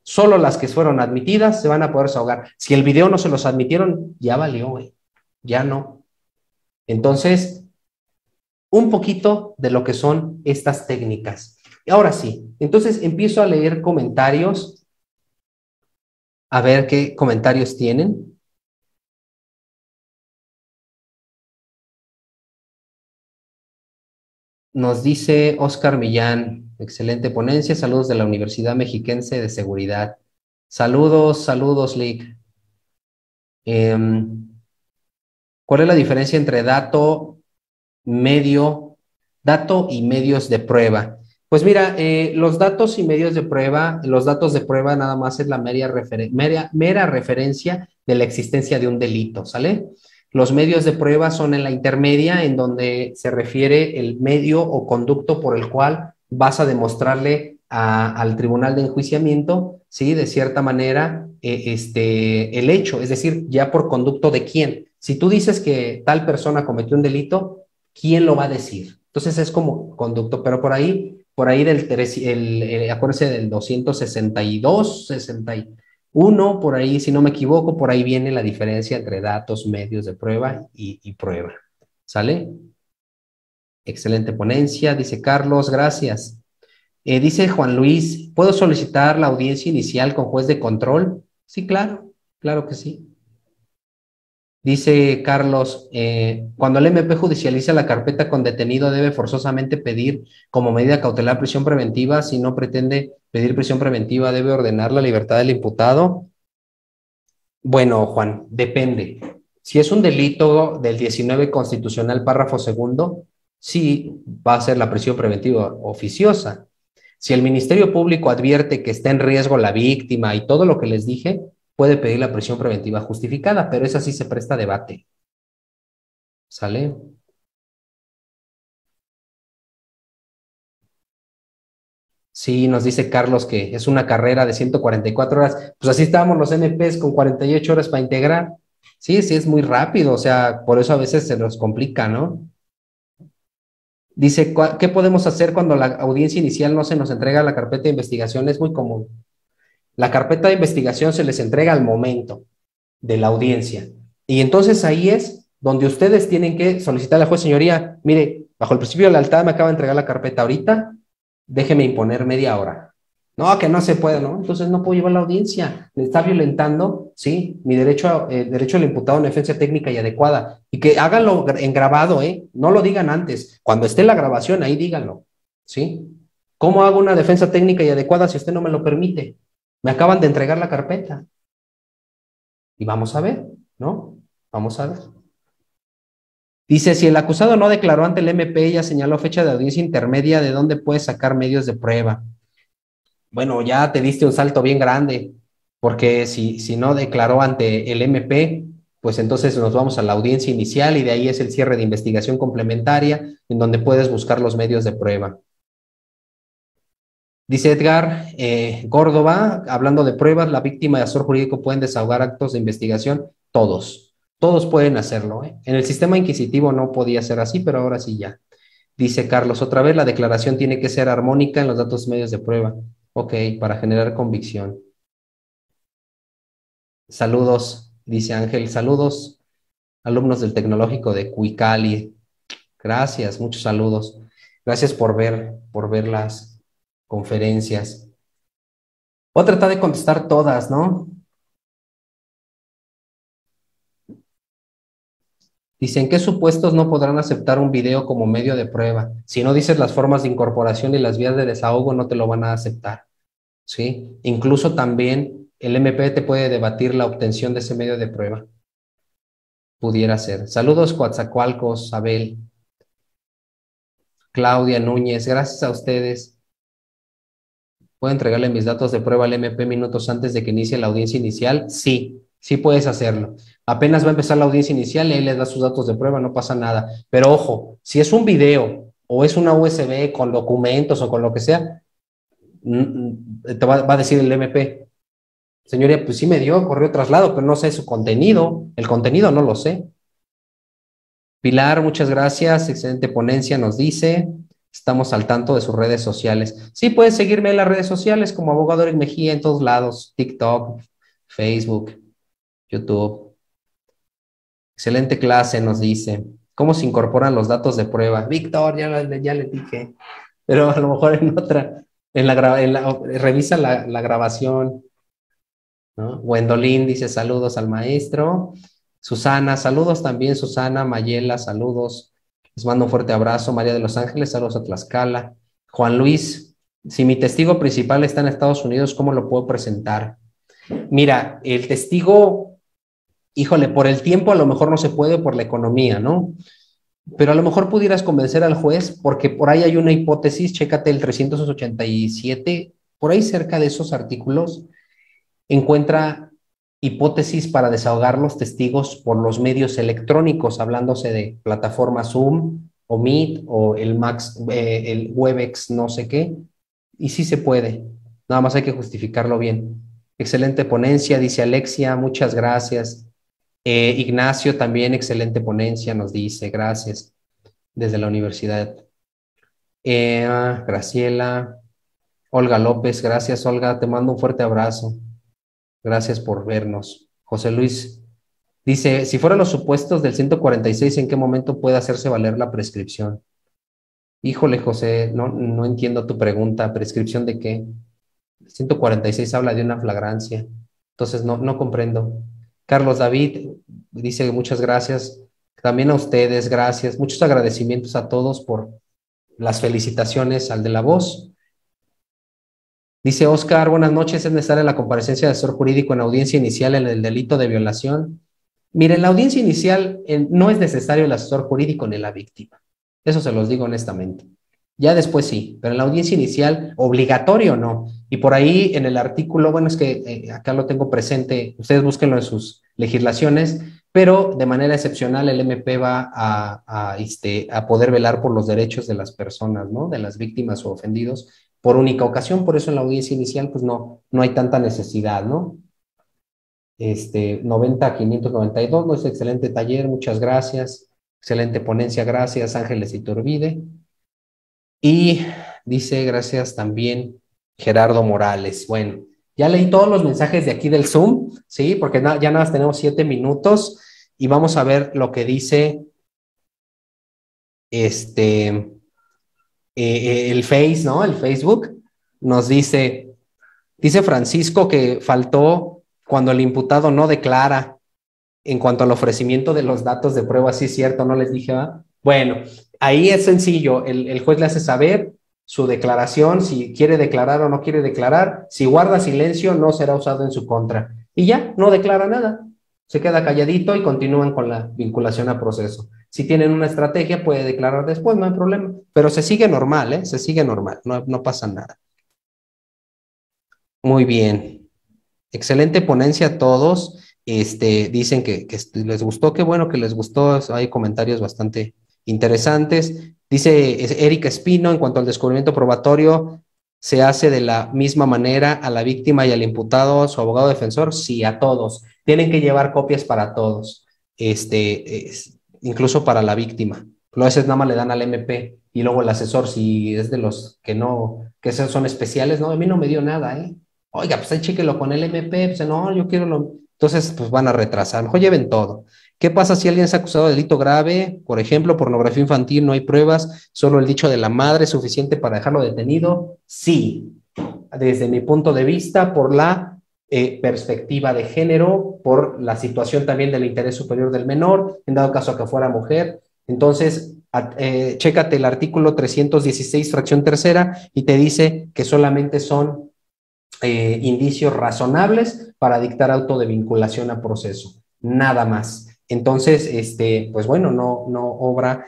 Solo las que fueron admitidas se van a poder desahogar. Si el video no se los admitieron, ya valió, güey. Ya no. Entonces, un poquito de lo que son estas técnicas. Ahora sí, entonces empiezo a leer comentarios, a ver qué comentarios tienen. Nos dice Oscar Millán, excelente ponencia, saludos de la Universidad Mexiquense de Seguridad. Saludos, saludos, Lick. ¿Cuál es la diferencia entre dato y medios de prueba? Pues mira, los datos y medios de prueba, los datos de prueba nada más es la mera referencia de la existencia de un delito, ¿sale? Los medios de prueba son en la intermedia, en donde se refiere el medio o conducto por el cual vas a demostrarle al tribunal de enjuiciamiento, ¿sí? De cierta manera, el hecho, es decir, ya por conducto de quién. Si tú dices que tal persona cometió un delito, ¿quién lo va a decir? Entonces es como conducto, pero por ahí acuérdense del 262, 61, por ahí, si no me equivoco, por ahí viene la diferencia entre datos, medios de prueba y prueba. ¿Sale? Excelente ponencia, dice Carlos, gracias. Dice Juan Luis, ¿puedo solicitar la audiencia inicial con juez de control? Sí, claro, claro que sí. Dice Carlos, cuando el MP judicializa la carpeta con detenido debe forzosamente pedir como medida cautelar prisión preventiva. Si no pretende pedir prisión preventiva, debe ordenar la libertad del imputado. Bueno, Juan, depende. Si es un delito del 19 constitucional, párrafo segundo, sí va a ser la prisión preventiva oficiosa. Si el Ministerio Público advierte que está en riesgo la víctima y todo lo que les dije, puede pedir la prisión preventiva justificada, pero esa sí se presta a debate. ¿Sale? Sí, nos dice Carlos que es una carrera de 144 horas. Pues así estábamos los MPs con 48 horas para integrar. Sí, sí, es muy rápido, o sea, por eso a veces se nos complica, ¿no? Dice, ¿qué podemos hacer cuando la audiencia inicial no se nos entrega la carpeta de investigación? Es muy común. La carpeta de investigación se les entrega al momento de la audiencia. Y entonces ahí es donde ustedes tienen que solicitar a la juez, señoría, mire, bajo el principio de lealtad me acaba de entregar la carpeta ahorita, déjeme imponer media hora. No, que no se puede, ¿no? Entonces no puedo llevar la audiencia. Le está violentando, ¿sí? Mi derecho, derecho al imputado en defensa técnica y adecuada. Y que háganlo en grabado, ¿eh? No lo digan antes. Cuando esté la grabación, ahí díganlo, ¿sí? ¿Cómo hago una defensa técnica y adecuada si usted no me lo permite? Me acaban de entregar la carpeta. Y vamos a ver, ¿no? Vamos a ver. Dice, si el acusado no declaró ante el MP, ya señaló fecha de audiencia intermedia, ¿de dónde puede sacar medios de prueba? Bueno, ya te diste un salto bien grande, porque si no declaró ante el MP, pues entonces nos vamos a la audiencia inicial y de ahí es el cierre de investigación complementaria, en donde puedes buscar los medios de prueba. Dice Edgar Córdoba, hablando de pruebas, la víctima y asesor jurídico pueden desahogar actos de investigación, todos pueden hacerlo, ¿eh? En el sistema inquisitivo no podía ser así, pero ahora sí ya. Dice Carlos, otra vez la declaración tiene que ser armónica en los datos medios de prueba. Ok, para generar convicción. Saludos, dice Ángel, saludos, alumnos del Tecnológico de Cuicali. Gracias, muchos saludos. Gracias por ver las conferencias. Voy a tratar de contestar todas, ¿no? Dicen, ¿qué supuestos no podrán aceptar un video como medio de prueba? Si no dices las formas de incorporación y las vías de desahogo, no te lo van a aceptar, ¿sí? Incluso también el MP te puede debatir la obtención de ese medio de prueba. Pudiera ser. Saludos, Coatzacoalcos, Abel, Claudia Núñez, gracias a ustedes. ¿Puedo entregarle mis datos de prueba al MP minutos antes de que inicie la audiencia inicial? Sí, sí puedes hacerlo. Apenas va a empezar la audiencia inicial y ahí les das sus datos de prueba, no pasa nada. Pero ojo, si es un video o es una USB con documentos o con lo que sea, te va a decir el MP, señoría, pues sí me dio correo traslado, pero no sé su contenido. El contenido no lo sé. Pilar, muchas gracias. Excelente ponencia, nos dice. Estamos al tanto de sus redes sociales. Sí, puedes seguirme en las redes sociales como Abogado Eric Mejía en todos lados. TikTok, Facebook, YouTube. Excelente clase, nos dice. ¿Cómo se incorporan los datos de prueba? Víctor, ya le dije. Pero a lo mejor en otra. Revisa la grabación, ¿no? Gwendolyn dice saludos al maestro. Susana, saludos también, Susana. Mayela, saludos. Les mando un fuerte abrazo. María de los Ángeles, saludos a Tlaxcala. Juan Luis, si mi testigo principal está en Estados Unidos, ¿cómo lo puedo presentar? Mira, el testigo, híjole, por el tiempo a lo mejor no se puede, por la economía, ¿no? Pero a lo mejor pudieras convencer al juez, porque por ahí hay una hipótesis, chécate el 387, por ahí cerca de esos artículos, encuentra hipótesis para desahogar los testigos por los medios electrónicos, hablándose de plataformas Zoom o Meet o el Webex, no sé qué, y sí se puede, nada más hay que justificarlo bien. Excelente ponencia, dice Alexia, muchas gracias. Ignacio también, excelente ponencia, nos dice, gracias, desde la universidad. Graciela, Olga López, gracias Olga, te mando un fuerte abrazo. Gracias por vernos. José Luis dice, si fueran los supuestos del 146, ¿en qué momento puede hacerse valer la prescripción? Híjole, José, no entiendo tu pregunta. ¿Prescripción de qué? El 146 habla de una flagrancia. Entonces, no comprendo. Carlos David dice muchas gracias. También a ustedes, gracias. Muchos agradecimientos a todos por las felicitaciones al de la voz. Dice Oscar, buenas noches, es necesaria la comparecencia de asesor jurídico en audiencia inicial en el delito de violación. Mire, en la audiencia inicial no es necesario el asesor jurídico ni la víctima. Eso se los digo honestamente. Ya después sí, pero en la audiencia inicial, obligatorio no. Y por ahí en el artículo, bueno, es que acá lo tengo presente, ustedes búsquenlo en sus legislaciones, pero de manera excepcional el MP va a poder velar por los derechos de las personas, ¿no? De las víctimas o ofendidos por única ocasión, por eso en la audiencia inicial pues no hay tanta necesidad, ¿no? 90 a 592, no es excelente taller, muchas gracias, excelente ponencia, gracias Ángeles Iturbide. Y dice, gracias también Gerardo Morales. Bueno, ya leí todos los mensajes de aquí del Zoom, ¿sí? Porque ya nada más tenemos 7 minutos y vamos a ver lo que dice el Face, ¿no? El Facebook nos dice Francisco que faltó cuando el imputado no declara en cuanto al ofrecimiento de los datos de prueba, sí es cierto, no les dije, ¿va? Bueno, ahí es sencillo, el juez le hace saber su declaración, si quiere declarar o no quiere declarar, si guarda silencio no será usado en su contra, y ya, no declara nada, se queda calladito y continúan con la vinculación a proceso. Si tienen una estrategia puede declarar después, no hay problema, pero se sigue normal, ¿eh? Se sigue normal, no pasa nada. Muy bien, excelente ponencia a todos. Dicen que les gustó, qué bueno que les gustó, hay comentarios bastante interesantes. Dice Erika Espino, en cuanto al descubrimiento probatorio, ¿se hace de la misma manera a la víctima y al imputado, su abogado defensor? Sí, a todos. Tienen que llevar copias para todos, incluso para la víctima. A veces nada más le dan al MP y luego el asesor, si es de los que no, que esos son especiales, no, a mí no me dio nada, ¿eh? Oiga, pues ahí chéquelo con el MP, pues no, yo quiero lo... Entonces, pues van a retrasar, mejor lleven todo. ¿Qué pasa si alguien es acusado de delito grave? Por ejemplo, pornografía infantil, no hay pruebas, solo el dicho de la madre es suficiente para dejarlo detenido. Sí, desde mi punto de vista, por la perspectiva de género, por la situación también del interés superior del menor, en dado caso que fuera mujer. Entonces, chécate el artículo 316, fracción tercera, y te dice que solamente son indicios razonables para dictar auto de vinculación a proceso, nada más. Entonces, pues bueno, no obra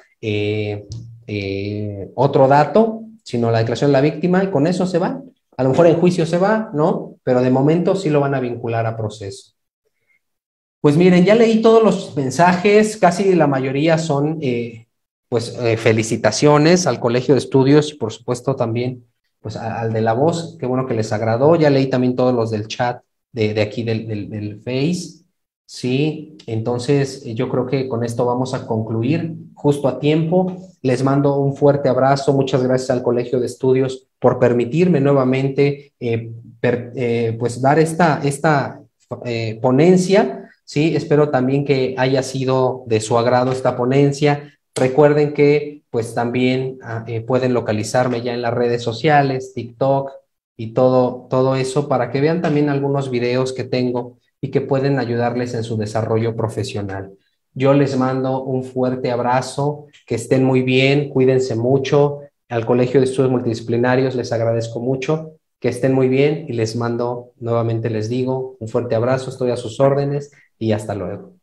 otro dato, sino la declaración de la víctima, y con eso se va. A lo mejor en juicio se va, ¿no? Pero de momento sí lo van a vincular a proceso. Pues miren, ya leí todos los mensajes, casi la mayoría son felicitaciones al Colegio de Estudios y por supuesto también pues al de La Voz, qué bueno que les agradó. Ya leí también todos los del chat de aquí del Face, sí. Entonces yo creo que con esto vamos a concluir justo a tiempo. Les mando un fuerte abrazo, muchas gracias al Colegio de Estudios por permitirme nuevamente pues dar esta ponencia, sí. Espero también que haya sido de su agrado esta ponencia. Recuerden que pues también pueden localizarme ya en las redes sociales, TikTok y todo eso para que vean también algunos videos que tengo y que pueden ayudarles en su desarrollo profesional. Yo les mando un fuerte abrazo, que estén muy bien, cuídense mucho. Al Colegio de Estudios Multidisciplinarios les agradezco mucho, que estén muy bien y les mando, nuevamente les digo, un fuerte abrazo, estoy a sus órdenes y hasta luego.